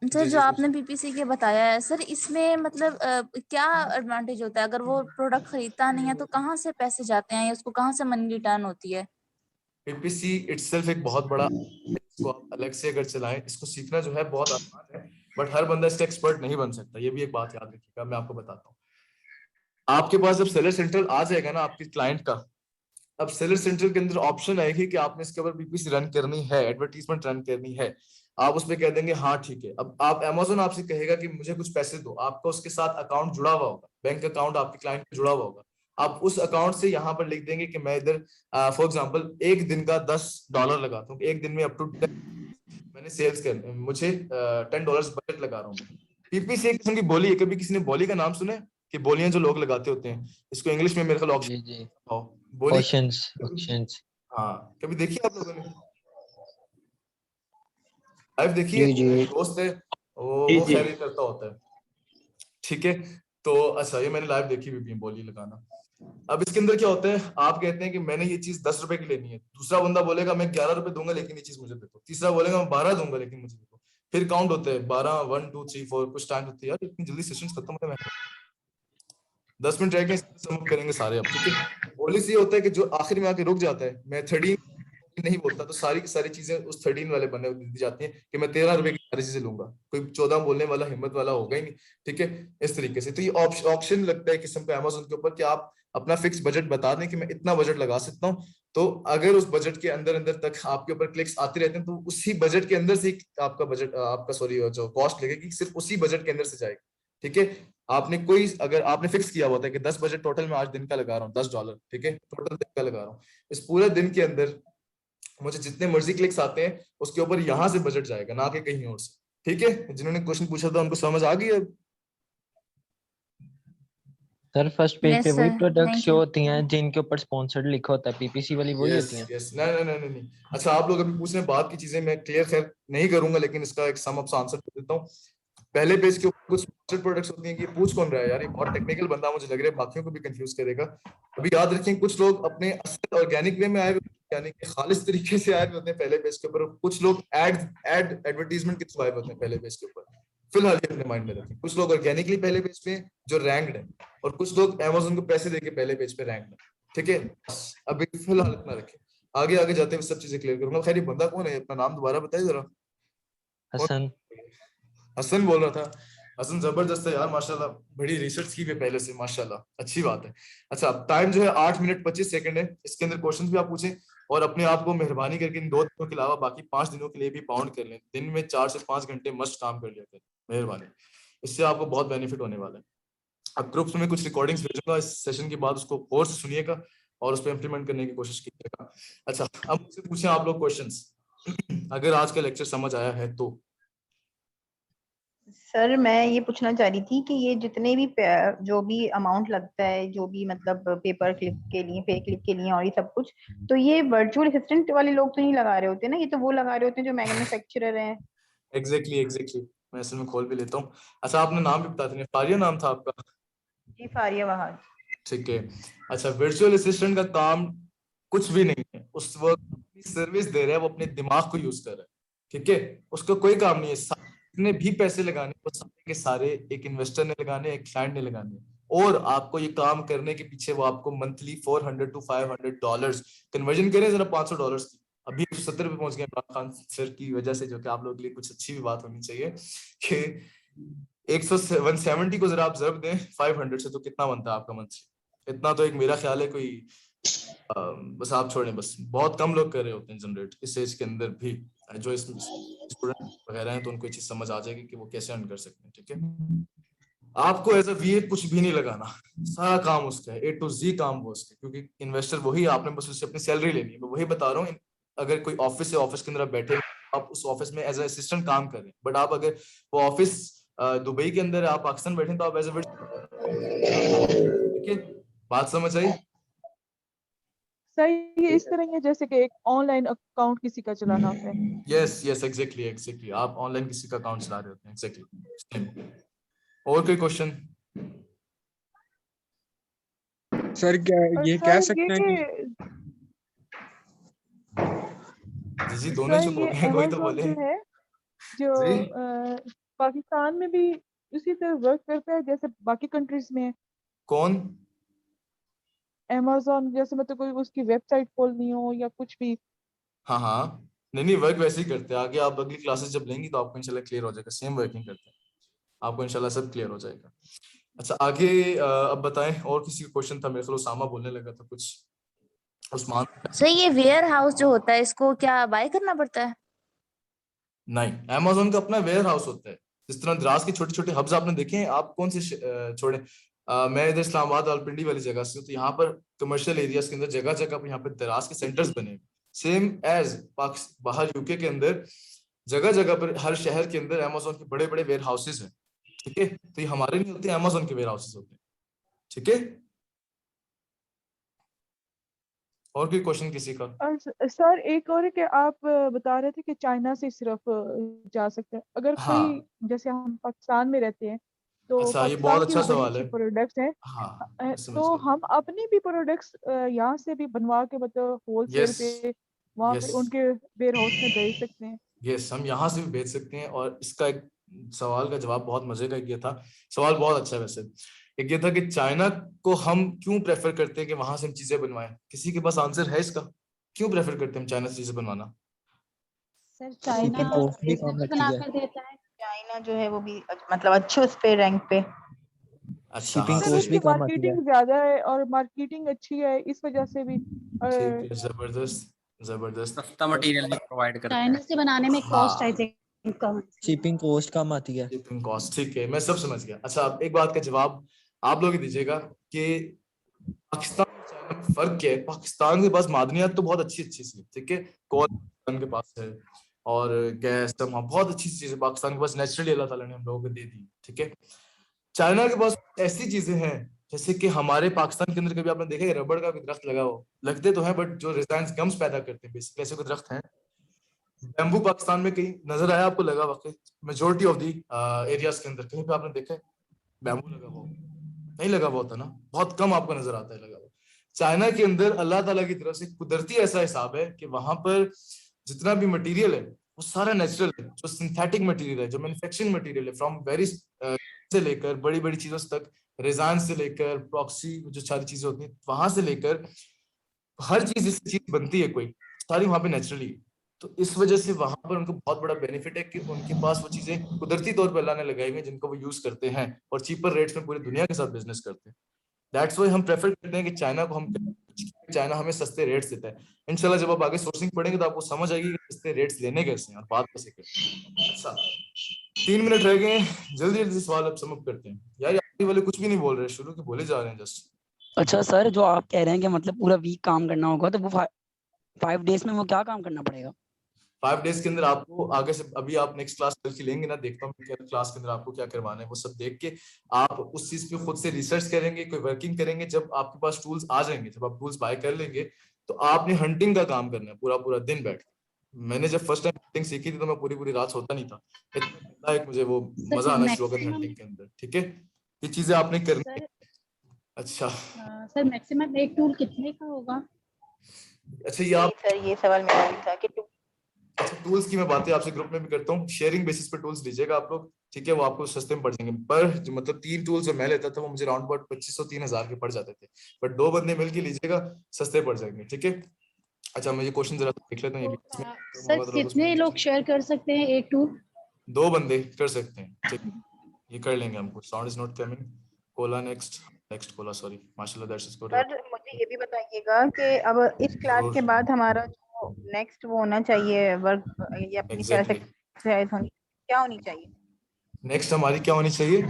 सर जो आपने पीपीसी के बताया है सर, इसमें मतलब क्या एडवांटेज होता है? अगर वो प्रोडक्ट खरीदता नहीं है तो कहाँ से पैसे जाते हैं या उसको कहाँ से मनी रिटर्न होती है? पीपीसी इटसेल्फ एक बहुत बड़ा, इसको आप अलग से अगर चलाएं, इसको सीखना जो है बहुत आसान है, बट हर बंदा इसका एक्सपर्ट नहीं बन सकता। ये भी एक बात याद रखिएगा, मैं आपको बताता हूँ। आपके पास जब सेलर सेंट्रल आ जाएगा ना आपके क्लाइंट का, अब सेलर सेंट्रल के अंदर ऑप्शन आएगी कि आपने इसके ऊपर पीपीसी रन करनी है, एडवर्टीजमेंट रन करनी है। आप उस पर कह देंगे हाँ ठीक है। अब आप Amazon आपसे कहेगा कि मुझे कुछ पैसे दो, आपका उसके साथ अकाउंट जुड़ा हुआ होगा, बैंक अकाउंट आपके क्लाइंट पे जुड़ा हुआ होगा। आप उस अकाउंट से यहाँ पर लिख देंगे कि मैं इधर फॉर एग्जांपल एक दिन का $10 लगाता हूँ, एक दिन में अप टू मैंने सेल्स कर, मुझे $10 बजट लगा रहा हूँ। पीपीसी एक किस्म की बोली है, कभी किसी ने बोली का नाम सुना है कि बोलियां जो लोग लगाते होते हैं, इसको इंग्लिश में मेरे ख्याल ऑप्शन, ऑप्शंस। हाँ कभी देखिए आप लोगों ने? लाइव देखिए, दोस्त है वो खैर ही करता होता है, ठीक है। तो अच्छा ये मैंने लाइव देखी हुई बोली लगाना। अब इसके अंदर क्या होता है, आप कहते हैं कि मैंने ये चीज 10 रुपए की लेनी है, दूसरा बंदा बोलेगा मैं 11 रुपए दूंगा लेकिन ये चीज मुझे दे दो, तीसरा बोलेगा मैं 12 दूंगा लेकिन मुझे दे दो। फिर काउंट होते हैं 12, 1 2 3 4, कुछ टाइम होती है यार, इतनी जल्दी सेशंस खत्म होते हैं, 10 मिनट रह गए, सबमिट करेंगे सारे अब, ठीक है। पॉलिसी ये होता है कि जो आखिर में आके रुक जाता है, मैं 13 नहीं बोलता तो सारी की सारी चीजें उस 13 वाले बंदे को दी जाती हैं कि मैं 13 रुपए की सारी चीजें लूंगा, कोई 14 बोलने वाला हिम्मत वाला होगा ही नहीं, ठीक है। इस तरीके से तो ये ऑप्शन लगता है किस्म का Amazon के ऊपर कि आप अपना फिक्स बजट बता दें कि मैं इतना बजट लगा सकता हूँ, तो अगर उस बजट के अंदर अंदर तक आपके ऊपर क्लिक्स आते रहते हैं तो उसी बजट के अंदर से आपका बजट, आपका सॉरी जो कॉस्ट लगेगी सिर्फ उसी बजट के अंदर से जाएगी, ठीक है। आपने कोई अगर आपने फिक्स किया हुआ था कि 10 बजट टोटल मैं आज दिन का लगा रहा हूँ, $10, ठीक है, टोटल दिन का लगा रहा हूँ, इस पूरे दिन के अंदर मुझे जितने मर्जी क्लिक्स आते हैं उसके ऊपर यहाँ से बजट जाएगा, ना कि कहीं और से, ठीक है। जिन्होंने क्वेश्चन पूछा था उनको समझ आ गई है? सर फर्स्ट पेज पे वही प्रोडक्ट शो होती हैं जिनके ऊपर स्पॉन्सर्ड लिखा होता है, पीपीसी वाली वही होती हैं? यस, नहीं। अच्छा आप लोग अभी पूछ रहे हैं बात की चीजें, मैं क्लियर खैर नहीं करूंगा लेकिन इसका एक सम अप आंसर दे देता हूँ। पहले पेज के ऊपर कुछ स्पॉन्सर्ड प्रोडक्ट्स होती हैं कि पूछ कौन रहा है यार, ये बहुत टेक्निकल बंदा मुझे लग रहा है, बाकियों को भी कंफ्यूज करेगा। अभी याद रखें कुछ लोग अपने असल ऑर्गेनिक वे में आए हुए, यानी कि खालिस तरीके से आए होते हैं पहले पेज के ऊपर, कुछ लोग एडवर्टीजमेंट के थ्रू आए होते हैं पहले पेज के ऊपर। फिलहाल ये अपने माइंड में रखें। कुछ लोग ऑर्गेनिकली पहले पेज पे हैं, जो रैंक्ड है, और कुछ लोग अमेज़न को पैसे देके पहले पेज पे रैंक्ड है। ठीक है, अभी फिलहाल इतना रखें, आगे आगे जाते हुए सब चीजें क्लियर करूंगा। खैर, ये बंदा कौन है? अपना नाम दोबारा बताइए जरा। हसन। हसन बोल रहा था। हसन जबरदस्त है यार, माशाल्लाह, बड़ी रिसर्च की है पहले से, माशाल्लाह, अच्छी बात है। अच्छा, टाइम जो है 8 मिनट 25 सेकंड है। इसके अंदर क्वेश्चंस भी आप पूछें, और अपने आप को मेहरबानी करके इन 2 दिनों के अलावा बाकी 5 दिनों के लिए भी बाउंड कर लें। दिन में 4 से 5 घंटे मस्ट काम कर लिया करें, मेहरबानी, इससे आपको बहुत बेनिफिट होने वाला है। अब ग्रुप्स में कुछ रिकॉर्डिंग्स भेजूंगा इस सेशन के बाद, उसको गौर से सुनिएगा और उस पर इम्प्लीमेंट करने की कोशिश कीजिएगा। अच्छा, अब मुझसे पूछें आप लोग क्वेश्चंस, अगर आज का लेक्चर समझ आया है तो। सर मैं ये पूछना चाह रही थी कि ये जितने भी जो भी अमाउंट लगता है, जो भी मतलब पेपर क्लिप के लिए, पे क्लिप के लिए और ये सब कुछ, तो ये वर्चुअल असिस्टेंट वाले लोग तो नहीं लगा रहे होते ना, ये तो वो लगा रहे होते हैं जो मैन्युफैक्चरर हैं। एग्जैक्टली, मैं असल में खोल भी लेता हूँ। अच्छा, आपने नाम भी बता दें, फारिया नाम था आपका? जी, फारिया वहाज। ठीक है। अच्छा, वर्चुअल असिस्टेंट का काम कुछ भी नहीं है, उस वक्त सर्विस दे रहा है, वो अपने दिमाग को यूज कर रहा है। ठीक है, उसका कोई काम नहीं है। जितने भी पैसे लगाने वो सारे के सारे एक इन्वेस्टर ने लगाने, एक क्लाइंट ने लगाने, और आपको ये काम करने के पीछे वो आपको मंथली $400 to $500 कन्वर्जन करें जरा $500 की। अभी 170 पे पहुंच गए इमरान खान सर की वजह से, जो कि आप लोगों के लिए कुछ अच्छी भी बात होनी चाहिए कि 170 को जरा आप जब दें 500 से, तो कितना बनता है आपका मंथली? इतना तो एक मेरा ख्याल है कोई बस आप छोड़ें, बस बहुत कम लोग कर रहे होते हैं जनरेट इस एज के अंदर भी। जो इस स्टूडेंट वगैरह हैं तो उनको ये चीज समझ आ जाएगी कि वो कैसे अर्न कर सकते हैं। ठीक है, आपको एज अ वीए कुछ भी नहीं लगाना, सारा काम उसका है, A to Z काम वो उसका, क्योंकि इन्वेस्टर वही, आपने बस उससे अपनी सैलरी लेनी है। मैं वही बता रहा हूँ, अगर कोई ऑफिस है, ऑफिस के अंदर बैठे आप उस ऑफिस में एज अ असिस्टेंट काम कर रहे हैं, बट आप अगर वो ऑफिस दुबई के अंदर है, आप पाकिस्तान बैठे तो आप एज अ, ठीक है, बात समझ आई? सही, ये इस तरह ही है जैसे कि एक ऑनलाइन अकाउंट किसी का चलाना होता है। यस, एग्जैक्टली, आप ऑनलाइन किसी का अकाउंट चला रहे होते हैं, एग्जैक्टली। और कोई क्वेश्चन? सर क्या ये कह सकते हैं कि जी दोनों चुप हो गए, कोई तो बोले। जो है जो पाकिस्तान में भी उसी तरह वर्क करता है जैसे बाकी कंट्रीज में? कौन? Amazon जैसे, मतलब कोई उसकी वेबसाइट खोलनी हो या कुछ भी? हाँ, नहीं, वर्क वैसे ही करते हैं। आगे आप अगली क्लासेस जब लेंगी तो आपको इंशाल्लाह क्लियर हो जाएगा, सेम वर्किंग करते हैं, आपको इंशाल्लाह सब क्लियर हो जाएगा। अच्छा, आगे अब बताएं, और किसी का क्वेश्चन था? मेरे ख्याल उसामा बोलने लगा था कुछ, उस्मान। सर ये वेयर हाउस जो होता है इसको क्या बाय करना पड़ता है? नहीं, Amazon का अपना वेयर हाउस होता है। जिस तरह द्रास के छोटे छोटे हब्स आपने देखे हैं, आप कौन से छोड़े, मैं इधर इस्लामाबाद रावलपिंडी वाली जगह से हूँ, तो यहाँ पर कमर्शियल एरियाज के अंदर जगह जगह पर यहाँ पर दराज के सेंटर्स बने, सेम एज बाहर यूके के अंदर जगह जगह पर हर शहर के अंदर Amazon के बड़े बड़े वेयर हाउसेज हैं। ठीक है, तो ये हमारे नहीं होते, Amazon के वेयर हाउसेज होते हैं। ठीक है, और कोई क्वेश्चन किसी का? सर एक और है कि आप बता रहे थे कि चाइना से सिर्फ जा सकते हैं, अगर हाँ। कोई जैसे हम पाकिस्तान में रहते हैं तो अच्छा, ये पाकिस्तान बहुत की अच्छा भी बड़ी सवाल अच्छी है। प्रोडक्ट्स हैं, हाँ, मैं समझ तो गया। हम अपनी भी प्रोडक्ट्स यहाँ से भी बनवा के मतलब होलसेल यस, पे वहाँ पे यस, उनके वेयर हाउस में भेज सकते हैं? यस, हम यहाँ से भी भेज सकते हैं। और इसका एक सवाल का जवाब बहुत मजे का किया था, सवाल बहुत अच्छा है वैसे। एक ये था कि चाइना को हम क्यों प्रेफर करते हैं कि वहां से हम चीजें बनवाएं? किसी के पास आंसर है इसका? क्यों प्रेफर करते हैं हम चाइना से चीजें बनवाना? सर चाइना शिपिंग कॉस्ट भी कम बिजनेस लगती है। बनाकर देता है, चाइना जो है वो भी मतलब अच्छे उस पे रैंक पे। अच्छा, शिपिंग सर कॉस्ट उसकी भी कम आती है। मार्केटिंग ज्यादा है और मार्केटिंग अच्छी है, इस वजह से भी ठीक है, जबरदस्त। सस्ता मटेरियल भी प्रोवाइड करते चाइना हैं। से बनाने में कॉस्ट आई थिंक कम है। शिपिंग कॉस्ट कम आती है। शिपिंग कॉस्ट, ठीक है, मैं सब समझ गया। अच्छा, अब एक बात का जवाब आप लोग ही दीजिएगा कि पाकिस्तान और चाइना में फर्क क्या है? पाकिस्तान के पास मादनियात तो बहुत अच्छी अच्छी सी, ठीक है, कोल पाकिस्तान के पास है, और गैस तो बहुत अच्छी चीजें पाकिस्तान के पास नेचुरली अल्लाह ताला ने हम लोगों को दे दी। ठीक है, चाइना के पास ऐसी चीजें हैं जैसे कि हमारे पाकिस्तान के अंदर कभी आपने देखा है रबड़ का कोई दरख्त लगा हो? लगते तो हैं, बट जो रिजाइन गम्स पैदा करते हैं बेसिकली ऐसे कोई दरख्त हैं। बैम्बू पाकिस्तान में कहीं नजर आया आपको? लगा वाकई मेजोरिटी ऑफ दी एरियाज के अंदर कहीं पे आपने देखा है बैम्बू लगा हुआ? नहीं लगा हुआ होता ना, बहुत कम आपको नजर आता है लगा हुआ। चाइना के अंदर अल्लाह ताला की तरफ से कुदरती ऐसा हिसाब है कि वहां पर जितना भी मटेरियल है वो सारा नेचुरल है। जो सिंथेटिक मटेरियल है, जो मैन्युफैक्चरिंग मटेरियल है, फ्रॉम वेरी से लेकर बड़ी बड़ी चीजों तक, रेजान से लेकर प्रॉक्सी, जो सारी चीजें होती हैं वहां से लेकर हर चीज जिससे चीज बनती है कोई, सारी वहां पे नेचुरली है। तो इस वजह से वहां पर उनको बहुत बड़ा बेनिफिट है कि उनके पास वो चीजें कुदरती तौर पर अल्लाह ने लगाई हुई है, जिनको वो यूज करते हैं और चीपर रेट्स में पूरी दुनिया के साथ बिजनेस करते हैं। दैट्स वाई हम प्रेफर करते हैं कि चाइना को हम, चाइना हमें सस्ते रेट्स देता है। इंशाल्लाह जब आप आगे सोर्सिंग पढ़ेंगे तो आपको समझ आएगी कि सस्ते रेट्स लेने कैसे हैं और बात कैसे करते हैं। अच्छा 3 मिनट रह गए, जल्दी जल्दी सवाल अब समझ करते हैं। यार आगे वाले कुछ भी नहीं बोल रहे, शुरू के बोले जा रहे हैं जस्ट। अच्छा सर, जो आप कह रहे हैं कि मतलब पूरा वीक काम करना होगा, तो वो 5 डेज में वो क्या काम करना पड़ेगा? 5 डेज के अंदर आपको आगे से, अभी आप नेक्स्ट क्लास कल की लेंगे ना, देखता हूँ क्या क्लास के अंदर आपको क्या करवाना है, वो सब देख के आप उस चीज पे खुद से रिसर्च करेंगे, कोई वर्किंग करेंगे। जब आपके पास टूल्स आ जाएंगे, जब आप टूल्स बाय कर लेंगे, तो आपने हंटिंग का काम करना है पूरा पूरा दिन बैठ के। मैंने जब फर्स्ट टाइम हंटिंग सीखी थी तो मैं पूरी पूरी रात सोता नहीं था, इतना एक मुझे वो मजा आना शुरू हो गया हंटिंग के अंदर। ठीक है, ये चीजें आपने करनी है। अच्छा सर मैक्सिमम एक टूल कितने का होगा? अच्छा ये आप, सर ये सवाल मेरा भी था कि अच्छा टूल्स की मैं बातें आपसे ग्रुप में भी करता हूँ। शेयरिंग बेसिस पे टूल्स लीजिएगा आप लोग, ठीक है, वो आपको सस्ते में पड़ जाएंगे। पर जो मतलब 3 टूल्स जो मैं लेता था वो मुझे अराउंड अबाउट 2500-3000 के पड़ जाते थे, बट 2 बंदे मिलके लीजिएगा, सस्ते पड़ जाएंगे। ठीक है, अच्छा मैं ये क्वेश्चन जरा देख लेता हूँ। सर कितने लोग शेयर कर सकते हैं एक टूल? 2 बंदे कर सकते हैं, ठीक है, ये कर लेंगे हम। Sound is not coming. Cola next Cola, sorry, माशाल्लाह दैट्स इज गुड। सर मुझे ये भी बताइएगा कि अब इस क्लास के बाद हमारा जो नेक्स्ट वो होना चाहिए वर्क, ये अपनी तरह से एक्सरसाइज होनी क्या होनी चाहिए? नेक्स्ट हमारी क्या होनी चाहिए?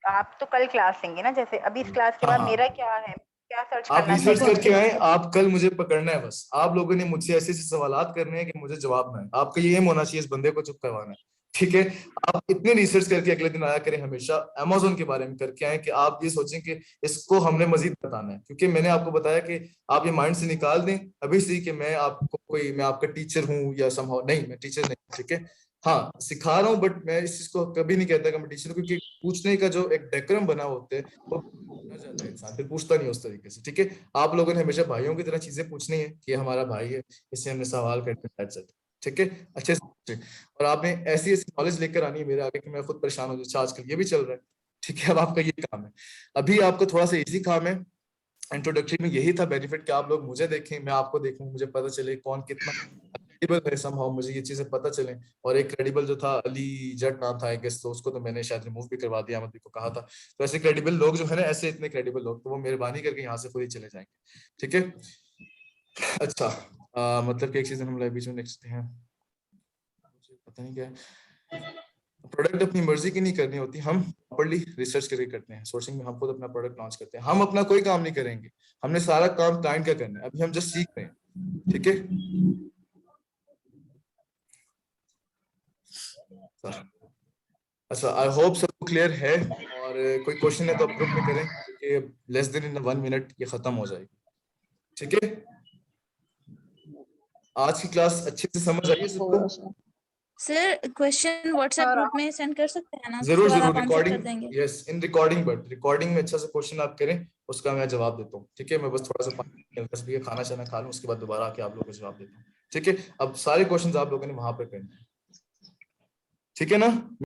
आप तो कल क्लास लेंगे ना, जैसे अभी इस क्लास के बाद मेरा क्या है, क्या सर्च करना आप है? रिसर्च करके आए, आप कल मुझे पकड़ना है बस। आप लोगों ने मुझसे ऐसे ऐसे सवालात करने हैं कि मुझे जवाब ना है। आपका ये एम होना चाहिए इस बंदे को चुप करवाना है। ठीक है, आप इतने रिसर्च करके अगले दिन आया करें, हमेशा अमेज़न के बारे में करके आए कि आप ये सोचें कि इसको हमने मजीद बताना है। क्योंकि मैंने आपको बताया कि आप ये माइंड से निकाल दें अभी से कि मैं आपको कोई, मैं आपका टीचर हूँ या समहाउ, नहीं मैं टीचर नहीं। ठीक है, हाँ सिखा रहा हूँ, बट मैं इस चीज को कभी नहीं कहता कि मैं टीचर हूँ, क्योंकि पूछने का जो एक डेकोरम बना होते हैं वो जाता है, इंसान फिर पूछता नहीं उस तरीके से। ठीक है, आप लोगों ने हमेशा भाइयों की तरह चीजें पूछनी है कि हमारा भाई है, इससे हमने सवाल करते हैं। ठीक है, अच्छे से, और आपने ऐसी ऐसी नॉलेज लेकर आनी है मेरे आगे कि मैं खुद परेशान हो जाऊँ। आजकल ये भी चल रहा है। ठीक है, अब आपका ये काम है, अभी आपको थोड़ा सा इजी काम है। इंट्रोडक्टरी में यही था बेनिफिट कि आप लोग मुझे देखें, मैं आपको देखूं, मुझे पता चले कौन कितना क्रेडिबल है, समहाउ मुझे ये चीजें पता चले। और एक क्रेडिबल जो था, अली जट नाम था आई गेस, तो उसको तो मैंने शायद रिमूव भी करवा दिया, अहमद को कहा था। तो ऐसे क्रेडिबल लोग जो है ना, ऐसे इतने क्रेडिबल लोग, तो वो मेहरबानी करके यहाँ से खुद ही चले जाएंगे। ठीक है, अच्छा मतलब कि एक चीज हम लाइव बीच में नेक्स्ट हैं, पता नहीं क्या है। प्रोडक्ट अपनी मर्जी की नहीं करनी होती, हम प्रॉपर्ली रिसर्च करके करते हैं। सोर्सिंग में हम खुद अपना प्रोडक्ट लॉन्च करते हैं, हम अपना कोई काम नहीं करेंगे, हमने सारा काम क्लाइंट का करना है। अभी हम जस्ट सीख रहे हैं। ठीक है, अच्छा आई होप सबको क्लियर है, और कोई क्वेश्चन है तो आप ग्रुप में करें, क्योंकि लेस देन इन 1 मिनट ये खत्म हो जाएगी। ठीक है, आज की क्लास अच्छे से समझ आई सबको? सर क्वेश्चन व्हाट्सएप ग्रुप में सेंड कर सकते हैं ना? जरूर उसके बाद जरूर, आप आंसर कर रिकॉर्डिंग, देंगे। Yes in recording, but recording में अच्छा सा क्वेश्चन आप करें, उसका मैं जवाब देता हूँ। ठीक है, मैं बस थोड़ा सा खाना शाना खा लूँ, उसके बाद दोबारा आके आप लोगों को जवाब देता हूँ। ठीक है, अब सारे क्वेश्चन आप लोगों ने वहां पे करने हैं। ठीक है ना?